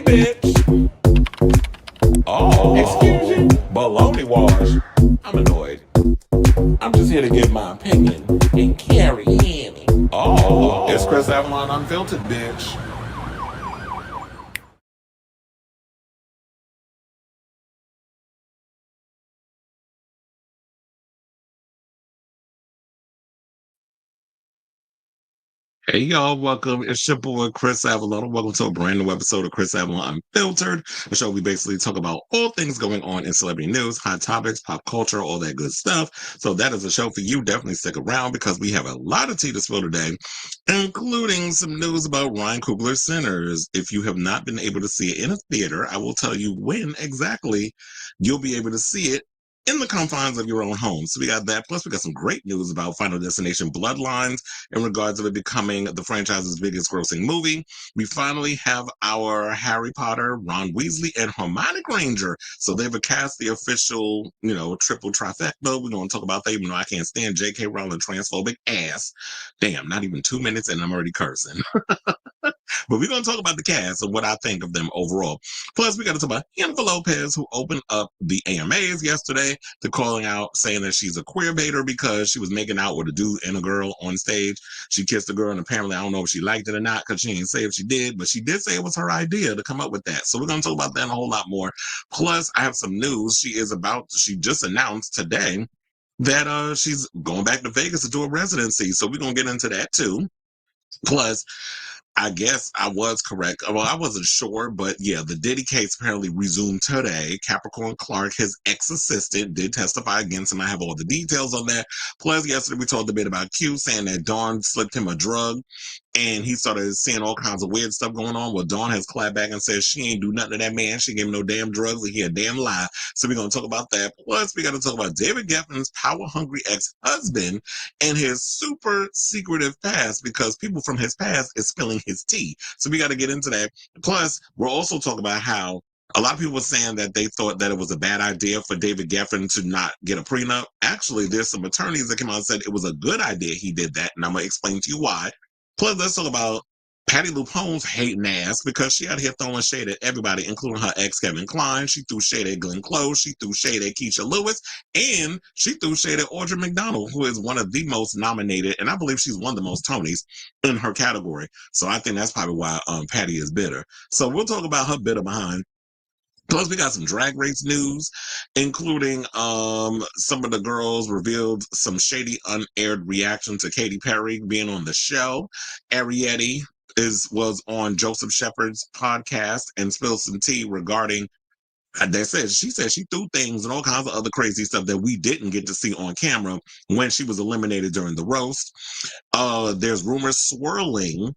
bitch. Oh, excuse you? Baloney wash. I'm annoyed. I'm just here to give my opinion and carry in. Oh, it's Chris Avalon Unfiltered, bitch. Hey y'all, welcome. It's your boy Chris Avalon. Welcome to a brand new episode of Chris Avalon Unfiltered, a show we basically talk about all things going on in celebrity news, hot topics, pop culture, all that good stuff. So that is a show for you. Definitely stick around because we have a lot of tea to spill today, including some news about Ryan Coogler Sinners. If you have not been able to see it in a theater, I will tell you when exactly you'll be able to see it in the confines of your own home. So we got that. Plus, we got some great news about Final Destination Bloodlines in regards of it becoming the franchise's biggest grossing movie. We finally have our Harry Potter, Ron Weasley, and Hermione Granger. So they've cast the official, triple trifecta. We're going to talk about that, even though I can't stand J.K. Rowling transphobic ass. Damn, not even 2 minutes and I'm already cursing. But we're going to talk about the cast and what I think of them overall. Plus, we got to talk about Jennifer Lopez, who opened up the AMAs yesterday to calling out, saying that she's a queerbaiter because she was making out with a dude and a girl on stage. She kissed a girl, and apparently, I don't know if she liked it or not because she didn't say if she did, but she did say it was her idea to come up with that. So we're going to talk about that and a whole lot more. Plus, I have some news. She just announced today that she's going back to Vegas to do a residency. So we're going to get into that too. Plus, I guess I was correct. Well, I wasn't sure, but yeah, the Diddy case apparently resumed today. Capricorn Clark, his ex-assistant, did testify against him. I have all the details on that. Plus, yesterday we talked a bit about Q saying that Dawn slipped him a drug and he started seeing all kinds of weird stuff going on. Well, Dawn has clapped back and says she ain't do nothing to that man. She gave him no damn drugs and he a damn lie. So we're going to talk about that. Plus, we got to talk about David Geffen's power-hungry ex-husband and his super secretive past because people from his past is spilling his tea. So we got to get into that. Plus, we're also talking about how a lot of people were saying that they thought that it was a bad idea for David Geffen to not get a prenup. Actually, there's some attorneys that came out and said it was a good idea he did that, and I'm going to explain to you why. Plus, let's talk about Patti LuPone's hating ass because she out here throwing shade at everybody, including her ex, Kevin Kline. She threw shade at Glenn Close. She threw shade at Kecia Lewis. And she threw shade at Audra McDonald, who is one of the most nominated, and I believe she's one of the most Tonys in her category. So I think that's probably why Patti is bitter. So we'll talk about her bitter behind. Plus, we got some drag race news, including some of the girls revealed some shady unaired reaction to Katy Perry being on the show. Arrietty was on Joseph Shepard's podcast and spilled some tea regarding she said she threw things and all kinds of other crazy stuff that we didn't get to see on camera when she was eliminated during the roast. There's rumors swirling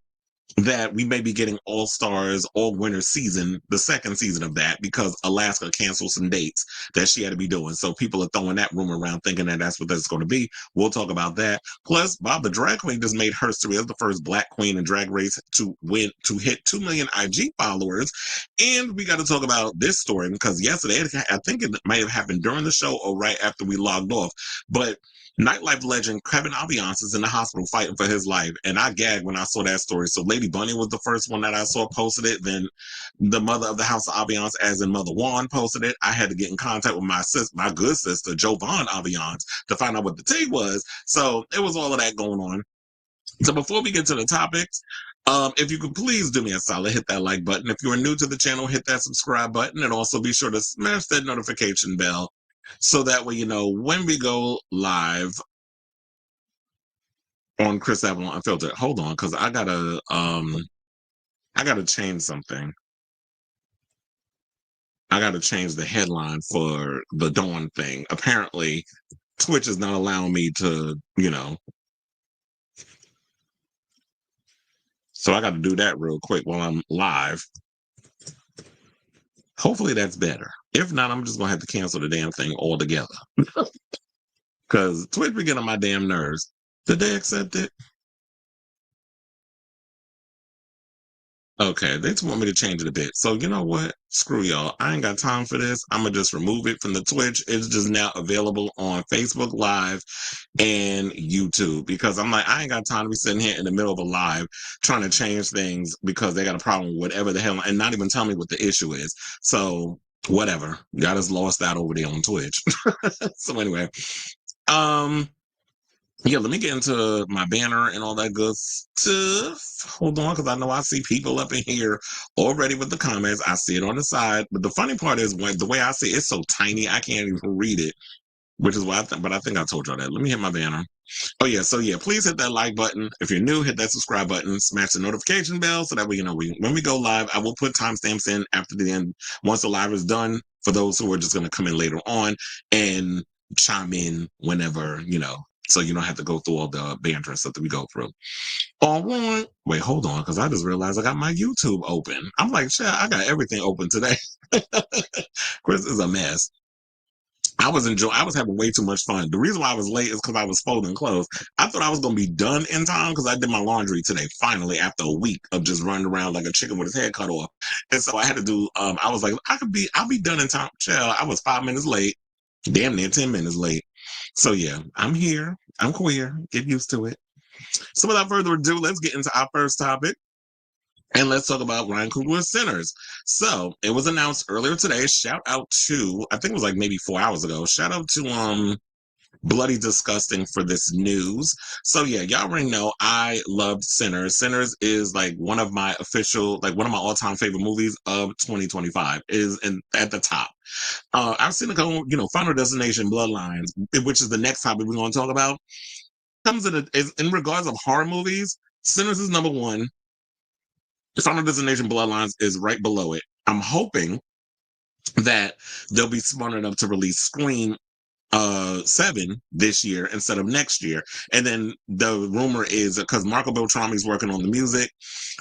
that we may be getting All Stars, All Winners season, the second season of that, because Alaska canceled some dates that she had to be doing. So people are throwing that rumor around thinking that that's what that's going to be. We'll talk about that. Plus, Bob the Drag Queen just made history as the first Black queen in Drag Race to hit 2 million IG followers. And we got to talk about this story because yesterday, I think it might have happened during the show or right after we logged off, but Nightlife legend Kevin Aviance is in the hospital fighting for his life, and I gagged when I saw that story. So Lady Bunny was the first one that I saw posted it. Then the mother of the house of Aviance, as in Mother Juan, posted it. I had to get in contact with my good sister Jovan Aviance to find out what the tea was. So it was all of that going on. So before we get to the topics, if you could please do me a solid, hit that like button. If you are new to the channel, hit that subscribe button, and also be sure to smash that notification bell. So that way, when we go live on Chris Avalon Unfiltered. Hold on, because I gotta change something. I gotta change the headline for the Dawn thing. Apparently, Twitch is not allowing me to, So I gotta do that real quick while I'm live. Hopefully that's better. If not, I'm just gonna have to cancel the damn thing altogether. Because Twitch be getting on my damn nerves. Did they accept it? Okay, they just want me to change it a bit. So you know what? Screw y'all. I ain't got time for this. I'm gonna just remove it from the Twitch. It's just now available on Facebook Live and YouTube because I'm like, I ain't got time to be sitting here in the middle of a live trying to change things because they got a problem with whatever the hell and not even tell me what the issue is. So whatever. Y'all just lost out over there on Twitch. So anyway, um yeah, let me get into my banner and all that good stuff. Hold on, because I know I see people up in here already with the comments. I see it on the side. But the funny part is when the way I see it, it's so tiny, I can't even read it, which is why but I think I told y'all that. Let me hit my banner. Oh, yeah. So, yeah, please hit that like button. If you're new, hit that subscribe button, smash the notification bell so that way, when we go live, I will put timestamps in after the end once the live is done for those who are just going to come in later on and chime in whenever, so you don't have to go through all the banter and stuff that we go through. All right. Wait, hold on, because I just realized I got my YouTube open. I'm like, shit, I got everything open today. Chris is a mess. I was having way too much fun. The reason why I was late is because I was folding clothes. I thought I was going to be done in time because I did my laundry today, finally, after a week of just running around like a chicken with his head cut off. And so I had to do, I was like, I'll be done in time. Chill. I was 5 minutes late, damn near 10 minutes late. So yeah, I'm here. I'm queer. Get used to it. So without further ado, let's get into our first topic. And let's talk about Ryan Coogler's Sinners. So it was announced earlier today. Shout out to, I think it was like maybe 4 hours ago. Shout out to Bloody Disgusting for this news. So yeah, y'all already know I loved Sinners. Sinners is like one of my all-time favorite movies of 2025. At the top. I've seen a couple, Final Destination, Bloodlines, which is the next topic we're going to talk about. In regards of horror movies, Sinners is number one. Final Destination Bloodlines is right below it. I'm hoping that they'll be smart enough to release Scream 7 this year instead of next year. And then the rumor is because Marco Beltrami's working on the music.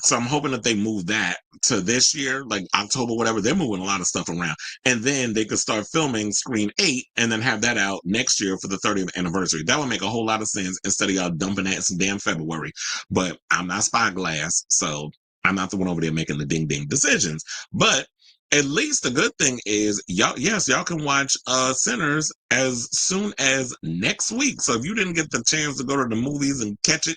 So I'm hoping that they move that to this year, like October, whatever. They're moving a lot of stuff around. And then they could start filming Scream 8 and then have that out next year for the 30th anniversary. That would make a whole lot of sense instead of y'all dumping that in some damn February. But I'm not Spyglass, so I'm not the one over there making the ding ding decisions. But at least the good thing is y'all can watch Sinners as soon as next week. So if you didn't get the chance to go to the movies and catch it,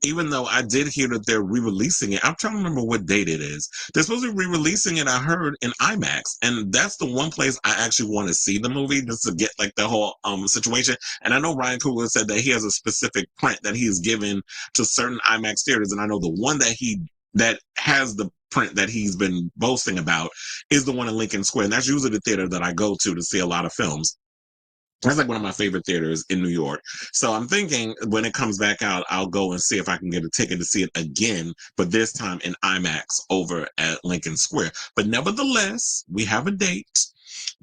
even though I did hear that they're re-releasing it, I'm trying to remember what date it is. They're supposed to be re-releasing it, I heard, in IMAX. And that's the one place I actually want to see the movie, just to get like the whole situation. And I know Ryan Coogler said that he has a specific print that he's given to certain IMAX theaters. And I know the one that has the print that he's been boasting about is the one in Lincoln Square. And that's usually the theater that I go to see a lot of films. That's like one of my favorite theaters in New York. So I'm thinking when it comes back out, I'll go and see if I can get a ticket to see it again, but this time in IMAX over at Lincoln Square. But nevertheless, we have a date.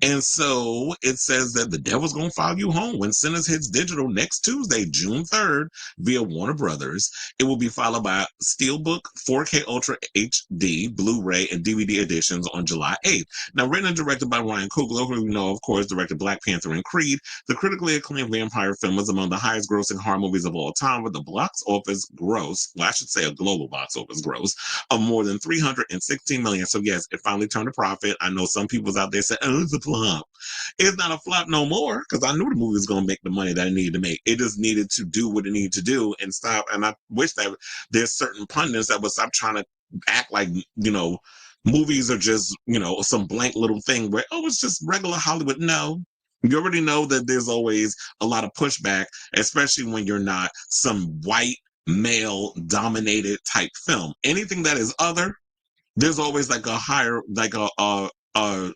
And so it says that The Devil's Gonna Follow You Home when Sinners hits digital next Tuesday, June 3rd, via Warner Brothers. It will be followed by Steelbook, 4K Ultra HD, Blu-ray, and DVD editions on July 8th. Now, written and directed by Ryan Coogler, who we know, of course, directed Black Panther and Creed, the critically acclaimed vampire film is among the highest grossing horror movies of all time, with a box office gross, well, I should say a global box office gross, of more than $316 million. So yes, it finally turned a profit. I know some people's out there say, oh, it's a flop. It's not a flop no more, because I knew the movie was going to make the money that it needed to make. It just needed to do what it needed to do and stop. And I wish that there's certain pundits that would stop trying to act like, movies are just, some blank little thing where, oh, it's just regular Hollywood. No. You already know that there's always a lot of pushback, especially when you're not some white male dominated type film. Anything that is other, there's always like a higher, like a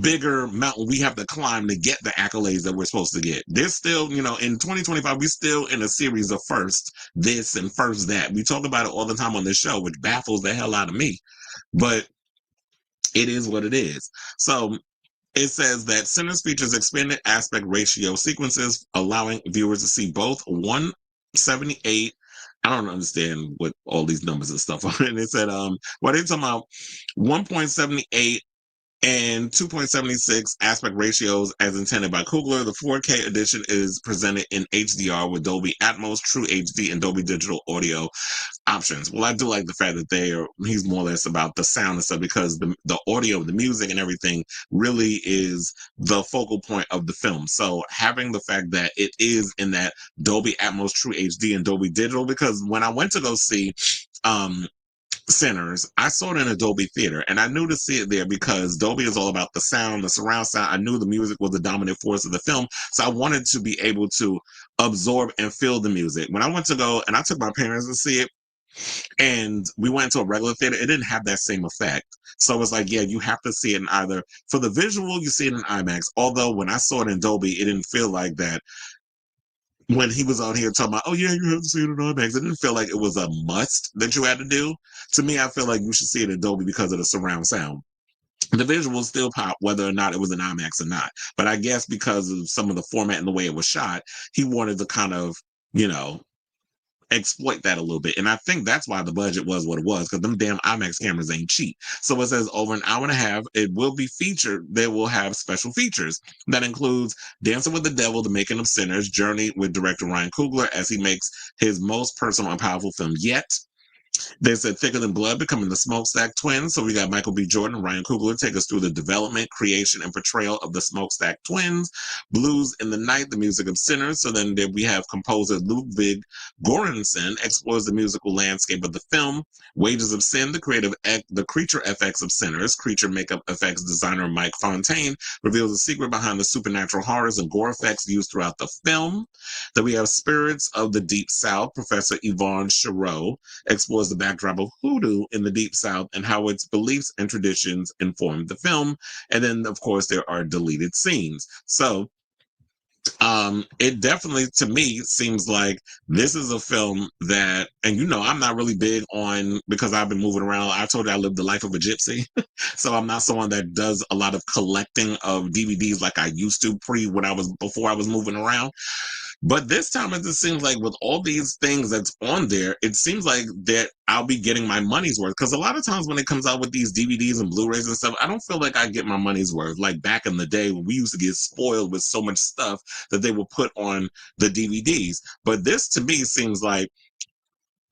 bigger mountain we have to climb to get the accolades that we're supposed to get. There's still, in 2025, we're still in a series of first this and first that. We talk about it all the time on this show, which baffles the hell out of me. But it is what it is. So it says that Sinners features expanded aspect ratio sequences, allowing viewers to see both 178. I don't understand what all these numbers and stuff are. And it said, what they're talking about 1.78 and 2.76 aspect ratios as intended by Coogler. The 4K edition is presented in HDR with Dolby Atmos, True HD, and Dolby Digital Audio. options. Well, I do like the fact that he's more or less about the sound and stuff, because the audio, the music and everything really is the focal point of the film. So having the fact that it is in that Dolby Atmos True HD and Dolby Digital, because when I went to go see Sinners, I saw it in a Dolby theater, and I knew to see it there because Dolby is all about the sound, the surround sound. I knew the music was the dominant force of the film, so I wanted to be able to absorb and feel the music. When I went to go, and I took my parents to see it, and we went to a regular theater, it didn't have that same effect. So it's like, yeah, you have to see it in either, for the visual, you see it in IMAX. Although when I saw it in Dolby, it didn't feel like that. When he was out here talking about, oh yeah, you have to see it in IMAX, it didn't feel like it was a must that you had to do. To me, I feel like you should see it in Dolby because of the surround sound. The visuals still pop whether or not it was an IMAX or not. But I guess because of some of the format and the way it was shot, he wanted to kind of, you know, exploit that a little bit. And I think that's why the budget was what it was, because them damn IMAX cameras ain't cheap. So it says over an hour and a half, it will be featured. They will have special features that includes Dancing with the Devil, The Making of Sinners, Journey with director Ryan Coogler as he makes his most personal and powerful film yet. They said Thicker Than Blood, becoming the Smokestack Twins. So we got Michael B. Jordan and Ryan Coogler take us through the development, creation, and portrayal of the Smokestack Twins. Blues in the Night, the music of Sinners. So then we have composer Ludwig Göransson explores the musical landscape of the film. Wages of Sin, the creature FX of Sinners. Creature makeup effects designer Mike Fontaine reveals the secret behind the supernatural horrors and gore effects used throughout the film. Then we have Spirits of the Deep South. Professor Yvonne Chereau explores the backdrop of hoodoo in the Deep South and how its beliefs and traditions informed the film. And then, of course, there are deleted scenes. So it definitely, to me, seems like this is a film that, and you know, I'm not really big on, because I've been moving around. I told you I lived the life of a gypsy. So I'm not someone that does a lot of collecting of DVDs like I used to before I was moving around. But this time it just seems like with all these things that's on there, it seems like that I'll be getting my money's worth. Because a lot of times when it comes out with these DVDs and Blu-rays and stuff, I don't feel like I get my money's worth. Like back in the day when we used to get spoiled with so much stuff that they would put on the DVDs. But this to me seems like,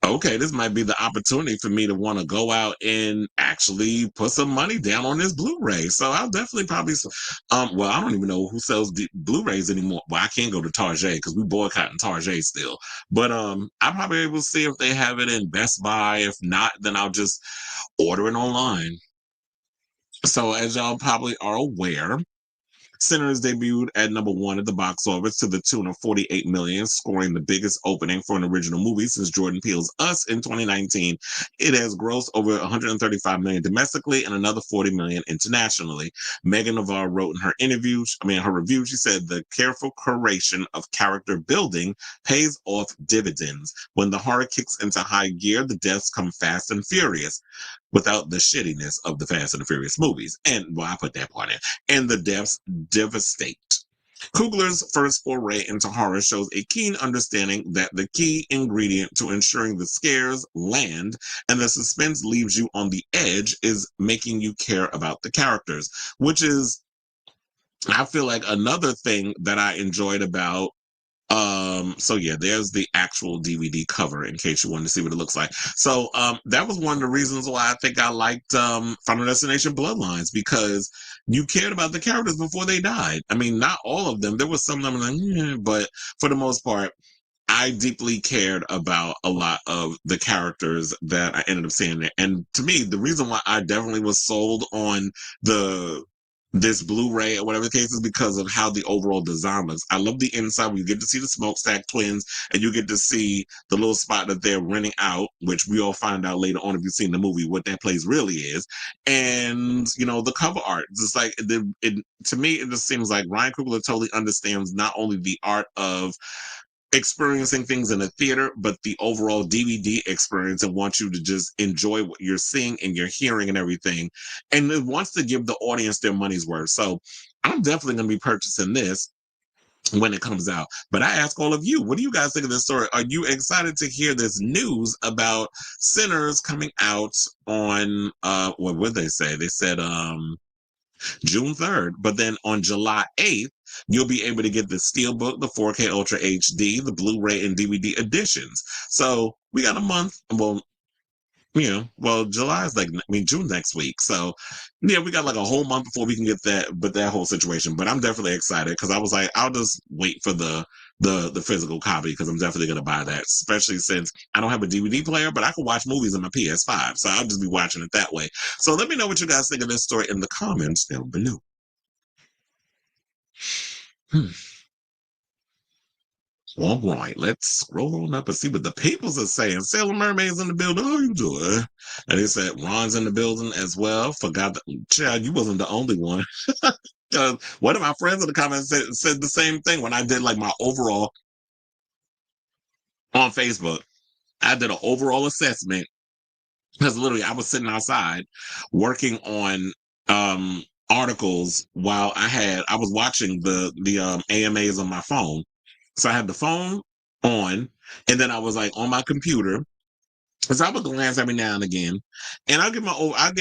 okay, this might be the opportunity for me to want to go out and actually put some money down on this Blu-ray. So I'll definitely probably, well, I don't even know who sells Blu-rays anymore. Well, I can't go to Target because we boycotting Target still. But I'll probably be able to see if they have it in Best Buy. If not, then I'll just order it online. So as y'all probably are aware, Sinners debuted at #1 at the box office to the tune of 48 million, scoring the biggest opening for an original movie since Jordan Peele's Us in 2019. It has grossed over 135 million domestically and another 40 million internationally. Megan Navarre wrote in her review, she said the careful curation of character building pays off dividends. When the horror kicks into high gear, the deaths come fast and furious, without the shittiness of the Fast and the Furious movies. And well, I put that part in. And the deaths devastate. Coogler's first foray into horror shows a keen understanding that the key ingredient to ensuring the scares land and the suspense leaves you on the edge is making you care about the characters, which is, I feel like, another thing that I enjoyed about. So yeah, there's the actual DVD cover in case you wanted to see what it looks like. So that was one of the reasons why I think I liked Final Destination Bloodlines, because you cared about the characters before they died. I mean, not all of them. There was some of them like, but for the most part, I deeply cared about a lot of the characters that I ended up seeing there. And to me, the reason why I definitely was sold on this Blu-ray or whatever the case is because of how the overall design looks. I love the inside where you get to see the Smokestack Twins and you get to see the little spot that they're renting out, which we all find out later on if you've seen the movie what that place really is. And you know, the cover art, just like to me, it just seems like Ryan Coogler totally understands not only the art of experiencing things in a theater, but the overall DVD experience, and wants you to just enjoy what you're seeing and you're hearing and everything. And it wants to give the audience their money's worth. So I'm definitely going to be purchasing this when it comes out. But I ask all of you, what do you guys think of this story? Are you excited to hear this news about Sinners coming out on, what would they say? They said, June 3rd. But then on July 8th, you'll be able to get the Steelbook, the 4K Ultra HD, the Blu-ray and DVD editions. So we got a month. Well, well, July is like, I mean, June next week. So, yeah, we got like a whole month before we can get that whole situation. But I'm definitely excited because I was like, I'll just wait for the physical copy because I'm definitely gonna buy that, especially since I don't have a DVD player, but I can watch movies on my PS5, so I'll just be watching it that way. So let me know what you guys think of this story in the comments down below. Hmm. All right, let's scroll on up and see what the peoples are saying. Sailor Mermaid's in the building. How you doing? And they said Ron's in the building as well. Forgot that, Chad, you wasn't the only one. One of my friends in the comments said the same thing when I did like my overall on Facebook. I did an overall assessment because literally I was sitting outside working on articles while I was watching the AMAs on my phone. So I had the phone on, and then I was like on my computer. So I would glance every now and again, and I gave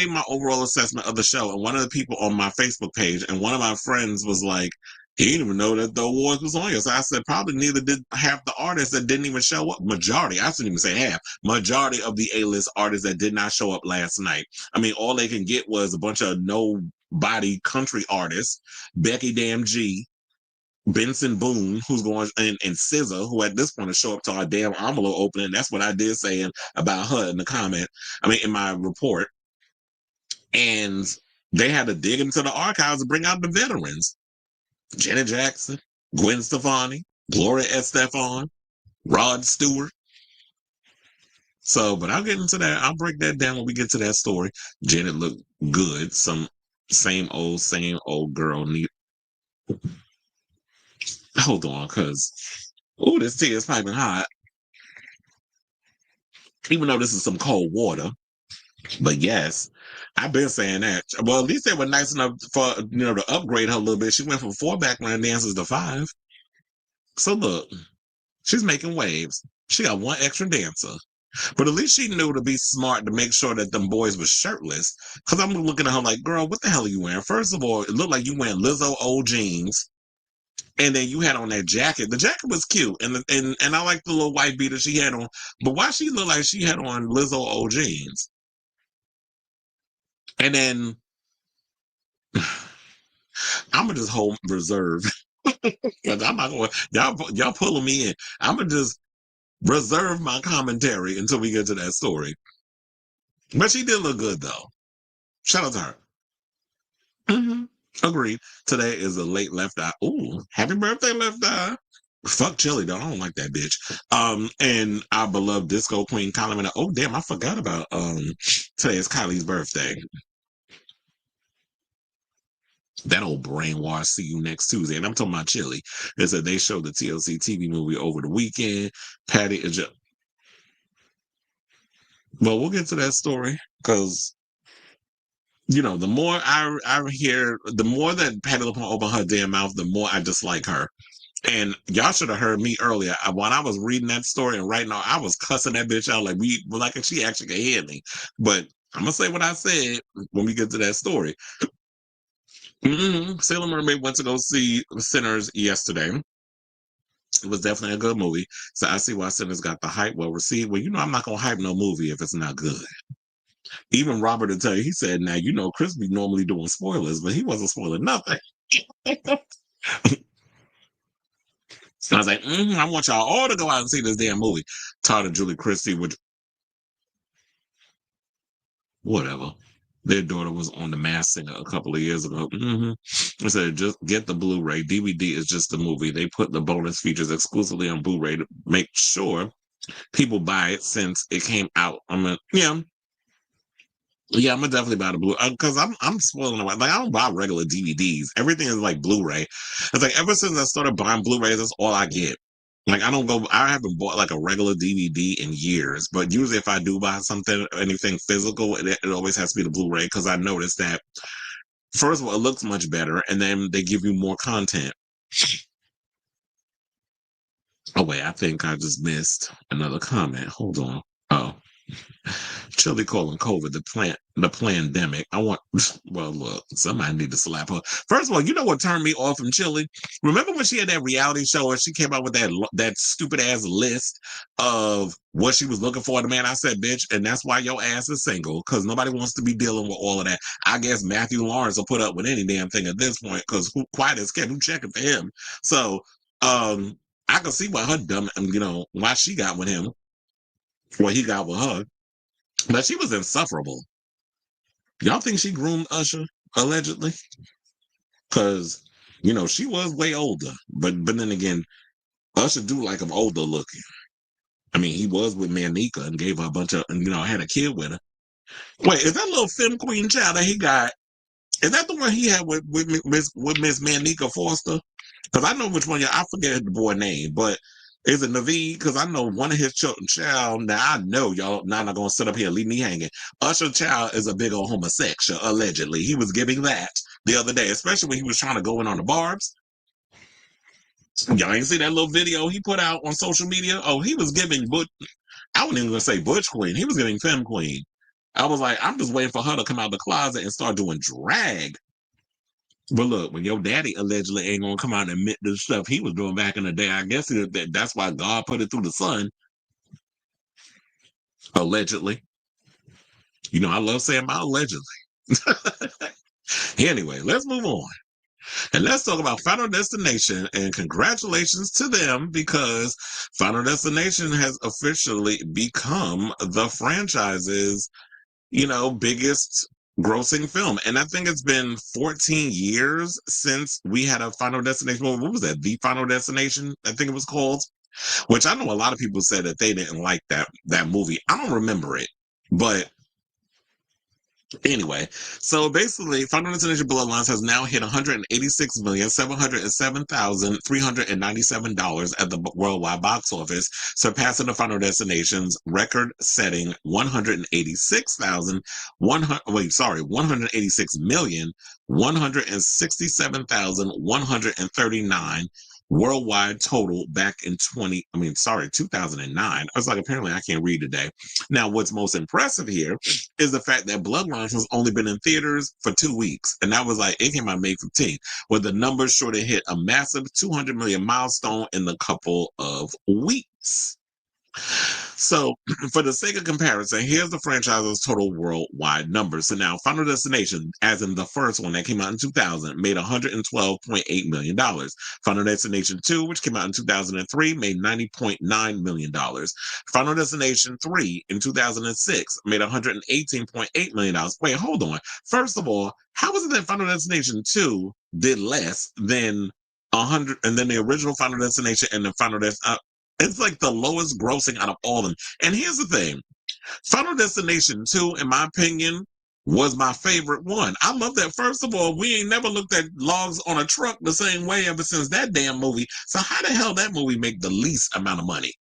my overall assessment of the show. And one of the people on my Facebook page, and one of my friends was like, he didn't even know that the awards was on here. So I said, probably neither did half the artists that didn't even show up. Majority, I shouldn't even say half. Majority of the A-list artists that did not show up last night. I mean, all they can get was a bunch of nobody country artists, Becky Damn G, Benson Boone, who's going, and SZA, who at this point will show up to our damn envelope opening. That's what I did saying about her in the comment. I mean, in my report. And they had to dig into the archives to bring out the veterans. Janet Jackson, Gwen Stefani, Gloria Estefan, Rod Stewart. So, but I'll get into that. I'll break that down when we get to that story. Janet looked good. Some same old girl. Hold on, because this tea is piping hot. Even though this is some cold water. But yes, I've been saying that. Well, at least they were nice enough for to upgrade her a little bit. She went from 4 background dancers to 5. So look, she's making waves. She got 1 extra dancer. But at least she knew to be smart to make sure that them boys was shirtless. Because I'm looking at her like, girl, what the hell are you wearing? First of all, it looked like you wearing Lizzo old jeans. And then you had on that jacket. The jacket was cute. And I like the little white beater she had on. But why she looked like she had on Lizzo old jeans? And then I'm gonna just hold reserve because I'm not going. Y'all pulling me in. I'm gonna just reserve my commentary until we get to that story. But she did look good though. Shout out to her. Mm-hmm. Agreed. Today is a late left eye. Ooh, happy birthday, left eye. Fuck Chili though. I don't like that bitch. And our beloved disco queen Kylie. Oh damn, I forgot about today is Kylie's birthday. That old brainwash. See you next Tuesday. And I'm talking about Chili. They said they showed the TLC TV movie over the weekend. Patti is just. Well, we'll get to that story because the more I hear, the more that Patti LuPone opened her damn mouth, the more I dislike her. And y'all should have heard me earlier when I was reading that story and right now I was cussing that bitch out like she actually could hear me. But I'm gonna say what I said when we get to that story. Sailor Mermaid went to go see Sinners yesterday. It was definitely a good movie. So I see why Sinners got the hype well received. Well, I'm not gonna hype no movie if it's not good. Even Robert will tell you, he said, now Chris be normally doing spoilers, but he wasn't spoiling nothing. So I was like, I want y'all all to go out and see this damn movie. Todd and Julie Christie, which whatever. Their daughter was on The Masked Singer a couple of years ago. I said, just get the Blu-ray. DVD is just the movie. They put the bonus features exclusively on Blu-ray to make sure people buy it since it came out. Yeah, I'm gonna definitely buy the Blu because I'm spoiling it. Like I don't buy regular DVDs. Everything is like Blu-ray. It's like ever since I started buying Blu-rays, that's all I get. Like I haven't bought like a regular DVD in years. But usually, if I do buy anything physical, it always has to be the Blu-ray because I noticed that first of all, it looks much better, and then they give you more content. Oh wait, I think I just missed another comment. Hold on. Oh. Chili calling COVID the pandemic. I want, well, look, somebody need to slap her. First of all, you know what turned me off from Chili? Remember when she had that reality show and she came out with that stupid ass list of what she was looking for in a man? I said, bitch, and that's why your ass is single, because nobody wants to be dealing with all of that. I guess Matthew Lawrence will put up with any damn thing at this point, because who quiet as kept, who checking for him? So, I can see why her dumb, why she got with him, what he got with her. But she was insufferable. Y'all think she groomed Usher, allegedly? Because, she was way older. But then again, Usher do like him older looking. I mean, he was with Manika and gave her a bunch of, had a kid with her. Wait, is that little femme queen child that he got? Is that the one he had with Miss Manika Foster? Because I know which one. I forget the boy name, but is it Naveed? Because I know one of his children. Child. Now I know y'all. Now I'm not gonna sit up here and leave me hanging. Usher child is a big old homosexual. Allegedly, he was giving that the other day, especially when he was trying to go in on the Barbs. Y'all ain't see that little video he put out on social media? Oh, he was giving Butch. I wasn't even gonna say Butch Queen. He was giving Femme Queen. I was like, I'm just waiting for her to come out of the closet and start doing drag. But look, when your daddy allegedly ain't gonna come out and admit the stuff he was doing back in the day, I guess that's why God put it through the son. Allegedly. I love saying about allegedly. Anyway, let's move on. And let's talk about Final Destination. And congratulations to them, because Final Destination has officially become the franchise's, biggest grossing film. And I think it's been 14 years since we had a Final Destination. Well, what was that? The Final Destination, I think it was called. Which I know a lot of people said that they didn't like that movie. I don't remember it. But anyway, so basically, Final Destination Bloodlines has now hit $186,707,397 at the worldwide box office, surpassing the Final Destination's record-setting 186,167,139 worldwide total back in 2009. I was like, apparently I can't read today. Now, what's most impressive here is the fact that Bloodlines has only been in theaters for 2 weeks. And that was like, it came out May 15th, where the numbers sure to hit a massive 200 million milestone in a couple of weeks. So, for the sake of comparison, here's the franchise's total worldwide numbers. So now, Final Destination, as in the first one that came out in 2000, made $112.8 million. Final Destination 2, which came out in 2003, made $90.9 million. Final Destination 3 in 2006 made $118.8 million. Wait, hold on. First of all, how is it that Final Destination 2 did less than 100, and then the original Final Destination and the Final Destination? It's like the lowest grossing out of all of them. And here's the thing. Final Destination 2, in my opinion, was my favorite one. I love that. First of all, we ain't never looked at logs on a truck the same way ever since that damn movie. So how the hell that movie make the least amount of money?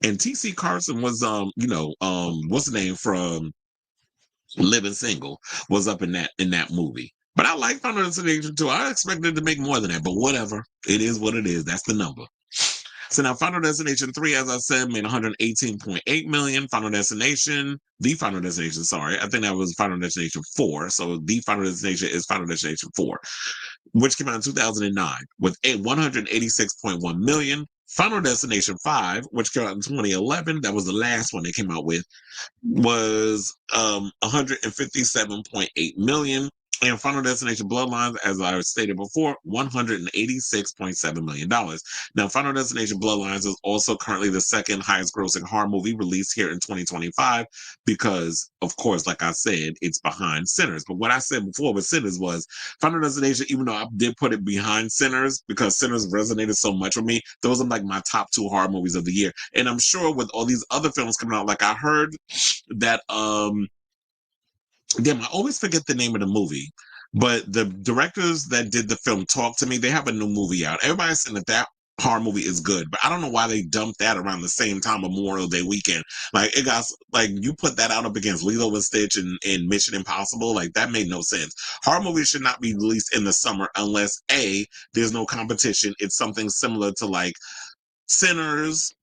And T.C. Carson was, what's the name from Living Single, was up in that movie. But I like Final Destination 2. I expected to make more than that, but whatever. It is what it is. That's the number. So now Final Destination 3, as I said, made $118.8 million. The Final Destination, sorry. I think that was Final Destination 4. So the Final Destination is Final Destination 4, which came out in 2009 with $186.1 million. Final Destination 5, which came out in 2011, that was the last one they came out with, was $157.8 million. And Final Destination Bloodlines, as I stated before, $186.7 million. Now, Final Destination Bloodlines is also currently the second highest grossing horror movie released here in 2025 because, of course, like I said, it's behind Sinners. But what I said before with Sinners was Final Destination, even though I did put it behind Sinners because Sinners resonated so much with me, those are like my top 2 horror movies of the year. And I'm sure with all these other films coming out, like I heard that, damn, I always forget the name of the movie, but the directors that did the film Talk to Me, they have a new movie out. Everybody's saying that horror movie is good, but I don't know why they dumped that around the same time Memorial Day weekend. Like, it got, like, you put that out up against Lilo and Stitch and Mission Impossible, like, that made no sense. Horror movies should not be released in the summer unless, A, there's no competition. It's something similar to, like, Sinners,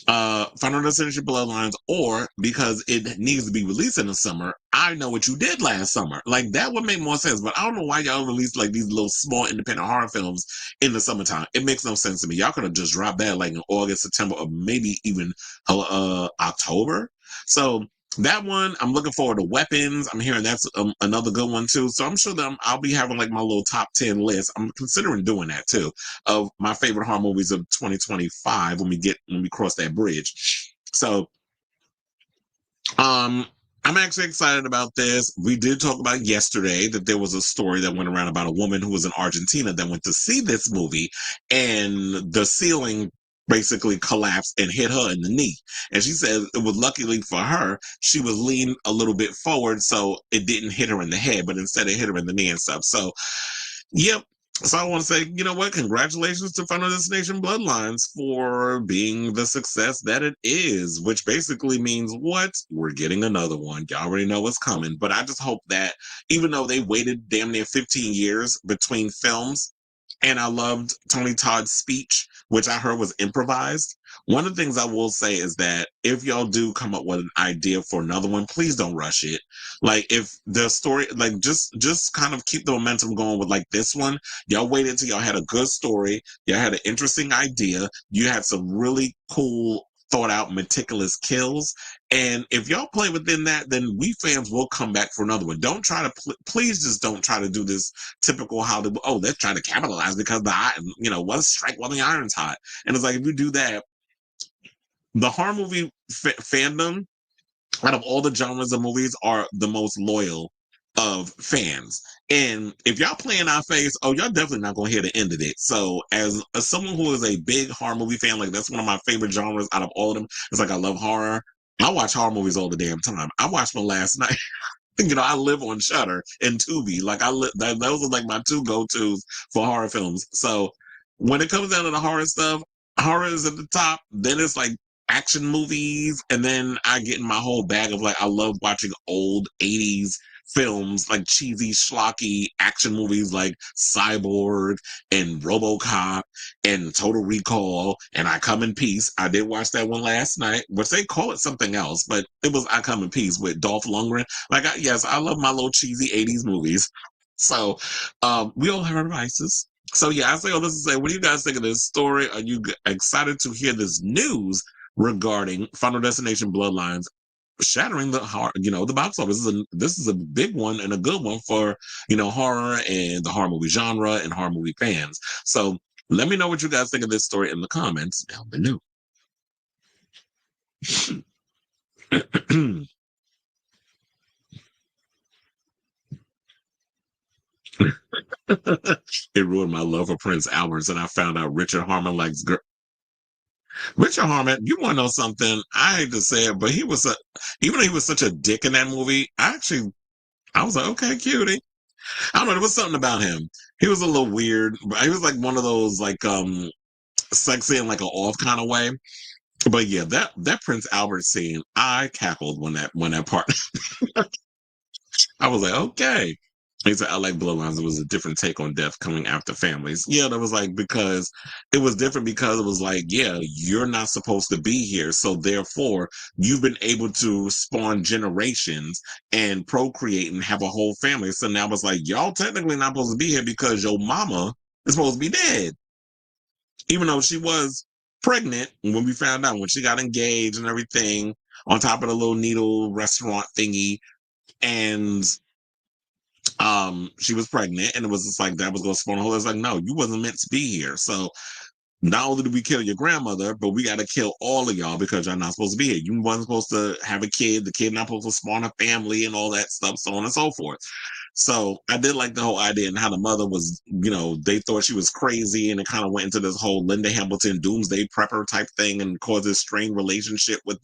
Final Destination Bloodlines, or because it needs to be released in the summer, I Know What You Did Last Summer. Like that would make more sense, but I don't know why y'all release like these little small independent horror films in the summertime. It makes no sense to me. Y'all could have just dropped that like in August, September, or maybe even October. So that one, I'm looking forward to. Weapons. I'm hearing that's another good one too. So I'm sure that I'll be having like my little top 10 list. I'm considering doing that too, of my favorite horror movies of 2025 when we cross that bridge. So um I'm actually excited about this. We did talk about yesterday that there was a story that went around about a woman who was in Argentina that went to see this movie, and the ceiling basically collapsed and hit her in the knee. And she said it was luckily for her, she was leaned a little bit forward, so it didn't hit her in the head, but instead it hit her in the knee and stuff. So yep. So I want to say, you know what? Congratulations to Final Destination Bloodlines for being the success that it is, which basically means what? We're getting another one. Y'all already know what's coming. But I just hope that even though they waited damn near 15 years between films, and I loved Tony Todd's speech, which I heard was improvised. One of the things I will say is that if y'all do come up with an idea for another one, please don't rush it. Like if the story, like just kind of keep the momentum going with like this one. Y'all waited until y'all had a good story. Y'all had an interesting idea. You had some really cool, thought out, meticulous kills. And if y'all play within that, then we fans will come back for another one. Don't try to, please just don't try to do this typical Hollywood. Oh, let's try to capitalize because let's strike while the iron's hot. And it's like, if you do that, the horror movie fandom out of all the genres of movies are the most loyal of fans. And if y'all play in our face, oh, y'all definitely not gonna hear the end of it. So as someone who is a big horror movie fan, like that's one of my favorite genres out of all of them. It's like I love horror. I watch horror movies all the damn time. I watched one last night. I live on Shudder and Tubi. Like those are like my two go-tos for horror films. So when it comes down to the horror stuff, horror is at the top. Then it's like action movies, and then I get in my whole bag of like I love watching old '80s films, like cheesy, schlocky action movies like Cyborg and RoboCop and Total Recall and I Come in Peace. I did watch that one last night, which they call it something else, but it was I Come in Peace with Dolph Lundgren. Like, yes, I love my little cheesy '80s movies. So, we all have our vices. So, yeah, I say all this to say, what do you guys think of this story? Are you excited to hear this news regarding Final Destination Bloodlines shattering the box office? This is a big one and a good one for, horror and the horror movie genre and horror movie fans. So, let me know what you guys think of this story in the comments down below. It ruined my love for Prince Albert, and I found out Richard Harmon likes Richard Harmon. You want to know something? I hate to say it, but even though he was such a dick in that movie, I was like, okay, cutie. I don't know. There was something about him. He was a little weird. But he was like one of those like sexy in like an off kind of way. But yeah, that Prince Albert scene, I cackled when that part. I was like, okay. He said, I like Bloodlines. It was a different take on death coming after families. Yeah, that was like, because it was different because it was like, yeah, you're not supposed to be here. So therefore, you've been able to spawn generations and procreate and have a whole family. So now it's like, y'all technically not supposed to be here because your mama is supposed to be dead. Even though she was pregnant when we found out, when she got engaged and everything, on top of the little needle restaurant thingy. And she was pregnant, and it was just like that was going to spawn a whole. It's like, no, you wasn't meant to be here. So not only did we kill your grandmother, but we got to kill all of y'all because y'all not supposed to be here. You wasn't supposed to have a kid. The kid not supposed to spawn a family and all that stuff, so on and so forth. So I did like the whole idea and how the mother was, they thought she was crazy, and it kind of went into this whole Linda Hamilton doomsday prepper type thing and caused this strained relationship with.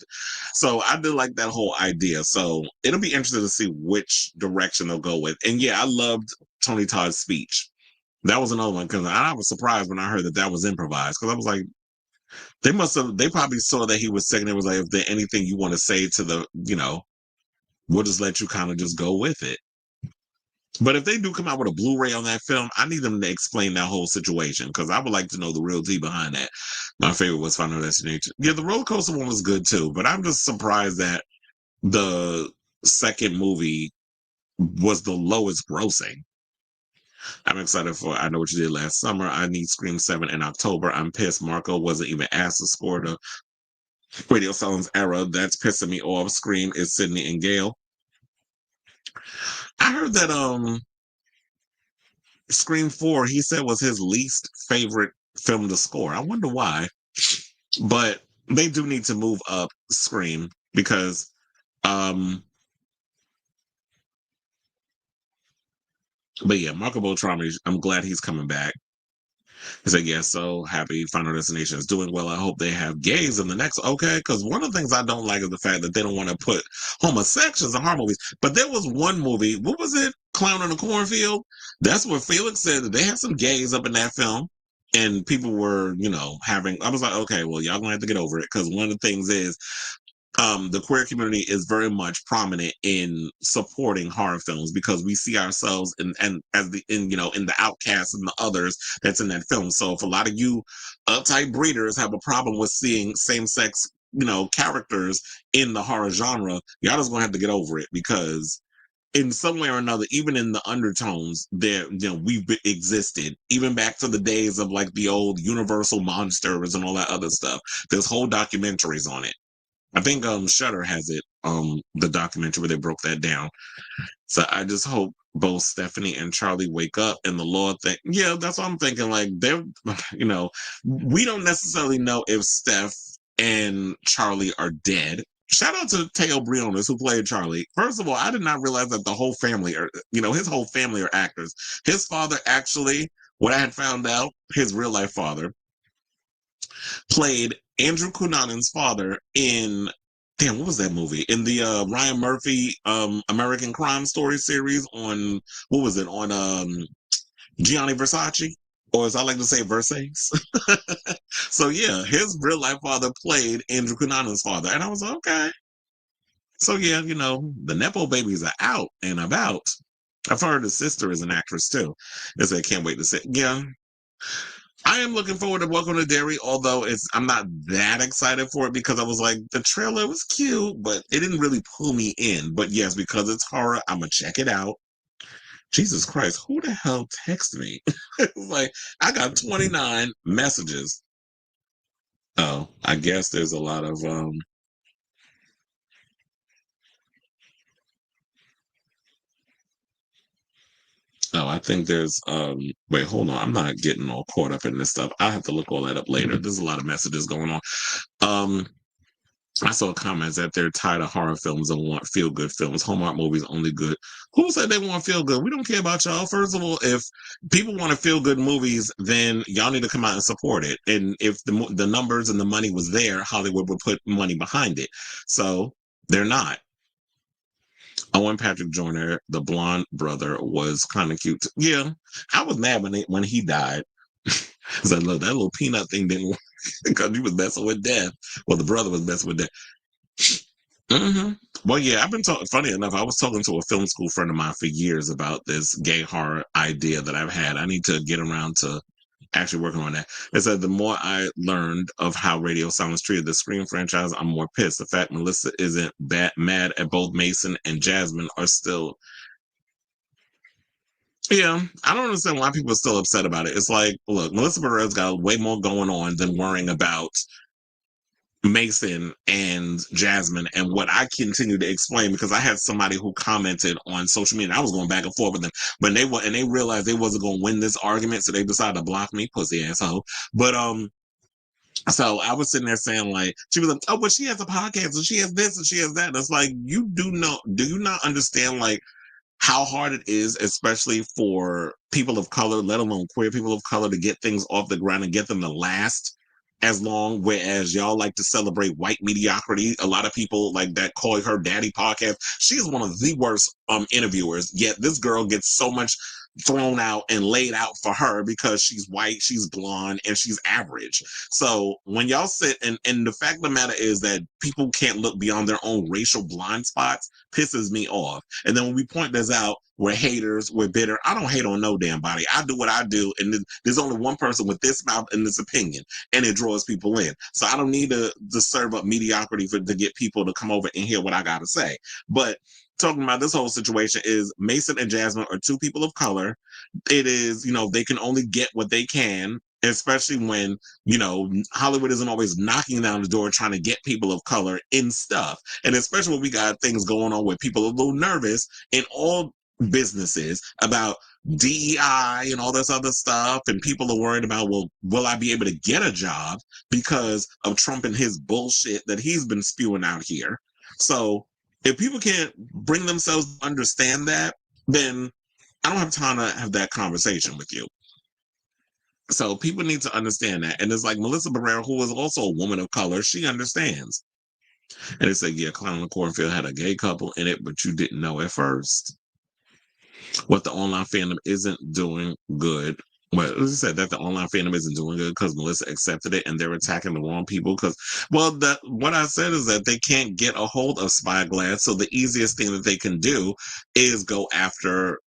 So I did like that whole idea. So it'll be interesting to see which direction they'll go with. And yeah, I loved Tony Todd's speech. That was another one because I was surprised when I heard that was improvised, because I was like, they probably saw that he was sick and it was like, if there's anything you want to say to we'll just let you kind of just go with it. But if they do come out with a Blu-ray on that film, I need them to explain that whole situation because I would like to know the real tea behind that. My favorite was Final Destination. Yeah, the roller coaster one was good too, but I'm just surprised that the second movie was the lowest grossing. I'm excited for I Know What You Did Last Summer. I need Scream 7 in October. I'm pissed Marco wasn't even asked to score the Radio Silence era. That's pissing me off. Scream is Sydney and Gail. I heard that Scream 4 he said was his least favorite film to score. I wonder why. But they do need to move up Scream because but yeah, Marco Beltrami, I'm glad he's coming back. He said, yeah, so happy Final Destination is doing well. I hope they have gays in the next. Okay, because one of the things I don't like is the fact that they don't want to put homosexuals in horror movies. But there was one movie, what was it? Clown in the Cornfield? That's what Felix said that they had some gays up in that film. And people were, having, I was like, okay, well, y'all gonna have to get over it. Because one of the things is the queer community is very much prominent in supporting horror films because we see ourselves in as the in the outcasts and the others that's in that film. So if a lot of you uptight breeders have a problem with seeing same sex characters in the horror genre, y'all just gonna have to get over it because in some way or another, even in the undertones, there we've existed even back to the days of like the old Universal monsters and all that other stuff. There's whole documentaries on it. I think Shudder has it, the documentary where they broke that down. So I just hope both Stephanie and Charlie wake up and the Lord think, yeah, that's what I'm thinking. Like they're, we don't necessarily know if Steph and Charlie are dead. Shout out to Teo Briones who played Charlie. First of all, I did not realize that the whole family are, his whole family are actors. His father actually, what I had found out, his real life father played Andrew Cunanan's father in what was that movie? In the Ryan Murphy American Crime Story series on what was it? On Gianni Versace? Or as I like to say, Versace. So yeah, his real life father played Andrew Cunanan's father. And I was like, okay. So yeah, the Nepo babies are out and about. I've heard his sister is an actress too. I said, can't wait to see. Yeah, I am looking forward to Welcome to Derry, although I'm not that excited for it because I was like, the trailer was cute, but it didn't really pull me in. But yes, because it's horror, I'm gonna check it out. Jesus Christ, who the hell texted me? It's like I got 29 messages. Oh, I guess there's a lot of Oh, I think there's wait, hold on. I'm not getting all caught up in this stuff. I have to look all that up later. There's a lot of messages going on. Um I saw comments that they're tired of horror films and want feel good films. Hallmark movies only good. Who said they want feel good? We don't care about y'all. First of all, if people want to feel good movies, then y'all need to come out and support it. And if the numbers and the money was there, Hollywood would put money behind it. So they're not. Owen Patrick Joyner, the blonde brother, was kind of cute. Yeah, I was mad when he died. I said, look, that little peanut thing didn't work because he was messing with death. Well, the brother was messing with death. Mm-hmm. Well, yeah, I've been talking. Funny enough, I was talking to a film school friend of mine for years about this gay horror idea that I've had. I need to get around to actually working on that. It said the more I learned of how Radio Silence treated the Scream franchise, I'm more pissed. The fact Melissa isn't mad at both Mason and Jasmine are still. Yeah, I don't understand why people are still upset about it. It's like, look, Melissa Perez got way more going on than worrying about Mason and Jasmine. And what I continue to explain, because I had somebody who commented on social media, and I was going back and forth with them, but they realized they wasn't going to win this argument, so they decided to block me, pussy asshole. But so I was sitting there saying, like, she was like, oh, but she has a podcast and she has this and she has that. And it's like, do you not understand, like, how hard it is, especially for people of color, let alone queer people of color, to get things off the ground and get them to last as long, whereas y'all like to celebrate white mediocrity. A lot of people like that call her daddy podcast. She is one of the worst interviewers, yet this girl gets so much thrown out and laid out for her because she's white, she's blonde, and she's average. So when y'all sit and the fact of the matter is that people can't look beyond their own racial blind spots pisses me off. And then when we point this out, we're haters, we're bitter. I don't hate on no damn body. I do what I do, and there's only one person with this mouth and this opinion, and it draws people in. So I don't need to serve up mediocrity to get people to come over and hear what I gotta say. But talking about this whole situation is Mason and Jasmine are two people of color. It is, they can only get what they can, especially when, Hollywood isn't always knocking down the door trying to get people of color in stuff. And especially when we got things going on where people are a little nervous in all businesses about DEI and all this other stuff. And people are worried about, well, will I be able to get a job because of Trump and his bullshit that he's been spewing out here? So if people can't bring themselves to understand that, then I don't have time to have that conversation with you. So people need to understand that. And it's like Melissa Barrera, who is also a woman of color, she understands. And they say, yeah, Clown in the Cornfield had a gay couple in it, but you didn't know at first. What the online fandom isn't doing good. Well, as I said, that the online fandom isn't doing good because Melissa accepted it and they're attacking the wrong people. Because, well, what I said is that they can't get a hold of Spyglass. So the easiest thing that they can do is go after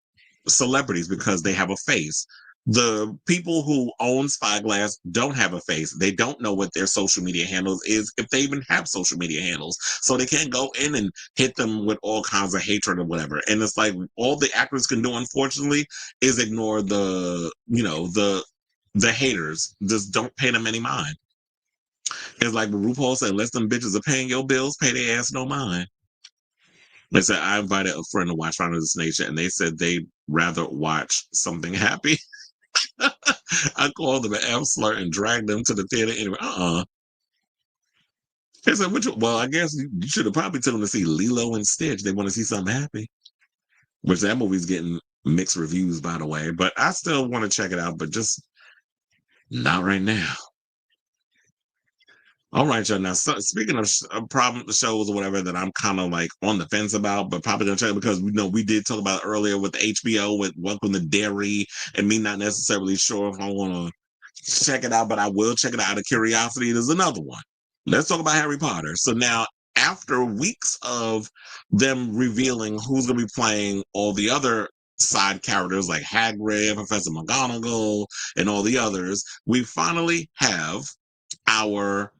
celebrities because they have a face. The people who own Spyglass don't have a face. They don't know what their social media handles is, if they even have social media handles. So they can't go in and hit them with all kinds of hatred or whatever. And it's like all the actors can do, unfortunately, is ignore the haters. Just don't pay them any mind. It's like RuPaul said, unless them bitches are paying your bills, pay their ass no mind. They said, I invited a friend to watch Final Destination, and they said they'd rather watch something happy. I called them an F-slur and dragged them to the theater anyway. They said, well, I guess you should have probably told them to see Lilo and Stitch. They want to see something happy. Which that movie's getting mixed reviews, by the way. But I still want to check it out, but just not right now. All right, y'all. Now, speaking of problem shows or whatever that I'm kind of like on the fence about, but probably gonna check because we did talk about earlier with HBO with Welcome to Derry, and me not necessarily sure if I want to check it out, but I will check it out of curiosity. There's another one. Let's talk about Harry Potter. So now, after weeks of them revealing who's gonna be playing all the other side characters like Hagrid, Professor McGonagall, and all the others, we finally have our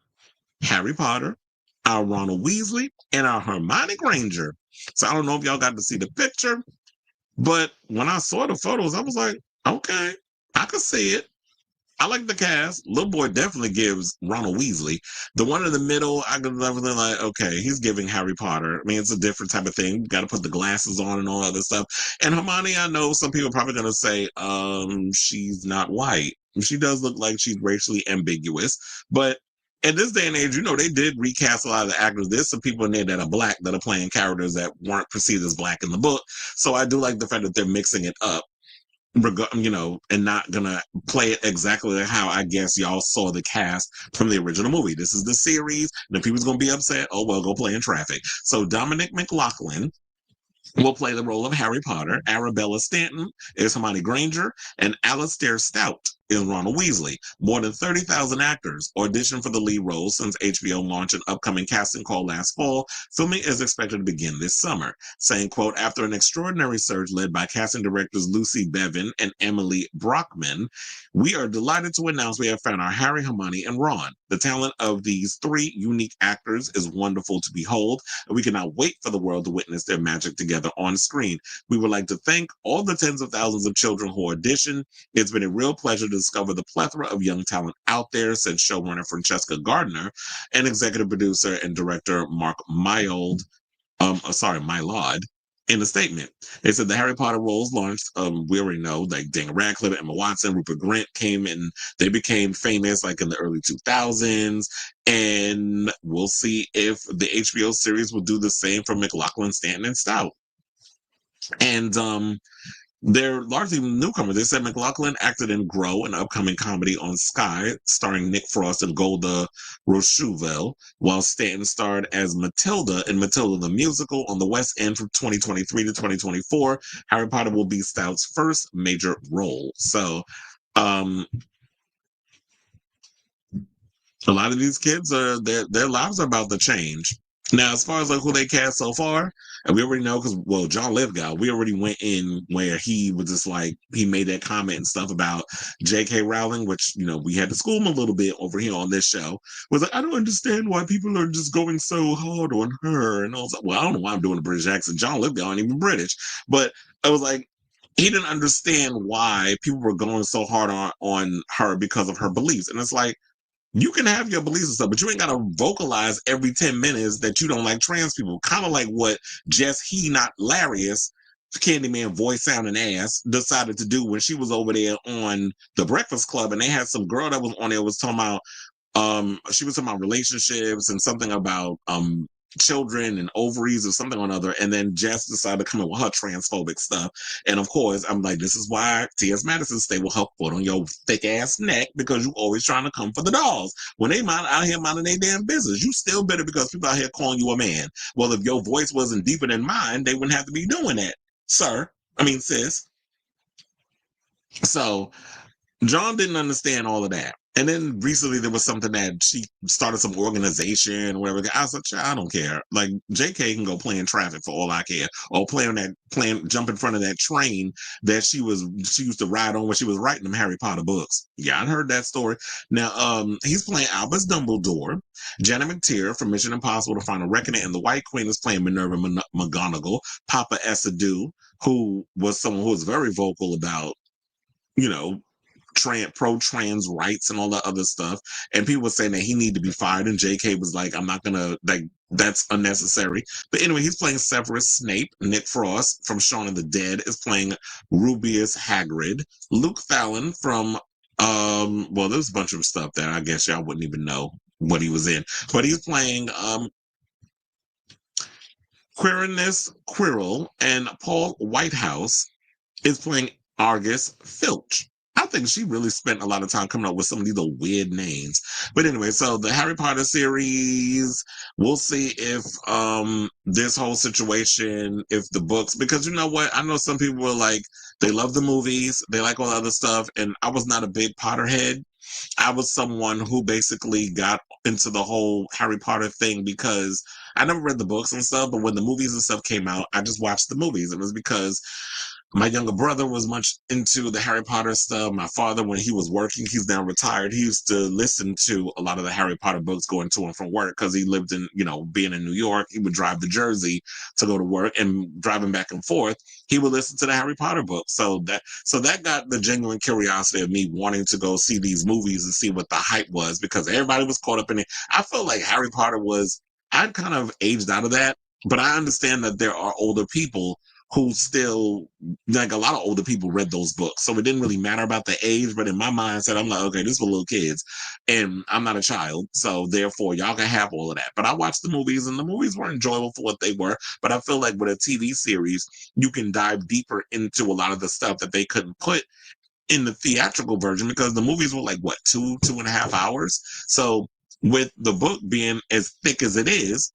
Harry Potter, our Ronald Weasley, and our Hermione Granger. So I don't know if y'all got to see the picture, but when I saw the photos, I was like, okay, I could see it. I like the cast. Little boy definitely gives Ronald Weasley. The one in the middle, I could definitely like, okay, he's giving Harry Potter. I mean, it's a different type of thing. Got to put the glasses on and all other stuff. And Hermione, I know some people are probably going to say, she's not white. She does look like she's racially ambiguous, but in this day and age, they did recast a lot of the actors. There's some people in there that are black that are playing characters that weren't perceived as black in the book. So I do like the fact that they're mixing it up, and not gonna play it exactly how I guess y'all saw the cast from the original movie. This is the series, and if people's gonna be upset, oh well, go play in traffic. So Dominic McLaughlin will play the role of Harry Potter. Arabella Stanton is Hermione Granger, and Alastair Stout is Ronald Weasley. More than 30,000 actors auditioned for the lead role since HBO launched an upcoming casting call last fall. Filming is expected to begin this summer. Saying, quote, after an extraordinary search led by casting directors Lucy Bevan and Emily Brockman, we are delighted to announce we have found our Harry, Hermione, and Ron. The talent of these three unique actors is wonderful to behold, and we cannot wait for the world to witness their magic together on screen. We would like to thank all the tens of thousands of children who auditioned. It's been a real pleasure to discover the plethora of young talent out there, said showrunner Francesca Gardner and executive producer and director Mark Mylod in a statement. They said the Harry Potter roles launched, we already know, like Daniel Radcliffe, Emma Watson, Rupert Grint came in, they became famous like in the early 2000s, and we'll see if the HBO series will do the same for McLaughlin, Stanton, and Stout. And They're largely newcomers. They said McLaughlin acted in Grow, an upcoming comedy on Sky, starring Nick Frost and Golda Rochouvel, while Stanton starred as Matilda in Matilda the Musical on the West End from 2023 to 2024. Harry Potter will be Stout's first major role. So, um, a lot of these kids are their lives are about to change. Now, as far as like who they cast so far, and we already know because John Lithgow, we already went in where he was just like he made that comment and stuff about J.K. Rowling, which we had to school him a little bit over here on this show. Was like, I don't understand why people are just going so hard on her, and I was like, well, I don't know why I'm doing a British accent. John Lithgow ain't even British, but I was like, he didn't understand why people were going so hard on her because of her beliefs, and it's like, you can have your beliefs and stuff, but you ain't gotta vocalize every 10 minutes that you don't like trans people. Kind of like what Jess He Not Larius, Candyman voice sounding ass, decided to do when she was over there on the Breakfast Club, and they had some girl that was on there was talking about she was talking about relationships and something about children and ovaries or something or another, and then Jess decided to come in with her transphobic stuff. And of course, I'm like, this is why T.S. Madison stay with her foot on your thick ass neck, because you always trying to come for the dolls. When they out here minding their damn business, you still bitter because people out here calling you a man. Well, if your voice wasn't deeper than mine, they wouldn't have to be doing that, sir. I mean, sis. So John didn't understand all of that. And then recently there was something that she started some organization or whatever. I was like, I don't care. Like JK can go play in traffic for all I care. Or jump in front of that train that she used to ride on when she was writing them Harry Potter books. Yeah, I heard that story. Now, he's playing Albus Dumbledore. Janet McTeer from Mission Impossible to Find a Reckoning, and the White Queen is playing Minerva McGonagall. Papa Essadue, who was someone who was very vocal about, you know, pro-trans rights and all that other stuff, and people were saying that he needed to be fired, and JK was like, I'm not gonna, like, that's unnecessary. But anyway, he's playing Severus Snape. Nick Frost from Shaun of the Dead is playing Rubius Hagrid. Luke Fallon from well, there's a bunch of stuff that I guess y'all wouldn't even know what he was in, but he's playing Quirinus Quirrell, and Paul Whitehouse is playing Argus Filch. I think she really spent a lot of time coming up with some of these little weird names. But anyway, so the Harry Potter series, we'll see if this whole situation, if the books, because you know what? I know some people were like, they love the movies, they like all the other stuff, and I was not a big Potterhead. I was someone who basically got into the whole Harry Potter thing because I never read the books and stuff, but when the movies and stuff came out, I just watched the movies. It was because my younger brother was much into the Harry Potter stuff. My father, when he was working, he's now retired, he used to listen to a lot of the Harry Potter books going to and from work because he lived in, being in New York, he would drive to Jersey to go to work, and driving back and forth, he would listen to the Harry Potter books. So that got the genuine curiosity of me wanting to go see these movies and see what the hype was, because everybody was caught up in it. I felt like Harry Potter I'd kind of aged out of that, but I understand that there are older people who still, like, a lot of older people read those books. So it didn't really matter about the age, but in my mindset, I'm like, okay, this is for little kids. And I'm not a child. So therefore, y'all can have all of that. But I watched the movies, and the movies were enjoyable for what they were. But I feel like with a TV series, you can dive deeper into a lot of the stuff that they couldn't put in the theatrical version, because the movies were like, what, 2.5 hours? So with the book being as thick as it is,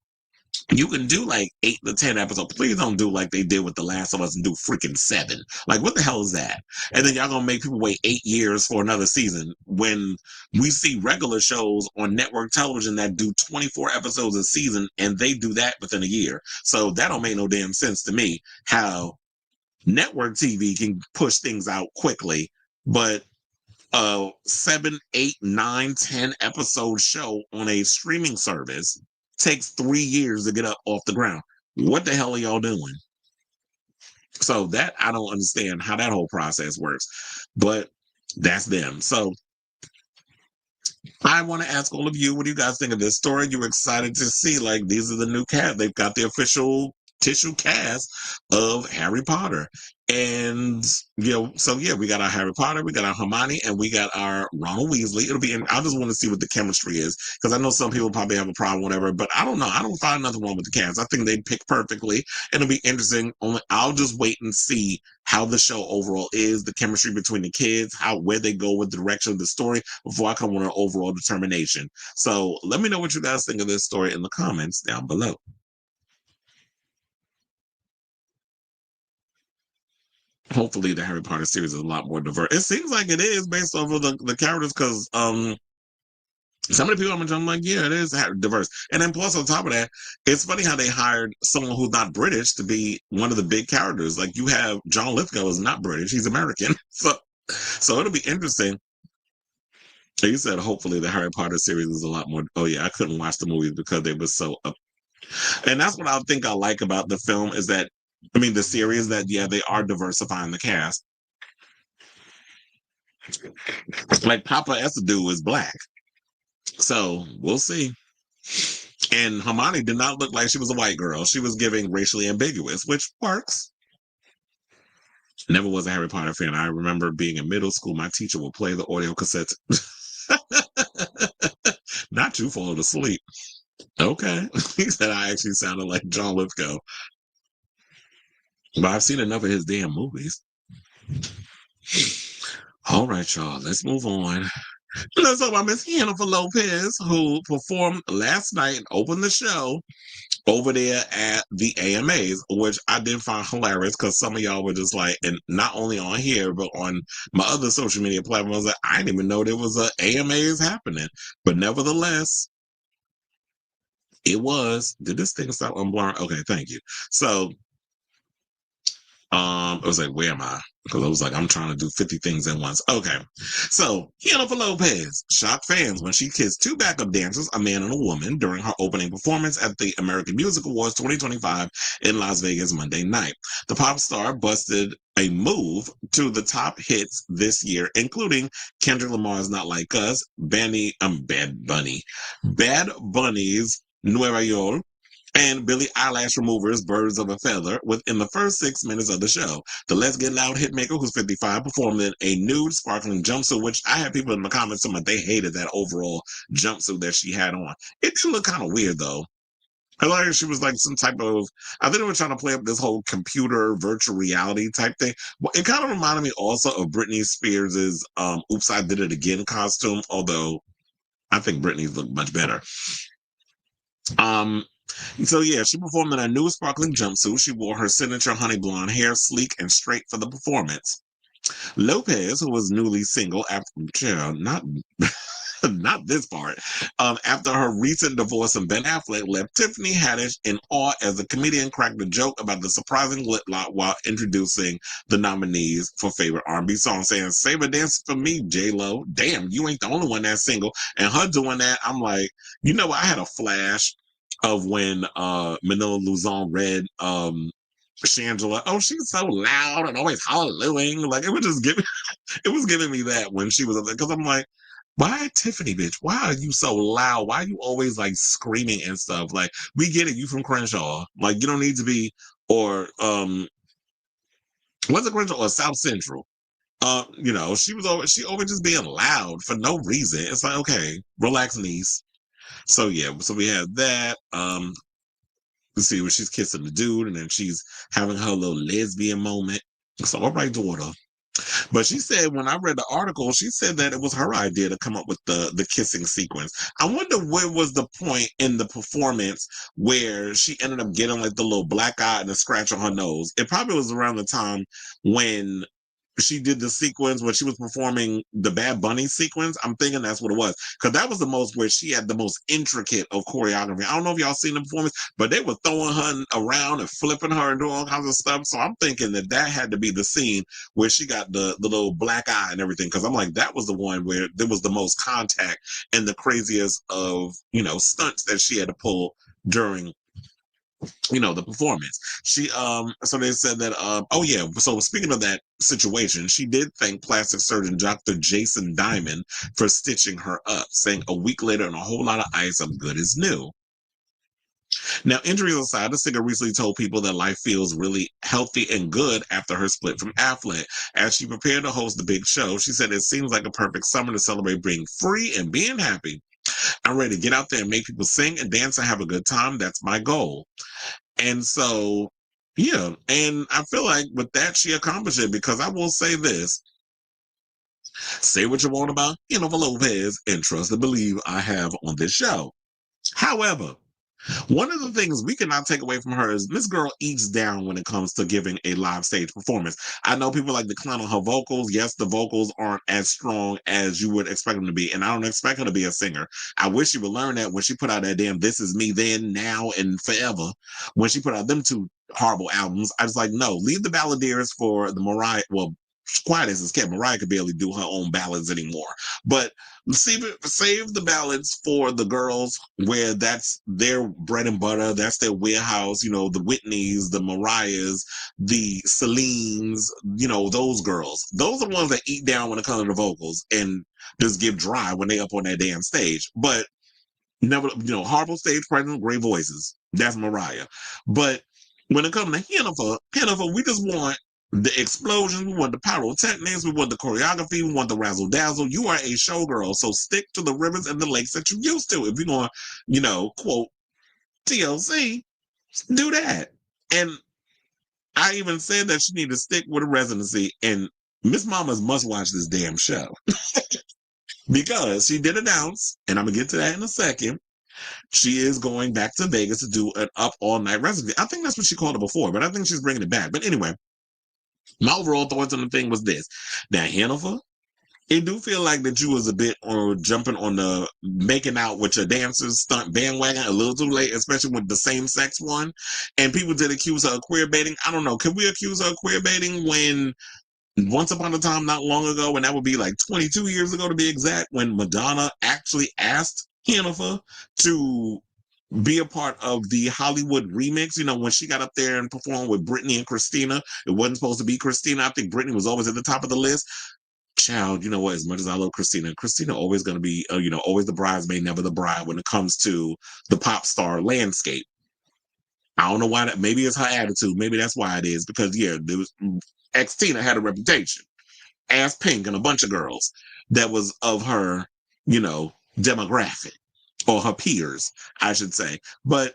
you can do like 8 to 10 episodes. Please don't do like they did with The Last of Us and do freaking 7. Like, what the hell is that? And then y'all gonna make people wait 8 years for another season when we see regular shows on network television that do 24 episodes a season, and they do that within a year. So that don't make no damn sense to me, how network TV can push things out quickly, but 7, 8, 9, 10 episode show on a streaming service takes 3 years to get up off the ground. What the hell are y'all doing? So that, I don't understand how that whole process works, but that's them. So I want to ask all of you, what do you guys think of this story? You're excited to see, like, these are the new cast. They've got the official tissue cast of Harry Potter. And so we got our Harry Potter, we got our Hermione, and we got our Ronald Weasley. I just want to see what the chemistry is, because I know some people probably have a problem, whatever. But I don't know. I don't find nothing wrong with the cast. I think they pick perfectly. It'll be interesting. I'll just wait and see how the show overall is, the chemistry between the kids, where they go with the direction of the story before I come with an overall determination. So let me know what you guys think of this story in the comments down below. Hopefully the Harry Potter series is a lot more diverse. It seems like it is based off of the characters, because some of the people I'm like, yeah, it is diverse. And then plus on top of that, it's funny how they hired someone who's not British to be one of the big characters. Like, you have John Lithgow is not British, he's American. So it'll be interesting. You said hopefully the Harry Potter series is a lot more. Oh yeah, I couldn't watch the movies because they were so up. And that's what I think I like about the film, is that, I mean, the series, that they are diversifying the cast. Like, Papa Essadue is black, so we'll see. And Hermione did not look like she was a white girl. She was giving racially ambiguous, which works. Never was a Harry Potter fan. I remember being in middle school, my teacher would play the audio cassettes. Not you falling asleep. Okay. He said I actually sounded like John Lithgow. But I've seen enough of his damn movies. All right, y'all. Let's move on. Let's talk about Miss Jennifer Lopez, who performed last night and opened the show over there at the AMAs, which I did find hilarious, because some of y'all were just like, and not only on here, but on my other social media platforms, that I didn't even know there was a AMAs happening. But nevertheless, it was. Did this thing stop unblurring? Okay, thank you. So it was like, where am I? Because I was like, I'm trying to do 50 things at once. Okay. So Jennifer Lopez shocked fans when she kissed two backup dancers, a man and a woman, during her opening performance at the American Music Awards 2025 in Las Vegas Monday night. The pop star busted a move to the top hits this year, including Kendrick Lamar's Not Like Us, Bad Bunny's Nueva York, and Billie Eyelash Remover's Birds of a Feather within the first 6 minutes of the show. The Let's Get Loud hitmaker, who's 55, performed in a nude sparkling jumpsuit, which I had people in the comments saying they hated that overall jumpsuit that she had on. It did look kind of weird, though. I like she was like some type of, I think they were trying to play up this whole computer virtual reality type thing. Well, it kind of reminded me also of Britney Spears's Oops, I Did It Again costume, although I think Britney's looked much better. So yeah, she performed in a new sparkling jumpsuit. She wore her signature honey blonde hair, sleek and straight for the performance. Lopez, who was newly single after, not this part, after her recent divorce from Ben Affleck, left Tiffany Haddish in awe as the comedian cracked a joke about the surprising lip lock while introducing the nominees for favorite R&B song, saying, "Save a dance for me, J-Lo. Damn, you ain't the only one that's single." And her doing that, I'm like, I had a flash of when Manila Luzon read Shangela. Oh, she's so loud and always hallelujah. Like, it was giving me that when she was up there, because I'm like, why, Tiffany, bitch? Why are you so loud? Why are you always like screaming and stuff? Like, we get it, you from Crenshaw. Like, you don't need to be, or what's it, Crenshaw or South Central? She always just being loud for no reason. It's like, okay, relax, niece. So yeah, so we have that. Let's see, when she's kissing the dude, and then she's having her little lesbian moment. So, all right, daughter. But she said, when I read the article, she said that it was her idea to come up with the kissing sequence. I wonder where was the point in the performance where she ended up getting like the little black eye and a scratch on her nose. It probably was around the time when she did the sequence when she was performing the Bad Bunny sequence. I'm thinking that's what it was, because that was the most where she had the most intricate of choreography. I don't know if y'all seen the performance, but they were throwing her around and flipping her and doing all kinds of stuff. So I'm thinking that had to be the scene where she got the little black eye and everything, because I'm like, that was the one where there was the most contact and the craziest of stunts that she had to pull during the performance. She so they said that oh yeah, so speaking of that situation, she did thank plastic surgeon Dr. Jason Diamond for stitching her up, saying, "A week later and a whole lot of ice, I'm good as new." Now, injuries aside, the singer recently told people that life feels really healthy and good after her split from Affleck. As she prepared to host the big show, she said, "It seems like a perfect summer to celebrate being free and being happy. I'm ready to get out there and make people sing and dance and have a good time. That's my goal." And so, yeah, and I feel like with that, she accomplished it, because I will say this: say what you want about Lopez, and trust and believe I have on this show. However, one of the things we cannot take away from her is this girl eats down when it comes to giving a live stage performance. I know people like to clown on her vocals. Yes, the vocals aren't as strong as you would expect them to be, and I don't expect her to be a singer. I wish she would learn that when she put out that damn "This Is Me Then, Now, and Forever." When she put out them two horrible albums, I was like, no, leave the balladeers for the Mariah. Well, quiet as it's kept, Mariah could barely do her own ballads anymore. But save the ballads for the girls where that's their bread and butter, that's their warehouse, the Whitneys, the Mariahs, the Celines, those girls. Those are the ones that eat down when it comes to the vocals and just give dry when they up on that damn stage. But never, horrible stage presence, great voices. That's Mariah. But when it comes to Jennifer, we just want the explosions, we want the pyrotechnics, we want the choreography, we want the razzle dazzle. You are a showgirl, so stick to the rivers and the lakes that you used to. If you're going to, quote TLC, do that. And I even said that she need to stick with a residency. And Miss Mamas must watch this damn show because she did announce, and I'm gonna get to that in a second, she is going back to Vegas to do an up all night residency. I think that's what she called it before, but I think she's bringing it back. But anyway, my overall thoughts on the thing was this: now, Jennifer, it do feel like that you was a bit or jumping on the making out with your dancers stunt bandwagon a little too late, especially with the same sex one. And people did accuse her of queer baiting. I don't know. Can we accuse her of queer baiting when once upon a time, not long ago, and that would be like 22 years ago to be exact, when Madonna actually asked Jennifer to be a part of the Hollywood remix. When she got up there and performed with Britney and Christina, it wasn't supposed to be Christina. I think Britney was always at the top of the list. Child, you know what? As much as I love Christina always going to be, always the bridesmaid, never the bride when it comes to the pop star landscape. I don't know why that. Maybe it's her attitude. Maybe that's why it is. Because ex-Tina had a reputation. Ass Pink and a bunch of girls that was of her, demographic, or her peers, I should say. But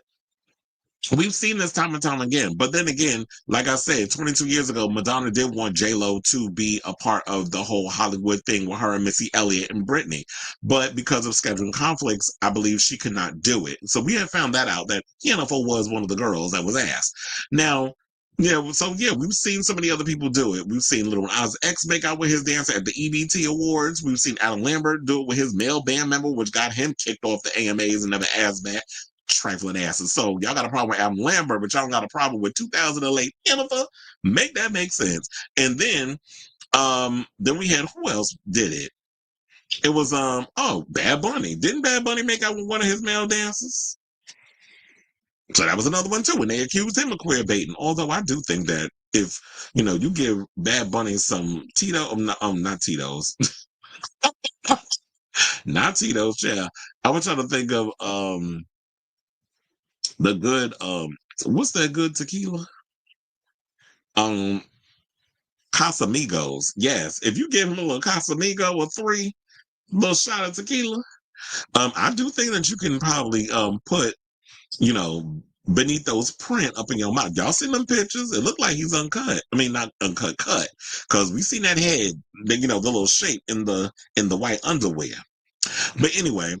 we've seen this time and time again. But then again, like I said, 22 years ago, Madonna did want J-Lo to be a part of the whole Hollywood thing with her and Missy Elliott and Britney. But because of scheduling conflicts, I believe she could not do it. So we had found that out, that Jennifer was one of the girls that was asked. Now, we've seen some of the other people do it. We've seen Lil Nas X make out with his dancer at the EBT Awards. We've seen Adam Lambert do it with his male band member, which got him kicked off the AMAs and never asked that. Trifling asses. So y'all got a problem with Adam Lambert, but y'all don't got a problem with 2008 Jennifer. Make that make sense. And then we had, who else did it? It was Bad Bunny. Didn't Bad Bunny make out with one of his male dancers? So that was another one too, when they accused him of queer baiting. Although I do think that if you give Bad Bunny some not Tito's, not Tito's, yeah. I was trying to think of the good what's that good tequila? Um Casamigos. Yes. If you give him a little Casamigo or three, little shot of tequila, I do think that you can probably put, Benito's print up in your mouth. Y'all seen them pictures? It looked like he's uncut. I mean, not uncut, cut. Because we seen that head, the little shape in the white underwear. But anyway,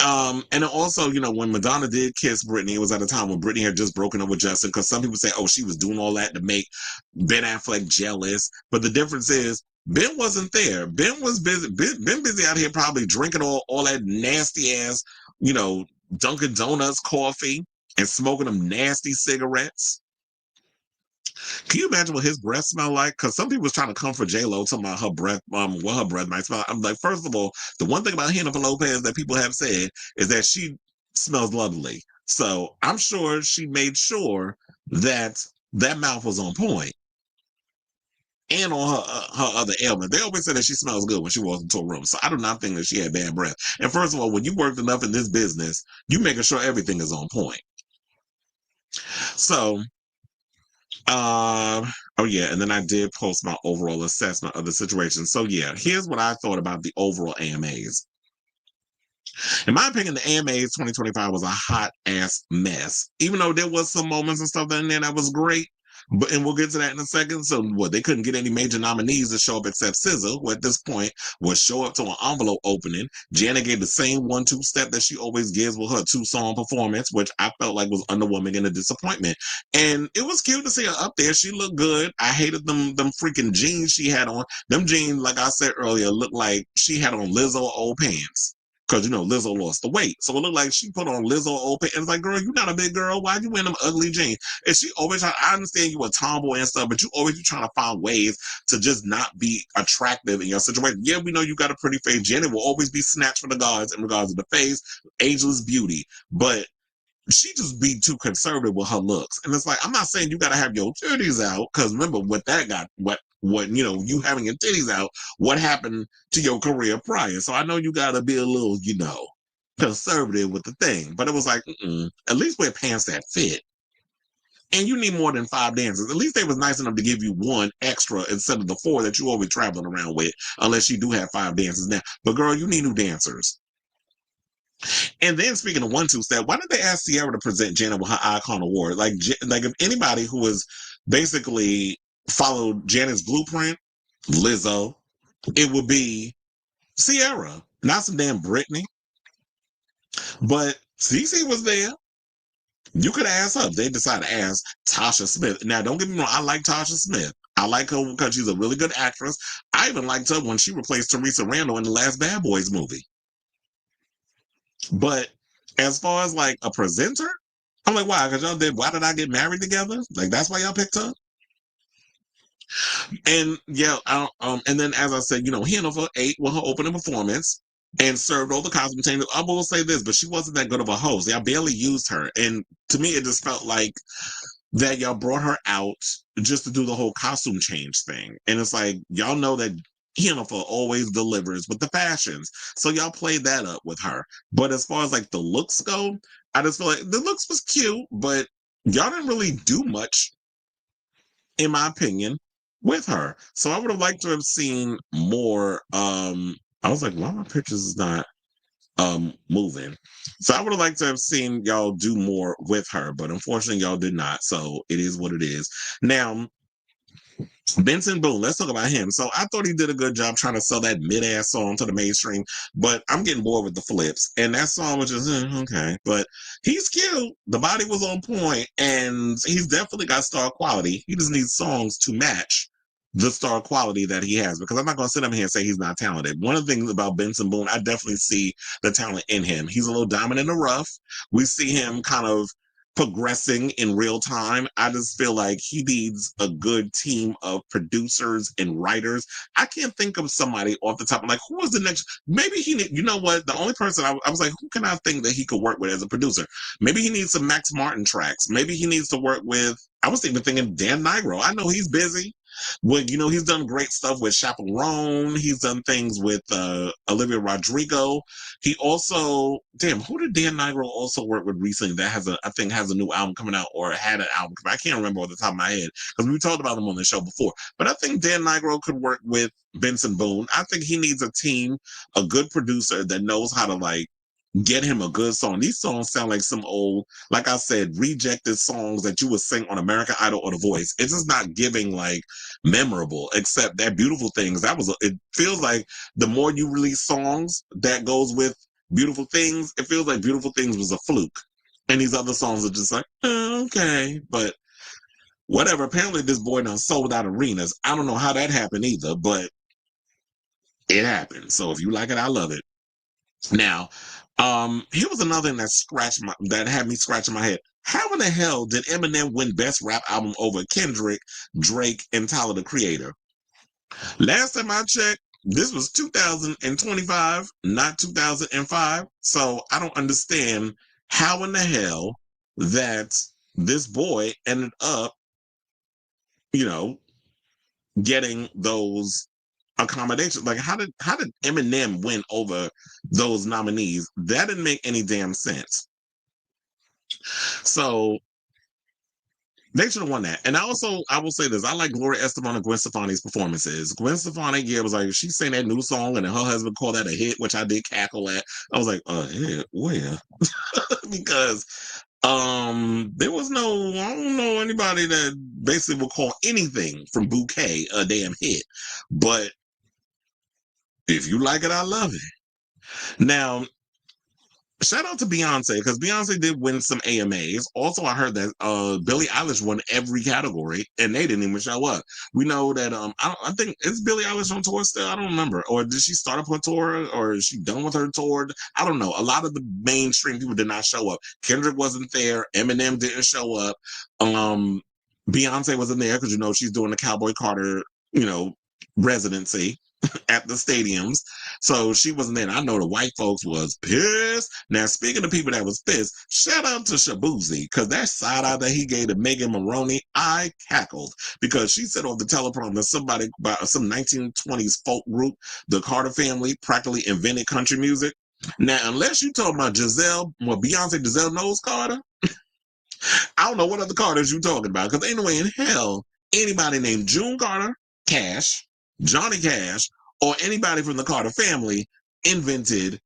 and also, when Madonna did kiss Britney, it was at a time when Britney had just broken up with Justin, because some people say, oh, she was doing all that to make Ben Affleck jealous. But the difference is, Ben wasn't there. Ben was busy. Ben busy out here probably drinking all that nasty ass, Dunkin' Donuts coffee and smoking them nasty cigarettes. Can you imagine what his breath smelled like? Because some people was trying to comfort J-Lo, talking about her breath, what her breath might smell like. I'm like, first of all, the one thing about Jennifer Lopez that people have said is that she smells lovely. So I'm sure she made sure that that mouth was on point. And on her other ailment. They always say that she smells good when she walks into a room. So I do not think that she had bad breath. And first of all, when you worked enough in this business, you making sure everything is on point. So, oh yeah, and then I did post my overall assessment of the situation. So yeah, here's what I thought about the overall AMAs. In my opinion, the AMAs 2025 was a hot ass mess. Even though there was some moments and stuff in there that was great. But and we'll get to that in a second. So what they couldn't get any major nominees to show up except SZA, who at this point would show up to an envelope opening. Janet gave the same 1-2 step that she always gives with her 2-song performance, which I felt like was underwhelming and a disappointment. And it was cute to see her up there. She looked good. I hated them freaking jeans she had on. Them jeans, like I said earlier, looked like she had on Lizzo old pants. Because, Lizzo lost the weight. So it looked like she put on Lizzo old pants. And it's like, girl, you're not a big girl. Why you wearing them ugly jeans? And she always, I understand you a tomboy and stuff, but you always be trying to find ways to just not be attractive in your situation. Yeah, we know you got a pretty face. Janet will always be snatched for the gods in regards to the face, ageless beauty. But she just be too conservative with her looks. And it's like, I'm not saying you got to have your titties out, because remember what that got, what you having your titties out, what happened to your career prior. So I know you got to be a little, conservative with the thing. But it was like, at least wear pants that fit. And you need more than 5 dancers. At least they was nice enough to give you 1 extra instead of the 4 that you always traveling around with, unless you do have 5 dancers now. But girl, you need new dancers. And then speaking of 1-2 step, why did they ask Sierra to present Janet with her Icon Award? Like if anybody who has basically followed Janet's blueprint, Lizzo, it would be Sierra, not some damn Britney. But Cece was there. You could ask her. They decided to ask Tasha Smith. Now, don't get me wrong, I like Tasha Smith. I like her because she's a really good actress. I even liked her when she replaced Teresa Randall in the last Bad Boys movie. But as far as like a presenter, I'm like, why? Because why did I get married together? Like, that's why y'all picked her? And yeah, and then as I said, Hannaford ate with her opening performance and served all the costume changes. I will say this, but she wasn't that good of a host. I barely used her. And to me, it just felt like that y'all brought her out just to do the whole costume change thing. And it's like, y'all know that Hannaford always delivers with the fashions. So y'all played that up with her. But as far as like the looks go, I just feel like the looks was cute, but y'all didn't really do much, in my opinion, with her. So I would have liked to have seen more. I was like, why my pictures is not moving? So I would have liked to have seen y'all do more with her, but unfortunately y'all did not. So it is what it is. Now, Benson Boone, let's talk about him. So I thought he did a good job trying to sell that mid-ass song to the mainstream, but I'm getting bored with the flips. And that song was just, okay. But he's cute. The body was on point, and he's definitely got star quality. He just needs songs to match the star quality that he has, because I'm not going to sit up here and say he's not talented. One of the things about Benson Boone, I definitely see the talent in him. He's a little diamond in the rough. We see him kind of progressing in real time. I just feel like he needs a good team of producers and writers. I can't think of somebody off the top. I'm like, who was the next? Maybe you know what? The only person I was like, who can I think that he could work with as a producer? Maybe he needs some Max Martin tracks. Maybe he needs to work with, I was even thinking Dan Nigro. I know he's busy. Well, he's done great stuff with Chaperone. He's done things with Olivia Rodrigo. He also, who did Dan Nigro also work with recently that I think has a new album coming out, or had an album? I can't remember off the top of my head, because we talked about him on the show before. But I think Dan Nigro could work with Benson Boone. I think he needs a team, a good producer that knows how to like get him a good song. These songs sound like some old, like I said, rejected songs that you would sing on American Idol or The Voice. It's just not giving like memorable, except that Beautiful Things. It feels like the more you release songs that goes with Beautiful Things, it feels like Beautiful Things was a fluke. And these other songs are just like, okay, but whatever. Apparently this boy done sold out arenas. I don't know how that happened either, but it happened. So if you like it, I love it. Now, here was another thing that had me scratching my head. How in the hell did Eminem win Best Rap Album over Kendrick, Drake, and Tyler the Creator? Last time I checked, this was 2025, not 2005. So I don't understand how in the hell that this boy ended up, getting those accommodations. Like, how did Eminem win over those nominees? That didn't make any damn sense. So They should have won that. And I will say this: I like Gloria Estefan and Gwen Stefani's performances. Gwen Stefani, yeah, was like she sang that new song, and then her husband called that a hit, which I did cackle at. I was like, yeah, where? Because there was no, I don't know anybody that basically would call anything from Bouquet a damn hit. But if you like it, I love it. Now, shout out to Beyonce, because Beyonce did win some AMAs. Also, I heard that Billie Eilish won every category, and they didn't even show up. We know that I think is Billie Eilish on tour still. I don't remember, or did she start up her tour, or is she done with her tour? I don't know. A lot of the mainstream people did not show up. Kendrick wasn't there. Eminem didn't show up. Beyonce wasn't there because she's doing the Cowboy Carter residency at the stadiums. So she wasn't there. I know the white folks was pissed. Now, speaking of people that was pissed, shout out to Shabuzi, because that side eye that he gave to Megan Maroney, I cackled, because she said on the teleprompter somebody about some 1920s folk group, the Carter family, practically invented country music. Now, unless you talking about Beyonce Giselle knows Carter, I don't know what other Carters you talking about, because ain't no way in hell anybody named June Carter, Cash, Johnny Cash, or anybody from the Carter family invented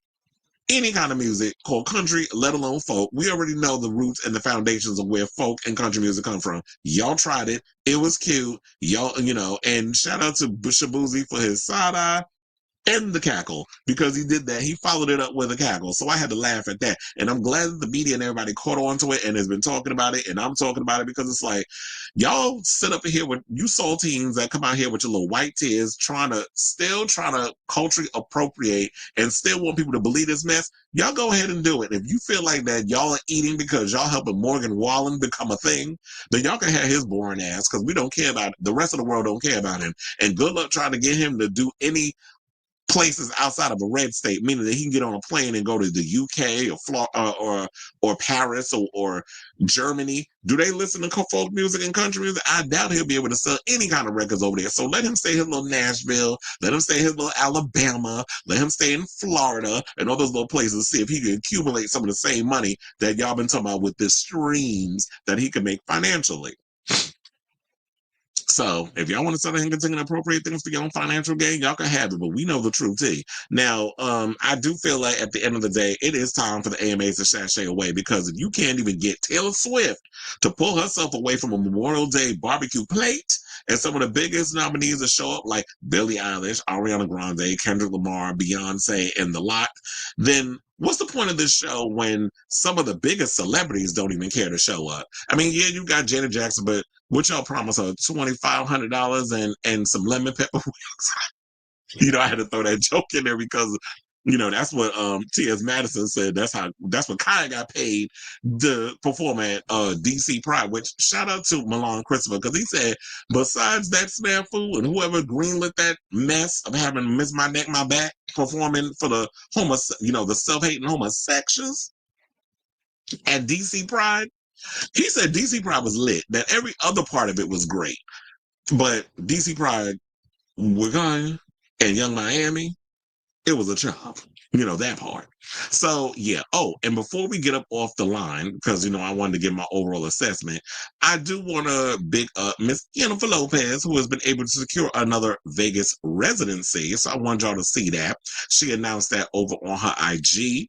any kind of music called country, let alone folk. We already know the roots and the foundations of where folk and country music come from. Y'all tried it. It was cute. Y'all, and shout out to Shabuzi for his side eye and the cackle, because he did that. He followed it up with a cackle. So I had to laugh at that. And I'm glad that the media and everybody caught on to it and has been talking about it. And I'm talking about it because it's like, y'all sit up in here with you saltines that come out here with your little white tears trying to culturally appropriate and still want people to believe this mess. Y'all go ahead and do it. If you feel like that y'all are eating because y'all helping Morgan Wallen become a thing, then y'all can have his boring ass, because we don't care about it. The rest of the world don't care about him. And good luck trying to get him to do any places outside of a red state, meaning that he can get on a plane and go to the UK or Florida or Paris or Germany. Do they listen to folk music and country music? I doubt he'll be able to sell any kind of records over there. So let him stay in little Nashville, let him stay in his little Alabama, let him stay in Florida and all those little places, see if he can accumulate some of the same money that y'all been talking about with the streams that he can make financially. So if y'all want to sit there and continue to appropriate things for your own financial gain, y'all can have it, but we know the truth too. Now, I do feel like at the end of the day, it is time for the AMAs to sashay away, because if you can't even get Taylor Swift to pull herself away from a Memorial Day barbecue plate, and some of the biggest nominees that show up like Billie Eilish, Ariana Grande, Kendrick Lamar, Beyonce, and the lot, then what's the point of this show when some of the biggest celebrities don't even care to show up? I mean, yeah, you got Janet Jackson, but what y'all promise her? $2,500 and some lemon pepper wings. I had to throw that joke in there because that's what T.S. Madison said. That's what Kaya got paid to perform at DC Pride, which shout out to Milan Christopher, because he said besides that snafu and whoever greenlit that mess of having Miss My Neck My Back performing for the the self-hating homosexuals at DC Pride, he said DC Pride was lit, that every other part of it was great, but DC Pride, we're going, and Young Miami, it was a job, that part. So, yeah. Oh, and before we get up off the line, because, I wanted to give my overall assessment, I do want to big up Miss Jennifer Lopez, who has been able to secure another Vegas residency. So I want y'all to see that. She announced that over on her IG,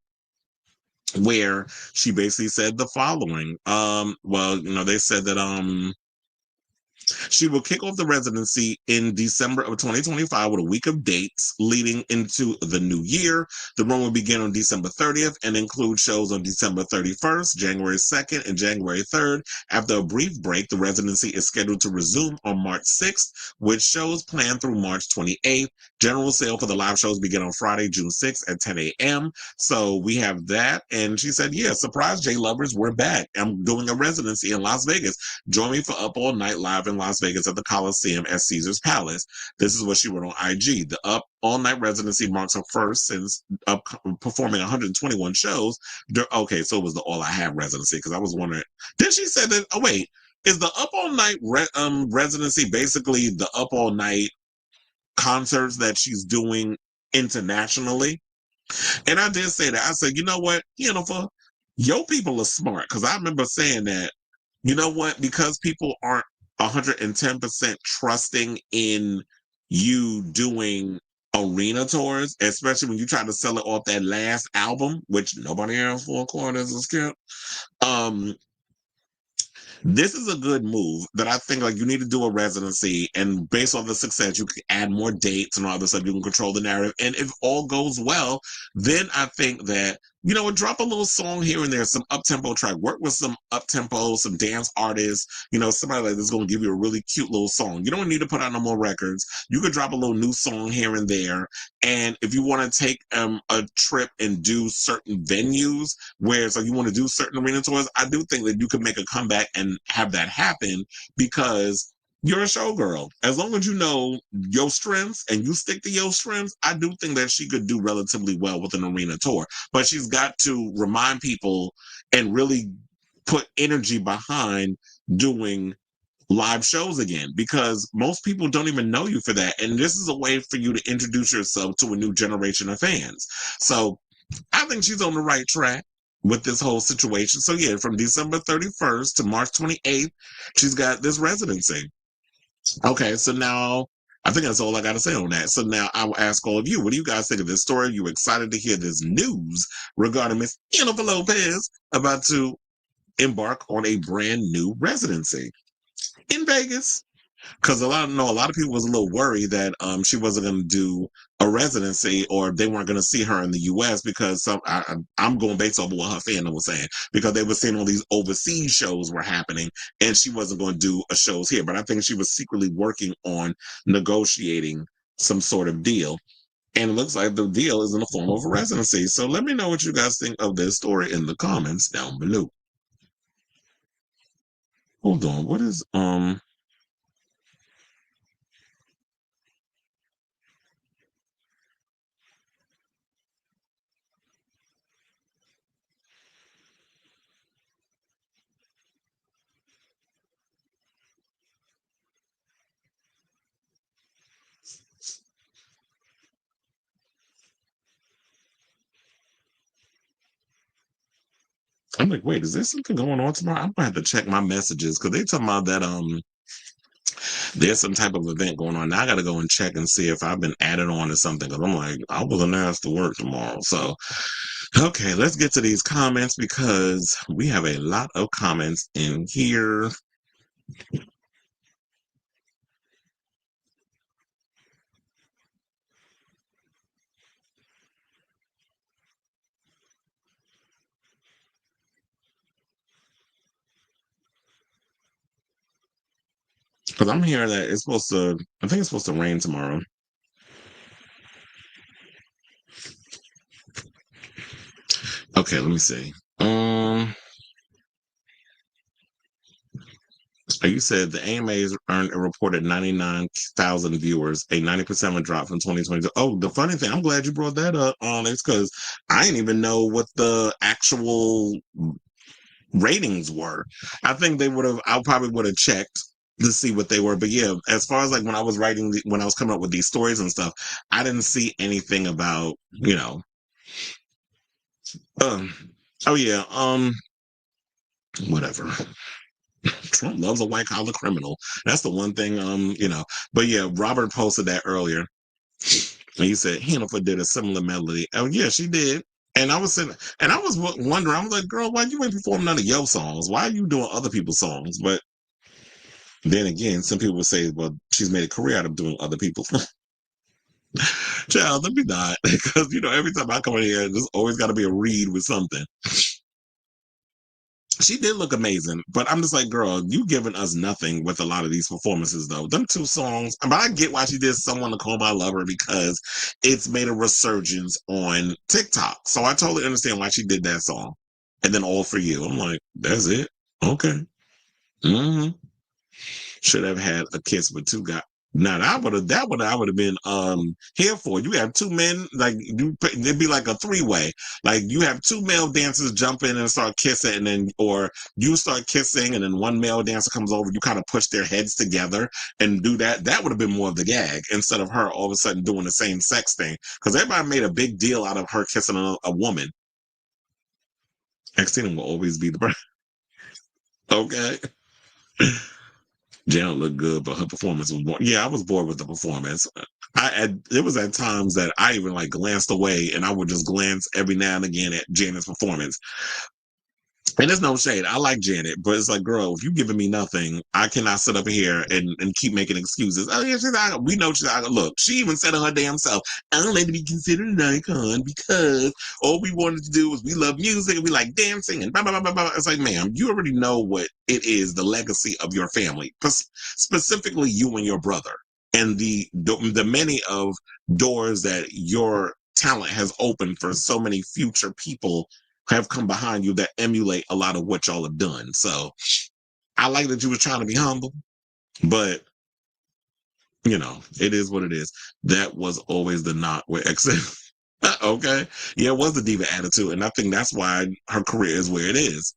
where she basically said the following. They said that she will kick off the residency in December of 2025 with a week of dates leading into the new year. The run will begin on December 30th and include shows on December 31st, January 2nd, and January 3rd. After a brief break, the residency is scheduled to resume on March 6th, with shows planned through March 28th. General sale for the live shows begin on Friday, June 6th at 10 a.m. So we have that. And she said, yeah, surprise, J Lovers, we're back. I'm doing a residency in Las Vegas. Join me for Up All Night live in Las Vegas at the Coliseum at Caesar's Palace. This is what she wrote on IG. The Up All Night residency marks her first since performing 121 shows. Okay, so it was the All I Have residency, because I was wondering, did she say that? Oh, wait, is the Up All Night residency basically the Up All Night concerts that she's doing internationally? And I did say that. I said, you know what, Jennifer, your people are smart, because I remember saying that You know what? Because people aren't 110% trusting in you doing arena tours, especially when you try to sell it off that last album, which nobody else for quarters is skip. Um, this is a good move that I think like you need to do a residency, and based on the success, you can add more dates and all this stuff. You can control the narrative, and if all goes well, then I think that drop a little song here and there, some up tempo track, work with some up tempo, some dance artists, somebody like this is going to give you a really cute little song. You don't need to put out no more records. You could drop a little new song here and there, and if you want to take a trip and do certain venues where so you want to do certain arena tours, I do think that you can make a comeback and have that happen because you're a showgirl. As long as you know your strengths and you stick to your strengths, I do think that she could do relatively well with an arena tour. But she's got to remind people and really put energy behind doing live shows again because most people don't even know you for that. And this is a way for you to introduce yourself to a new generation of fans. So I think she's on the right track with this whole situation. So yeah, from December 31st to March 28th, she's got this residency. Okay, so now I think that's all I got to say on that. So now I will ask all of you, what do you guys think of this story? Are you excited to hear this news regarding Miss Jennifer Lopez about to embark on a brand new residency in Vegas? Because a lot of people was a little worried that she wasn't going to do a residency or they weren't going to see her in the U.S. because I'm going based off of what her fandom was saying because they were saying all these overseas shows were happening and she wasn't going to do a shows here. But I think she was secretly working on negotiating some sort of deal. And it looks like the deal is in the form of a residency. So let me know what you guys think of this story in the comments down below. Hold on, what is I'm like, wait, is there something going on tomorrow? I'm gonna have to check my messages because they talking about that there's some type of event going on. Now I gotta go and check and see if I've been added on to something because I'm like, I wasn't asked to work tomorrow. So okay, let's get to these comments because we have a lot of comments in here. Because I'm hearing that it's supposed to, I think it's supposed to rain tomorrow. Okay, let me see. You said the AMAs earned a reported 99,000 viewers, a 90% drop from 2022. Oh, the funny thing, I'm glad you brought that up, Onyx, because I didn't even know what the actual ratings were. I think they would have, I probably would have checked to see what they were. But yeah, as far as like when I was writing, when I was coming up with these stories and stuff, I didn't see anything about, um, oh yeah, whatever. Trump loves a white collar criminal. That's the one thing, But yeah, Robert posted that earlier. And he said Hannaford did a similar melody. Oh yeah, she did. And I was sitting, and I was wondering. I was like, "Girl, why you ain't performing none of your songs? Why are you doing other people's songs?" But then again, some people would say, "Well, she's made a career out of doing other people's." Child, let me not, because every time I come in here, there's always got to be a read with something. She did look amazing, but I'm just like, girl, you giving us nothing with a lot of these performances, though. Them two songs, but I get why she did "Someone to Call My Lover" because it's made a resurgence on TikTok. So I totally understand why she did that song. And then "All for You," I'm like, that's it. Okay. hmm Should have had a kiss with two guys. Now that would I would have been here for. You have two men, like it'd be like a three-way. Like you have two male dancers jump in and start kissing, and then or you start kissing and then one male dancer comes over, you kind of push their heads together and do that. That would have been more of the gag instead of her all of a sudden doing the same sex thing. Because everybody made a big deal out of her kissing a woman. Xtina will always be the okay. Janet looked good, but her performance was more. Yeah, I was bored with the performance. It was at times that I even like glanced away, and I would just glance every now and again at Janet's performance. And there's no shade. I like Janet, but it's like, girl, if you giving me nothing, I cannot sit up here and keep making excuses. Oh yeah, we know she's not. Look, she even said it her damn self. I don't like to be considered an icon because all we wanted to do was we love music and we like dancing and blah blah blah blah blah. It's like, ma'am, you already know what it is, the legacy of your family, specifically you and your brother, and the many of doors that your talent has opened for so many future people have come behind you that emulate a lot of what y'all have done. So I like that you were trying to be humble, but it is what it is. That was always the knock with exit. Okay. Yeah, it was the diva attitude. And I think that's why her career is where it is.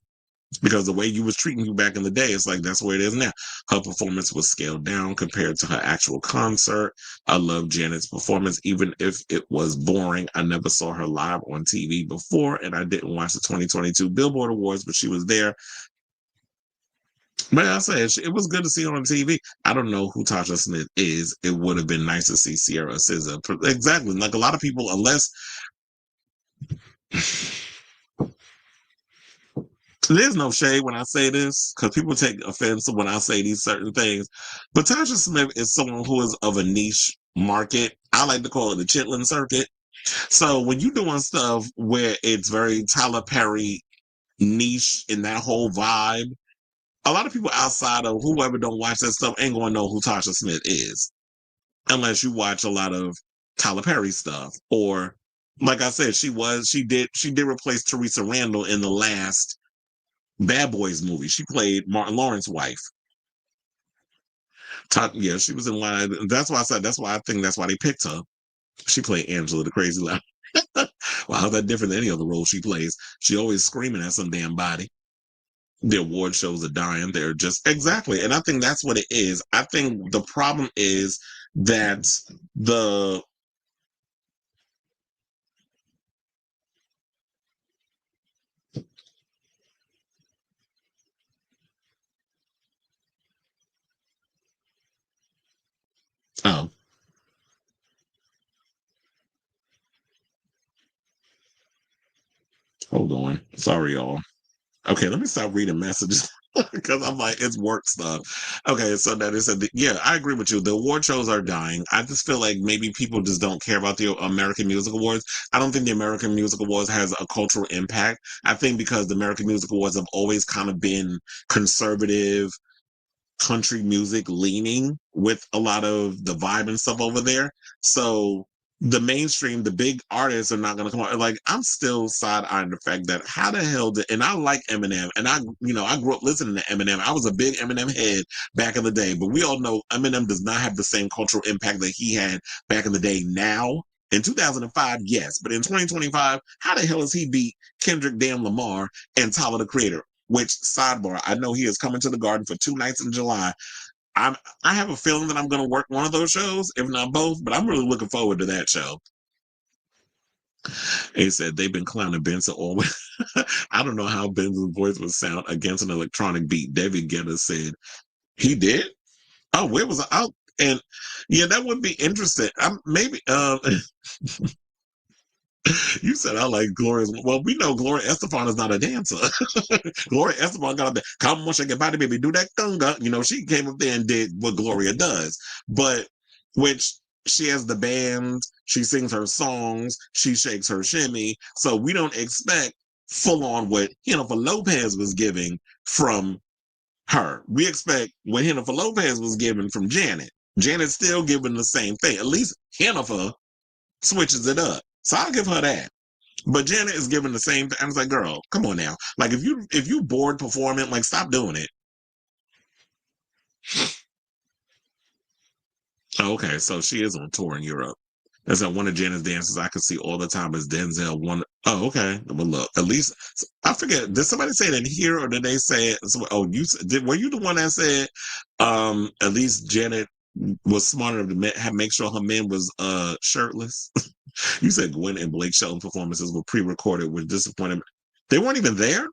Because the way you was treating you back in the day, it's like that's where it is now. Her performance was scaled down compared to her actual concert. I love Janet's performance, even if it was boring. I never saw her live on TV before, and I didn't watch the 2022 Billboard Awards, but she was there. But I said it was good to see her on TV. I don't know who Tasha Smith is. It would have been nice to see Sierra SZA. Exactly. Like a lot of people, unless there's no shade when I say this, because people take offense when I say these certain things. But Tasha Smith is someone who is of a niche market. I like to call it the chitlin circuit. So when you're doing stuff where it's very Tyler Perry niche in that whole vibe, a lot of people outside of whoever don't watch that stuff ain't going to know who Tasha Smith is. Unless you watch a lot of Tyler Perry stuff. Or, like I said, she did replace Teresa Randall in the last Bad Boys movie. She played Martin Lawrence's wife. Yeah, she was in line. That's why I said I think that's why they picked her. She played Angela the Crazy Loud. Well, how's that different than any other role she plays? She always screaming at some damn body. The award shows are dying. They're just exactly. And I think that's what it is. I think the problem is that the oh, hold on. Sorry, y'all. Okay, let me stop reading messages because I'm like, it's work stuff. Okay, so that is yeah, I agree with you. The award shows are dying. I just feel like maybe people just don't care about the American Music Awards. I don't think the American Music Awards has a cultural impact. I think because the American Music Awards have always kind of been conservative, country music leaning with a lot of the vibe and stuff over there. So the mainstream, the big artists are not going to come out. Like I'm still side-eyeing the fact that how the hell did, and I like Eminem, and I grew up listening to Eminem. I was a big Eminem head back in the day, but we all know Eminem does not have the same cultural impact that he had back in the day now. In 2005, yes, but in 2025, how the hell has he beat Kendrick Damn Lamar and Tyler the Creator? Which sidebar, I know he is coming to the Garden for 2 nights in July. I have a feeling that I'm going to work one of those shows, if not both. But I'm really looking forward to that show. He said they've been clowning Benson always. I don't know how Benson's voice would sound against an electronic beat. David Guetta said he did. Oh, where was I? Oh, and yeah, that would be interesting. Maybe. You said I like Gloria. Well, we know Gloria Estefan is not a dancer. Gloria Estefan got up there. Come on, shake your body, baby. Do that conga. She came up there and did what Gloria does. But which she has the band, she sings her songs, she shakes her shimmy. So we don't expect full on what Jennifer Lopez was giving from her. We expect what Jennifer Lopez was giving from Janet. Janet's still giving the same thing. At least Jennifer switches it up. So I'll give her that. But Janet is giving the same thing. I was like, girl, come on now. Like if you bored performing, like stop doing it. Oh, okay, so she is on tour in Europe. That's at one of Janet's dances I could see all the time is Denzel. Oh, okay. Well, look, at least I forget. Did somebody say that here, or did they say it? Oh, were you the one that said? At least Janet was smart enough to make sure her men was shirtless. You said Gwen and Blake Shelton performances were pre-recorded with disappointment. They weren't even there.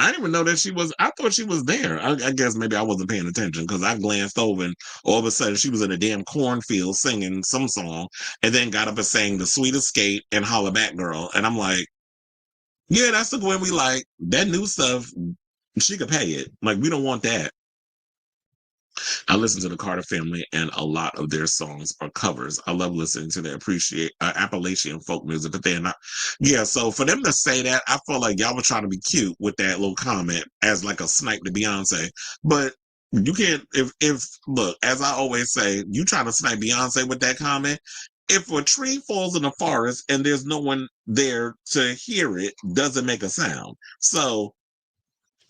I didn't even know that she was. I thought she was there. I guess maybe I wasn't paying attention because I glanced over and all of a sudden she was in a damn cornfield singing some song and then got up and sang The Sweet Escape and Holla Back Girl. And I'm like, yeah, that's the Gwen we like. That new stuff, she could pay it. Like, we don't want that. I listen to the Carter Family, and a lot of their songs are covers. I love listening to the Appalachian folk music, but they're not. Yeah, so for them to say that, I feel like y'all were trying to be cute with that little comment as like a snipe to Beyonce. But you can't. If look, as I always say, you trying to snipe Beyonce with that comment. If a tree falls in the forest and there's no one there to hear it, doesn't make a sound. So